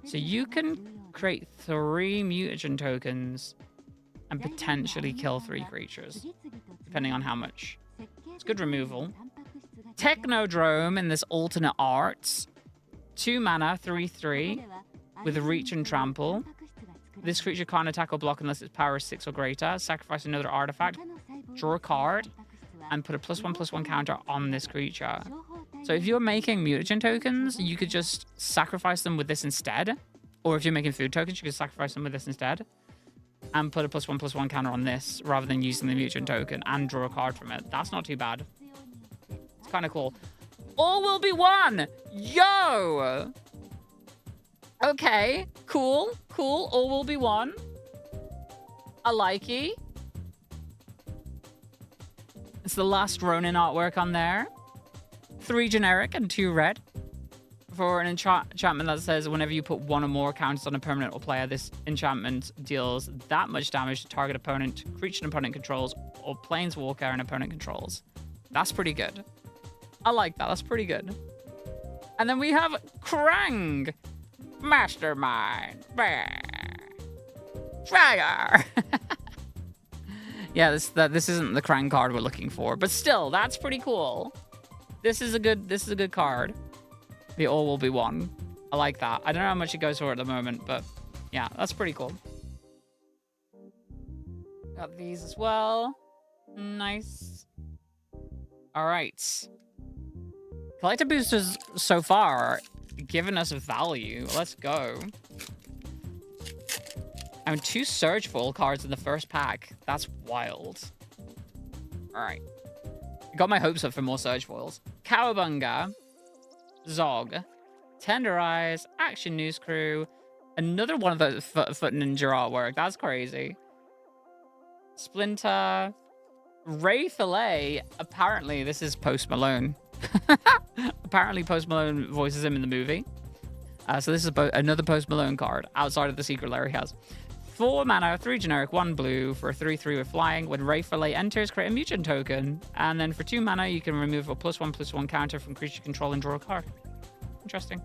So you can create 3 mutagen tokens and potentially kill 3 creatures, depending on how much. It's good removal. Technodrome in this alternate art. 2 mana, 3/3, with Reach and Trample. This creature can't attack or block unless its power is 6 or greater. Sacrifice another artifact, draw a card, and put a +1/+1 counter on this creature. So if you're making mutagen tokens, you could just sacrifice them with this instead. Or if you're making food tokens, you could sacrifice them with this instead. And put a +1/+1 counter on this, rather than using the mutagen token and draw a card from it. That's not too bad. It's kind of cool. All will be one! Yo! Okay, cool, cool. All will be one. I likey. It's the last Ronin artwork on there. 3 generic and 2 red. For an enchantment that says whenever you put 1 or more counters on a permanent or player, this enchantment deals that much damage to target opponent, creature an opponent controls, or planeswalker an opponent controls. That's pretty good. I like that. That's pretty good. And then we have Krang. Mastermind. Fire. Yeah, this isn't the Krang card we're looking for, but still, that's pretty cool. This is a good card. The all will be one. I like that. I don't know how much it goes for at the moment, but yeah, that's pretty cool. Got these as well. Nice. All right. Collector boosters so far giving us value. Let's go. I mean, 2 Surge Foil cards in the first pack. That's wild. All right. Got my hopes up for more Surge Foils. Cowabunga. Zog, Tender Eyes, Action News Crew, another one of those Foot Ninja artwork. That's crazy. Splinter, Ray Fillet. Apparently, this is Post Malone. Apparently, Post Malone voices him in the movie. So this is another Post Malone card outside of the secret lair he has. 4 mana, 3 generic, 1 blue for a 3/3 with flying. When Ray Fillet enters, create a mutant token. And then for 2 mana, you can remove a +1/+1 counter from creature control and draw a card. Interesting.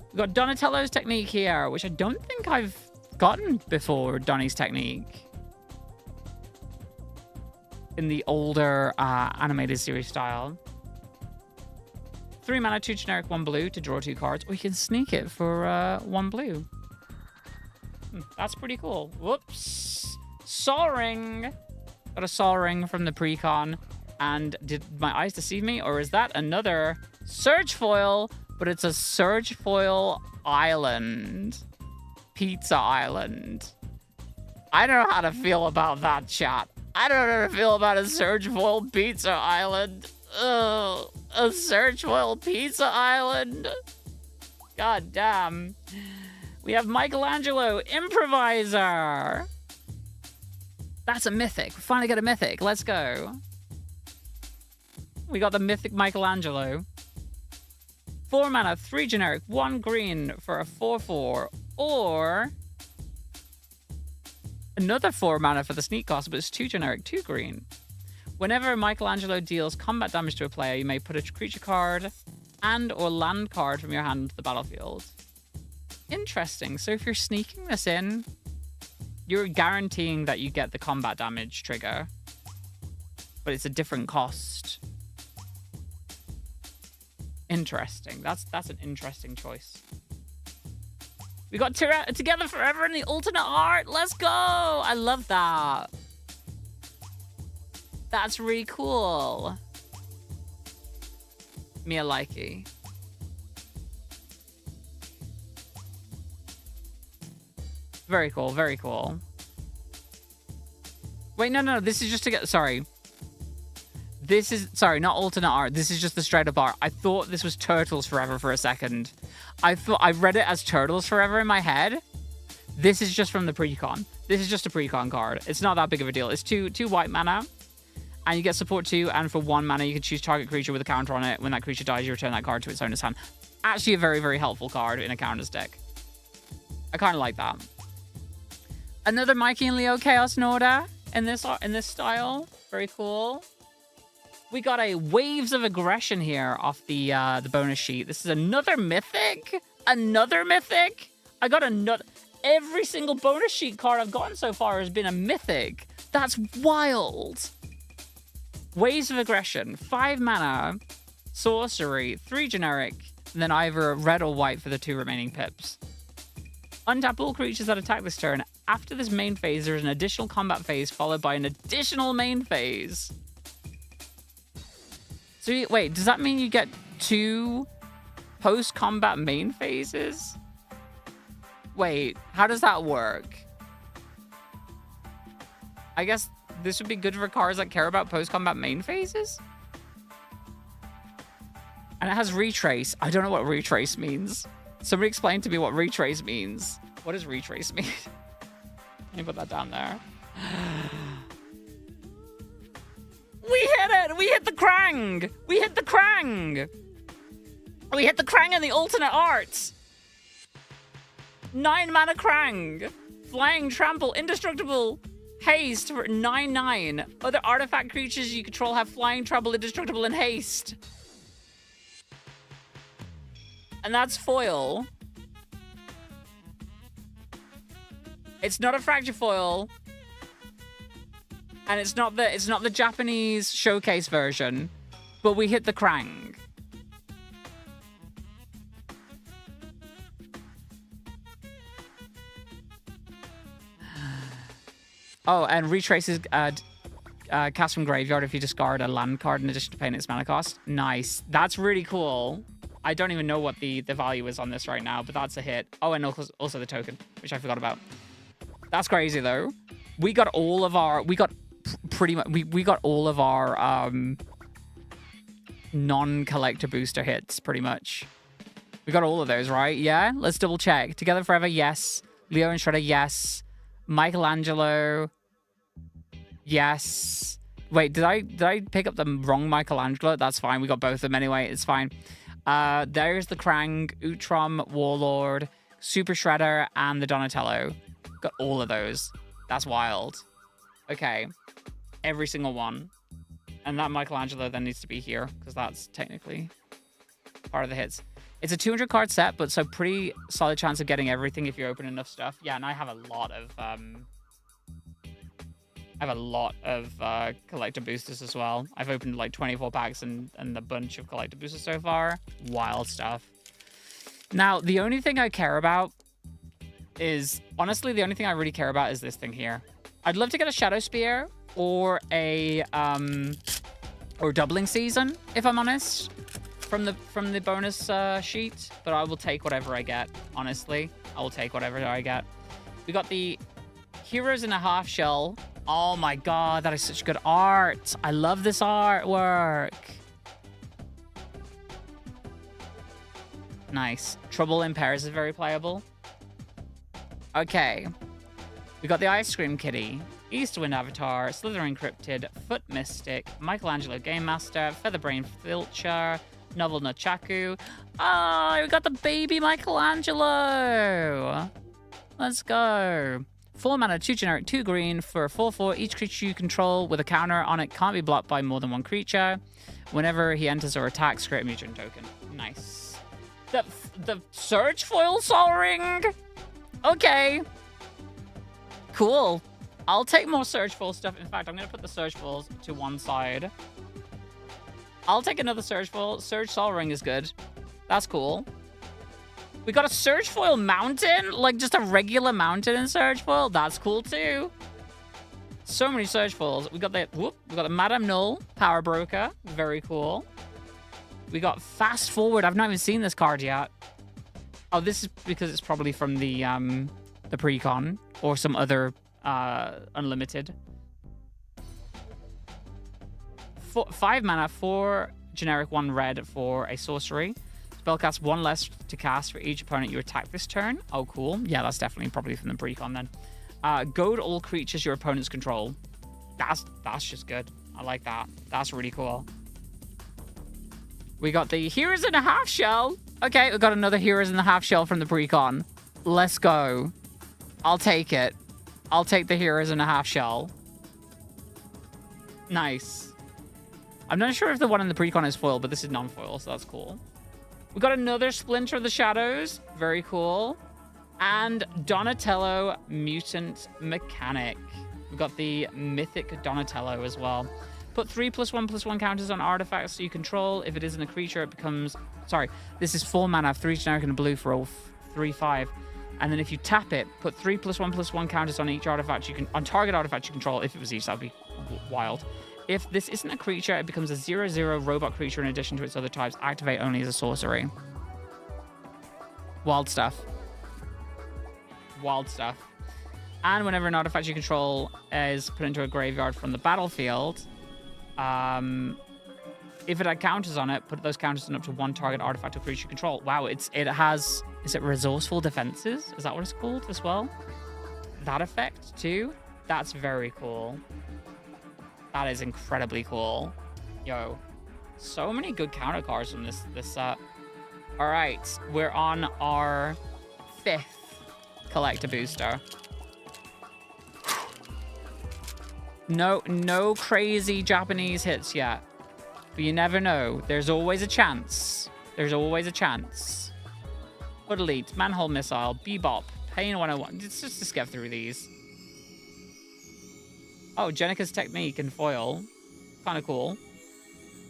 We've got Donatello's Technique here, which I don't think I've gotten before, Donnie's Technique. in the older animated series style. 3 mana, 2 generic, 1 blue to draw 2 cards. Or you can sneak it for 1 blue. That's pretty cool. Whoops. Sol Ring. Got a Sol Ring from the precon. And did my eyes deceive me? Or is that another Surge Foil? But it's a Surge Foil Island. Pizza Island. I don't know how to feel about that, chat. I don't know how to feel about a Surge Foil Pizza Island. Ugh. A Surge Foil Pizza Island. God damn. We have Michelangelo Improviser. That's a mythic. We finally got a mythic. Let's go. We got the mythic Michelangelo. 4 mana, 3 generic, 1 green for a 4/4. Or another 4 mana for the sneak cost, but it's 2 generic, 2 green. Whenever Michelangelo deals combat damage to a player, you may put a creature card and or land card from your hand into the battlefield. Interesting. So if you're sneaking this in, you're guaranteeing that you get the combat damage trigger, but it's a different cost. Interesting. That's an interesting choice. We got Together Forever in the alternate art. Let's go. I love that. That's really cool. Mia likey. Very cool, very cool. Wait, no, this is just to get... Sorry. This is... Sorry, not alternate art. This is just the straight up art. I thought this was Turtles Forever for a second. I read it as Turtles Forever in my head. This is just from the precon. This is just a precon card. It's not that big of a deal. It's two white mana. And you get support 2, and for 1 mana, you can choose target creature with a counter on it. When that creature dies, you return that card to its owner's hand. Actually, a very, very helpful card in a counter's deck. I kind of like that. Another Mikey and Leo Chaos Norda in this style. Very cool. We got a Waves of Aggression here off the bonus sheet. This is another mythic. Another mythic. I got another. Every single bonus sheet card I've gotten so far has been a mythic. That's wild. Waves of Aggression, 5 mana, sorcery, 3 generic, and then either red or white for the 2 remaining pips. Untap all creatures that attack this turn. After this main phase, there's an additional combat phase followed by an additional main phase. So wait, does that mean you get 2 post-combat main phases? Wait, how does that work? I guess this would be good for cards that care about post-combat main phases? And it has Retrace. I don't know what Retrace means. Somebody explain to me what Retrace means. What does Retrace mean? Let me put that down there. We hit it! We hit the Krang! We hit the Krang! We hit the Krang in the alternate art! 9 mana Krang! Flying Trample, Indestructible, Haste for 9/9. Other artifact creatures you control have Flying Trample, Indestructible, and Haste. And that's foil. It's not a fracture foil. And it's not the Japanese showcase version, but we hit the Krang. Oh, and Retraces cast from graveyard if you discard a land card in addition to paying its mana cost. Nice. That's really cool. I don't even know what the value is on this right now, but that's a hit. Oh, and also the token, which I forgot about. That's crazy though. We got all of our non-collector booster hits pretty much. We got all of those, right? Yeah. Let's double check. Together Forever, yes. Leo and Shredder, yes. Michelangelo, yes. Wait, did I pick up the wrong Michelangelo? That's fine. We got both of them anyway. It's fine. There's the Krang, Utrom, Warlord, Super Shredder, and the Donatello. Got all of those. That's wild. Okay. Every single one. And that Michelangelo then needs to be here, because that's technically part of the hits. It's a 200 card set, but so pretty solid chance of getting everything if you open enough stuff. Yeah, and I have a lot of I have a lot of collector boosters as well. I've opened like 24 packs and a bunch of collector boosters so far. Wild stuff. Now, the only thing I care about is, honestly, the only thing I really care about is this thing here. I'd love to get a Shadow Spear or a or Doubling Season, if I'm honest, from the bonus sheet. But I will take whatever I get. Honestly, I will take whatever I get. We got the Heroes in a Half Shell. Oh my god, that is such good art. I love this artwork. Nice. Trouble in Pairs is very playable. Okay. We got the Ice Cream Kitty, Eastwind Avatar, Slytherin Cryptid, Foot Mystic, Michelangelo Game Master, Featherbrain Filcher, Novel Nunchaku. Oh, we got the baby Michelangelo. Let's go. 4 mana, 2 generic, 2 green for 4/4. Each creature you control with a counter on it can't be blocked by more than one creature. Whenever he enters or attacks, create a mutant token. Nice. The Surge Foil Sol Ring? Okay. Cool. I'll take more Surge Foil stuff. In fact, I'm going to put the Surge Foils to one side. I'll take another Surge Foil. Surge Sol Ring is good. That's cool. We got a Surge Foil Mountain? Like just a regular mountain in Surge Foil? That's cool too. So many Surge Foils. We got the Madame Null Power Broker. Very cool. We got Fast Forward. I've not even seen this card yet. Oh, this is because it's probably from the pre-con or some other unlimited. 5 mana, 4 generic, 1 red for a sorcery. Spellcast 1 less to cast for each opponent you attack this turn. Oh, cool. Yeah, that's definitely probably from the pre-con then. Goad all creatures your opponents control. That's just good. I like that. That's really cool. We got the Heroes in a Half Shell. Okay, we got another Heroes in the Half Shell from the pre-con. Let's go. I'll take it. I'll take the Heroes in a Half Shell. Nice. I'm not sure if the one in the pre-con is foil, but this is non-foil, so that's cool. We got another Splinter of the Shadows. Very cool. And Donatello Mutant Mechanic. We got the Mythic Donatello as well. Put 3+1/+1 counters on artifacts you control. If it isn't a creature, it becomes... Sorry, this is 4 mana, 3 generic and a blue for all 3/5. And then if you tap it, put 3+1/+1 counters on each artifact on target artifact you control. If it was each, that would be wild. If this isn't a creature, it becomes a 0/0 robot creature in addition to its other types. Activate only as a sorcery. Wild stuff. Wild stuff. And whenever an artifact you control is put into a graveyard from the battlefield, if it had counters on it, put those counters on up to 1 target artifact or creature you control. Wow, it has... Is it Resourceful Defenses? Is that what it's called as well? That effect too? That's very cool. That is incredibly cool. Yo, so many good counter cards from this set. All right, we're on our 5th collector booster. No crazy Japanese hits yet. But you never know. There's always a chance. There's always a chance. Foot Elite, Manhole Missile, Bebop, Pain 101. Just get through these. Oh, Jenika's Technique and foil. Kind of cool.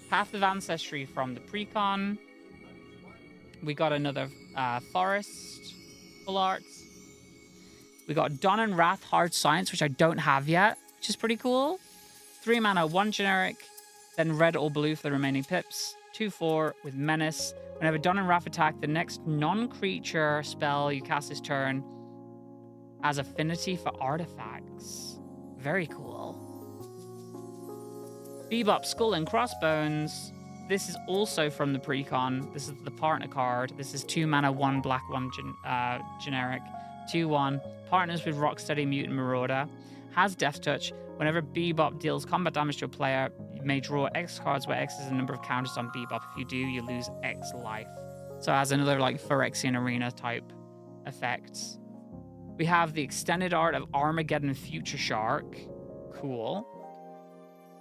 Path of Ancestry from the pre-con. We got another Forest full arts. We got Dawn and Wrath Hard Science, which I don't have yet, which is pretty cool. 3 mana, 1 generic, then red or blue for the remaining pips. 2/4 with Menace. Whenever Dawn and Wrath attack, the next non-creature spell you cast this turn has affinity for artifacts. Very cool. Bebop, Skull and Crossbones. This is also from the pre-con. This is the partner card. This is 2 mana, 1 black, 1 generic. 2/1. Partners with Rocksteady, Mutant Marauder. Has Death Touch. Whenever Bebop deals combat damage to a player, you may draw X cards where X is the number of counters on Bebop. If you do, you lose X life. So it has another like Phyrexian Arena type effects. We have the extended art of Armageddon Future Shark. Cool.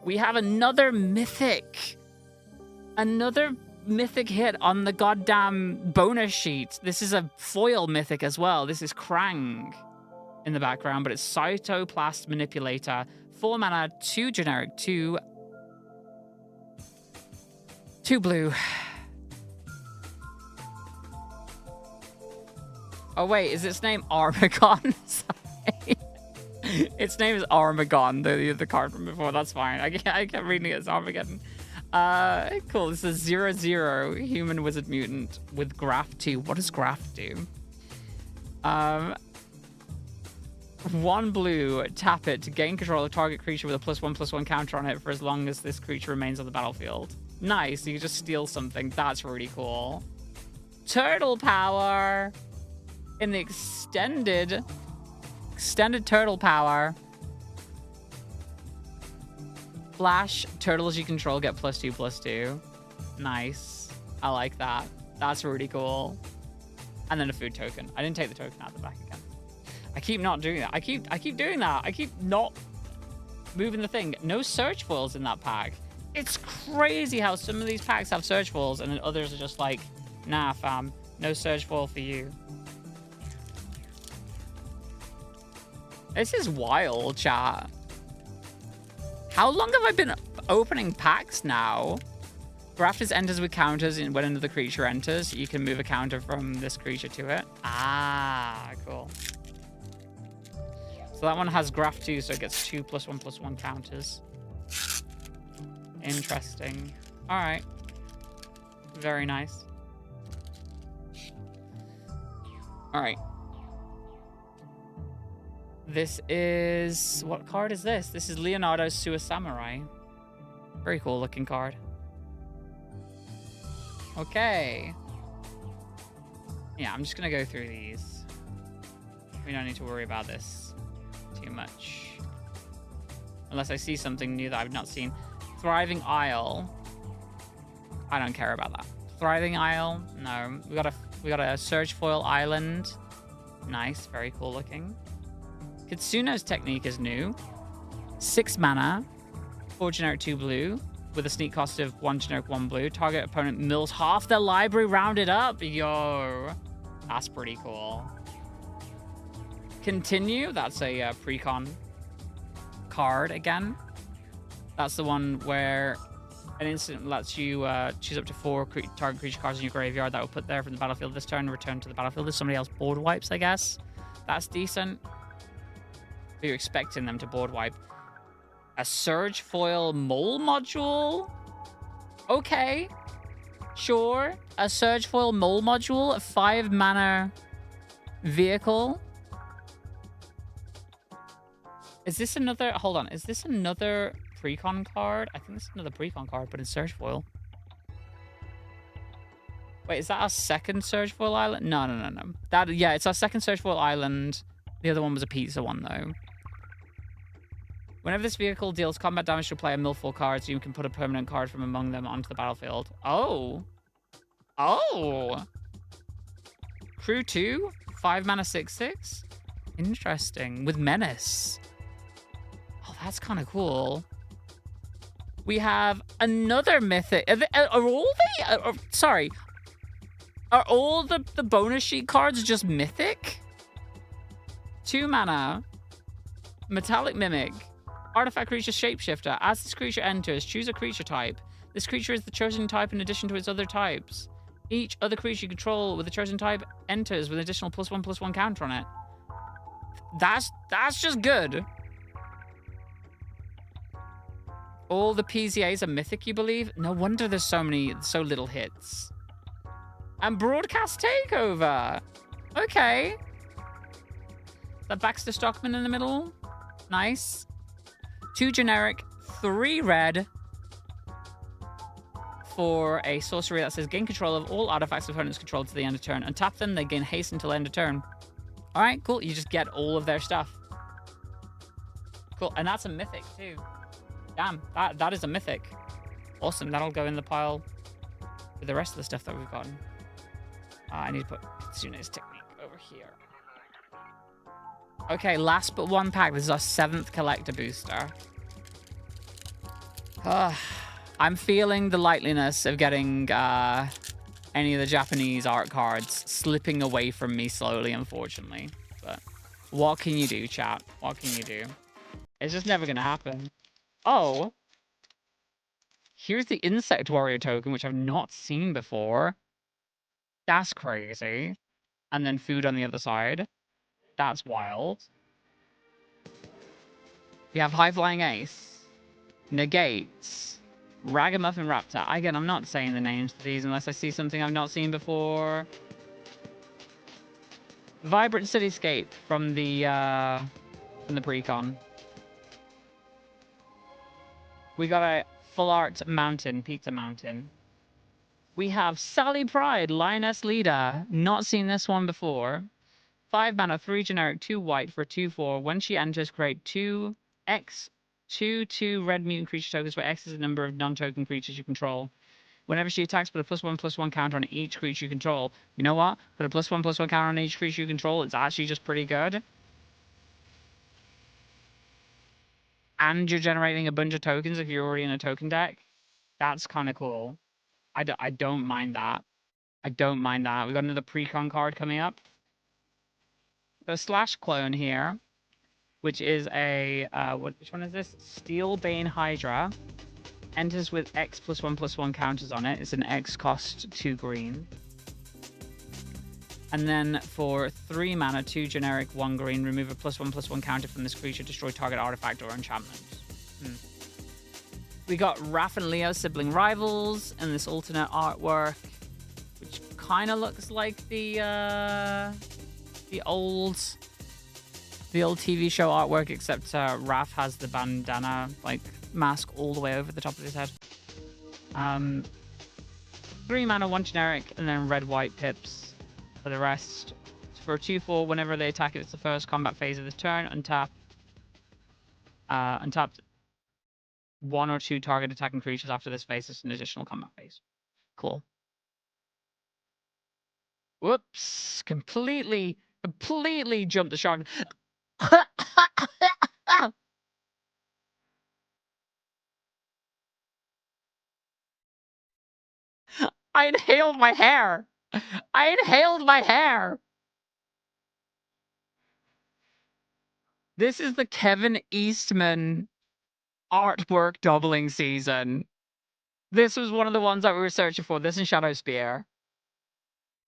We have another mythic. Another mythic hit on the goddamn bonus sheet. This is a foil mythic as well. This is Krang. in the background, but it's Cytoplast Manipulator. 4 mana, 2 generic, 2 blue. Oh wait, is its name Armagon? Sorry. Its name is Armagon, the card from before. That's fine. I kept reading it as Armageddon. Cool. This is 0/0 human wizard mutant with Graph 2. What does Graph do? 1 blue, tap it to gain control of target creature with a +1/+1 counter on it for as long as this creature remains on the battlefield. Nice. You can just steal something. That's really cool. Turtle power in the extended turtle power. Flash, turtles you control get +2/+2. Nice. I like that. That's really cool. And then a food token. I didn't take the token out the back again. I keep not doing that. I keep doing that. I keep not moving the thing. No search foils in that pack. It's crazy how some of these packs have search foils and then others are just like, nah, fam, no search foil for you. This is wild, chat. How long have I been opening packs now? Grafters enters with counters when another creature enters. You can move a counter from this creature to it. Ah, cool. So that one has Graph 2, so it gets 2 +1/+1 counters. Interesting. All right. Very nice. All right. This is... What card is this? This is Leonardo's Sewer Samurai. Very cool looking card. Okay. Yeah, I'm just going to go through these. We don't need to worry about this too much. Unless I see something new that I've not seen. Thriving Isle. I don't care about that. Thriving Isle. No. We got a Surge Foil Island. Nice. Very cool looking. Kitsuno's Technique is new. 6 mana. 4 generic, 2 blue. With a sneak cost of 1 generic, 1 blue. Target opponent mills half their library rounded up. Yo. That's pretty cool. Continue. That's a precon card again. That's the one where an instant lets you choose up to 4 target creature cards in your graveyard that will put there from the battlefield this turn, return to the battlefield if somebody else board wipes, I guess. That's decent. You're expecting them to board wipe. A Surge Foil Mole module? Okay. Sure. A Surge Foil Mole module, a 5 mana vehicle. Is this another... Hold on. Is this another precon card? I think this is another precon card, but in Surge Foil. Wait, is that our second Surge Foil Island? No. Yeah, it's our second Surge Foil Island. The other one was a pizza one, though. Whenever this vehicle deals combat damage to a player, mill 4 cards, you can put a permanent card from among them onto the battlefield. Oh. Oh. Crew 2? 5 mana 6/6? Interesting. With Menace. Oh, that's kind of cool. We have another mythic. Sorry. Are all the bonus sheet cards just mythic? 2 mana. Metallic Mimic. Artifact creature Shapeshifter. As this creature enters, choose a creature type. This creature is the chosen type in addition to its other types. Each other creature you control with the chosen type enters with an additional +1/+1 counter on it. That's just good. All the PZAs are mythic, you believe? No wonder there's so little hits. And Broadcast Takeover. Okay. That Baxter Stockman in the middle. Nice. 2 generic, 3 red for a sorcery that says gain control of all artifacts opponents control to the end of turn. Untap them, they gain haste until end of turn. All right, cool. You just get all of their stuff. Cool, and that's a mythic too. Damn, that is a mythic. Awesome, that'll go in the pile with the rest of the stuff that we've gotten. I need to put Tsune's Technique over here. Okay, last but one pack. This is our 7th collector booster. I'm feeling the likeliness of getting any of the Japanese art cards slipping away from me slowly, unfortunately. But What can you do, chat? What can you do? It's just never gonna happen. Oh, here's the Insect Warrior token, which I've not seen before. That's crazy. And then food on the other side. That's wild. We have High Flying Ace. Negates. Ragamuffin Raptor. Again, I'm not saying the names to these unless I see something I've not seen before. Vibrant Cityscape from the Precon. We got a Full Art Mountain, Pizza Mountain. We have Sally Pride, Lioness Leader. Not seen this one before. 5 mana, 3 generic, 2 white for 2/4. When she enters, create 2 X, 2 red mutant creature tokens, where X is the number of non-token creatures you control. Whenever she attacks, put a +1/+1 counter on each creature you control. You know what? Put a +1/+1 counter on each creature you control. It's actually just pretty good. And you're generating a bunch of tokens if you're already in a token deck. That's kind of cool. I don't mind that. I don't mind that. We got another Precon card coming up. The Slash clone here, which is a which one is this? Steelbane Hydra. Enters with X +1/+1 counters on it. It's an X cost 2 green. And then for 3 mana, 2 generic, 1 green, remove a +1/+1 counter from this creature, destroy target artifact or enchantment. We got Raph and Leo, sibling rivals, and this alternate artwork, which kind of looks like the old TV show artwork, except Raph has the bandana like mask all the way over the top of his head. 3 mana, 1 generic, and then red-white pips for the rest. For a 2/4, whenever they attack, it's the first combat phase of this turn. Untap 1 or 2 target attacking creatures after this phase. It's an additional combat phase. Cool. Whoops! Completely jumped the shark. I inhaled my hair. I inhaled my hair. This is the Kevin Eastman artwork doubling season. This was one of the ones that we were searching for. This and Shadow Spear.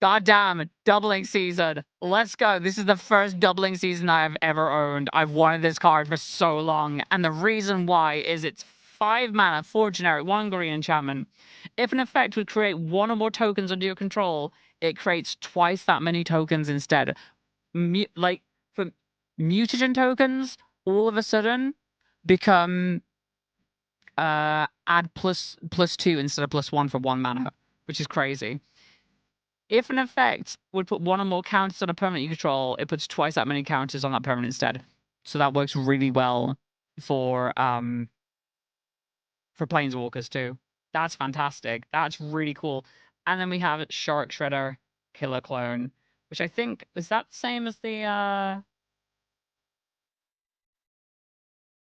Goddamn, doubling season. Let's go. This is the first doubling season I've ever owned. I've wanted this card for so long. And the reason why is it's 5 mana, 4 generic, 1 green enchantment. If an effect would create 1 or more tokens under your control, it creates twice that many tokens instead. Like, for mutagen tokens, all of a sudden, become add +2 instead of +1 for 1 mana, which is crazy. If an effect would put 1 or more counters on a permanent you control, it puts twice that many counters on that permanent instead. So that works really well for Planeswalkers too. That's fantastic. That's really cool. And then we have Shark Shredder Killer Clone, which I think is that the same as the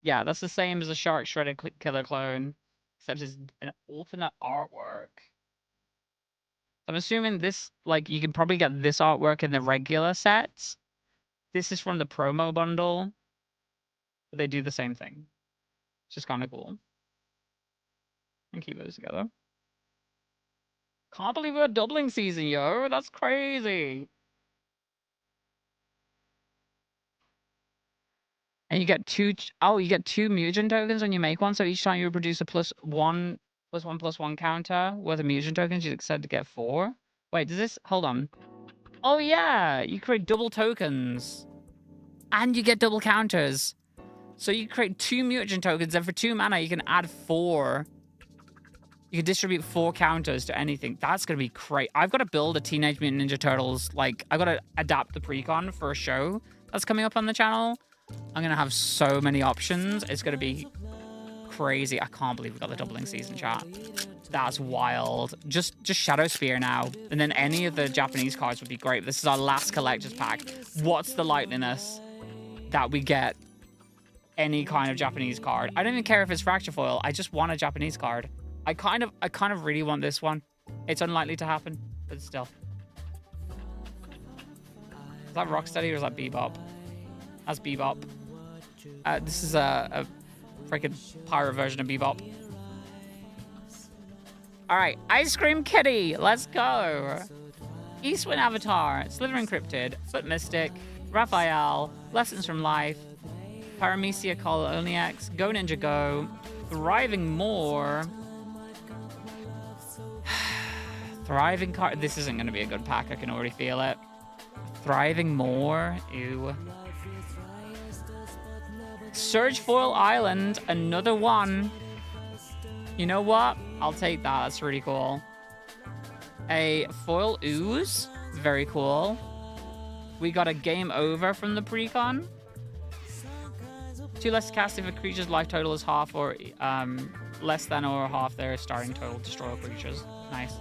yeah, that's the same as the Shark Shredder Killer Clone, except it's an alternate artwork. I'm assuming this, like, you can probably get this artwork in the regular sets. This is from the promo bundle. But they do the same thing. It's just kind of cool. And keep those together. Can't believe we're doubling season, yo. That's crazy. And you get 2... Oh, you get 2 mutagen tokens when you make one. So each time you produce a +1/+1 counter worth of mutagen tokens, you said to get 4. Wait, does this... Hold on. Oh, yeah. You create double tokens. And you get double counters. So you create 2 mutagen tokens, and for 2 mana, you can add 4. You can distribute 4 counters to anything. That's going to be great. I've got to build a Teenage Mutant Ninja Turtles. Like, I've got to adapt the Precon for a show that's coming up on the channel. I'm going to have so many options. It's going to be crazy. I can't believe we got the doubling season, chat. That's wild. Just Shadow Spear now. And then any of the Japanese cards would be great. This is our last collector's pack. What's the likeliness that we get any kind of Japanese card? I don't even care if it's Fracture Foil. I just want a Japanese card. I kind of really want this one. It's unlikely to happen, but still. Is that Rocksteady or is that Bebop? as Bebop. This is a freaking pirate version of Bebop. All right, Ice Cream Kitty, let's go. Eastwind Avatar, Slithering Cryptid, Foot Mystic, Raphael, Lessons from Life, Paramecia Coloniacs, Go Ninja Go, Thriving More. Thriving card. This isn't going to be a good pack. I can already feel it. Thriving More. Ew. Surge Foil Island. Another one. You know what? I'll take that. That's really cool. A Foil Ooze. Very cool. We got a Game Over from the Precon. 2 less to cast if a creature's life total is half or less than or half their starting total. Destroy all creatures. Nice.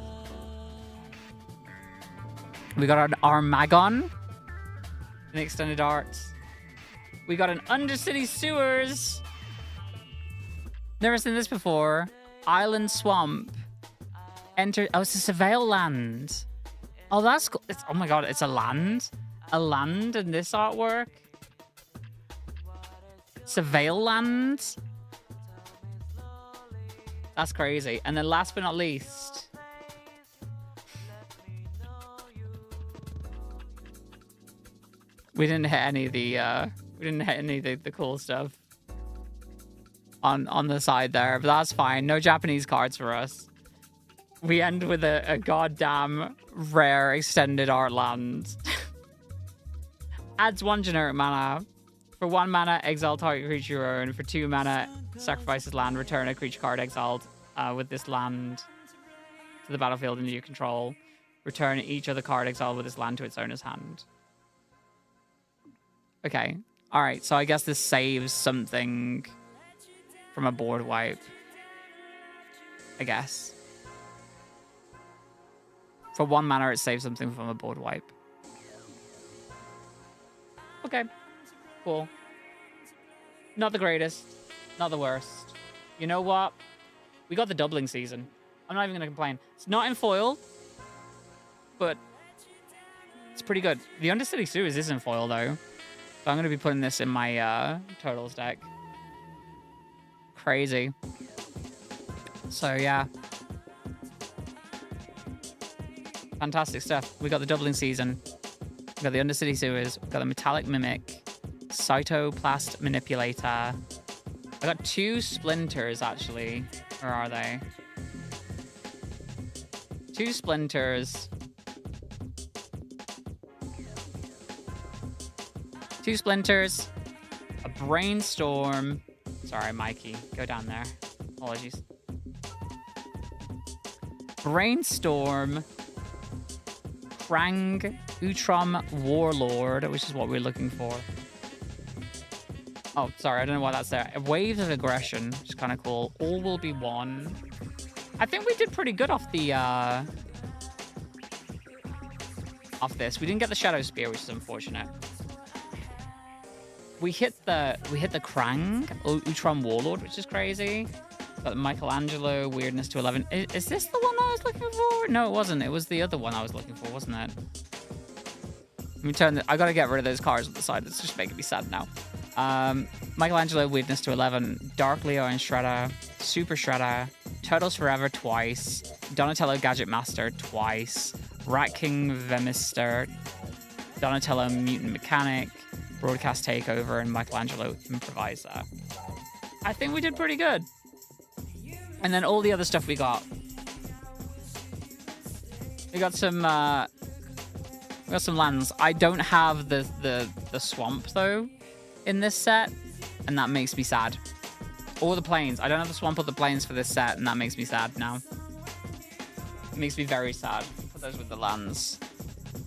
We got an Armagon in extended art. We got an Undercity Sewers. Never seen this before. Island Swamp. Enter. Oh, it's a Surveil land. Oh, that's cool. Oh my god, it's a land. A land in this artwork. Surveil land. That's crazy. And then last but not least. We didn't hit any of the cool stuff on the side there, but that's fine. No Japanese cards for us. We end with a goddamn rare extended art land. Adds 1 generic mana. For 1 mana, exile target creature you own. For 2 mana, sacrifices land. Return a creature card exiled with this land to the battlefield into your control. Return each other card exiled with this land to its owner's hand. Okay. Alright, so I guess this saves something from a board wipe. I guess. For 1 mana, it saves something from a board wipe. Okay. Cool. Not the greatest. Not the worst. You know what? We got the doubling season. I'm not even going to complain. It's not in foil, but it's pretty good. The Undercity Sewers is in foil, though. So I'm going to be putting this in my Turtles deck. Crazy. So, yeah. Fantastic stuff. We got the doubling season. We got the Undercity Sewers. We got the Metallic Mimic. Cytoplast Manipulator. I got 2 Splinters, actually. Where are they? 2 Splinters. 2 Splinters. A Brainstorm. Sorry, Mikey. Go down there. Apologies. Brainstorm. Krang. Utrom Warlord, which is what we're looking for. Oh, sorry, I don't know why that's there. A Wave of Aggression, which is kind of cool. All will be 1. I think we did pretty good off the off this. We didn't get the Shadow Spear, which is unfortunate. We hit the Krang, Utrom Warlord, which is crazy. Got Michelangelo, Weirdness to 11. Is this the one I was looking for? No, it wasn't. It was the other one I was looking for, wasn't it? Let me turn. I gotta get rid of those cards on the side. It's just making me sad now. Michelangelo, Weirdness to 11, Dark Leo and Shredder, Super Shredder, Turtles Forever twice, Donatello Gadget Master twice, Rat King Vemister, Donatello Mutant Mechanic, Broadcast Takeover, and Michelangelo Improviser. I think we did pretty good. And then all the other stuff we got. We got some lands. I don't have the swamp though in this set, and that makes me sad. Or the plains. I don't have the swamp or the plains for this set, and that makes me sad now. It makes me very sad for those with the lands.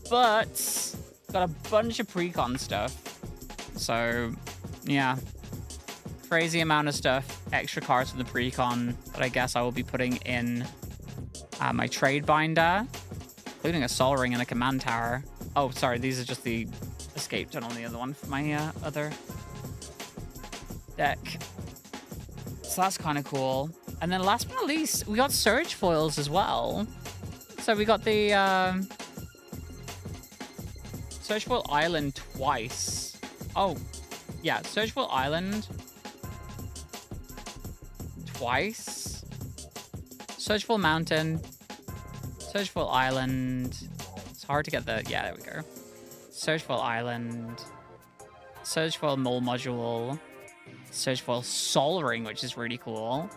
But got a bunch of precon stuff. So yeah. Crazy amount of stuff. Extra cards from the precon that I guess I will be putting in my trade binder, including a Sol Ring and a command tower. Oh, sorry, these are just the escape tunnel on the other one for my other deck. So that's kind of cool. And then last but not least, we got Surge foils as well. So we got the Surge Foil Island twice. Oh, Yeah, Surgeful Island. Twice. Surgeful Mountain. Surgeful Island. It's hard to get the... Yeah, there we go. Surgeful Island. Surgeful Mole Module. Surgeful Sol Ring, which is really cool.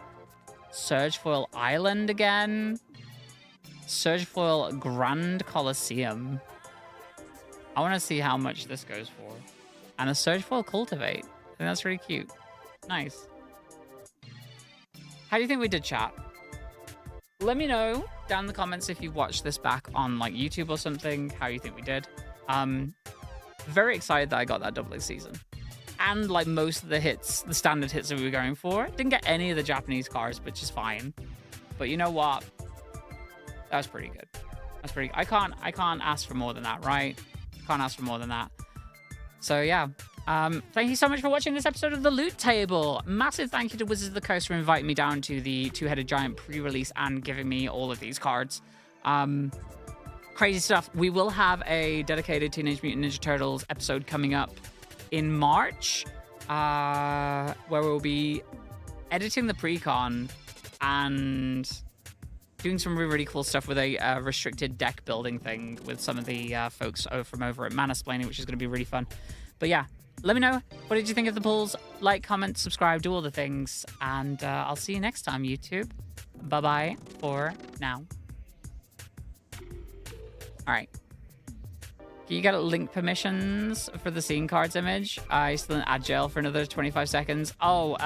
Surgeful Island again. Surgeful Grand Coliseum. I want to see how much this goes for. And a Surgeful Cultivate. I think that's really cute. Nice. How do you think we did, chat? Let me know down in the comments if you watched this back on like YouTube or something, how you think we did. Very excited that I got that double season. And like most of the hits, the standard hits that we were going for. Didn't get any of the Japanese cards, which is fine. But you know what? That was pretty good. That's pretty. I can't ask for more than that, right? Can't ask for more than that. So yeah. Thank you so much for watching this episode of The Loot Table. Massive thank you to Wizards of the Coast for inviting me down to the Two-Headed Giant pre-release and giving me all of these cards. Crazy stuff. We will have a dedicated Teenage Mutant Ninja Turtles episode coming up in March, where we'll be editing the pre-con and doing some really, really cool stuff with a restricted deck building thing with some of the folks from over at Manasplaining, which is going to be really fun. But yeah, let me know. What did you think of the pulls? Like, comment, subscribe, do all the things. And I'll see you next time, YouTube. Bye-bye for now. All right. You got link permissions for the scene cards image. I still in ad jail for another 25 seconds. Oh,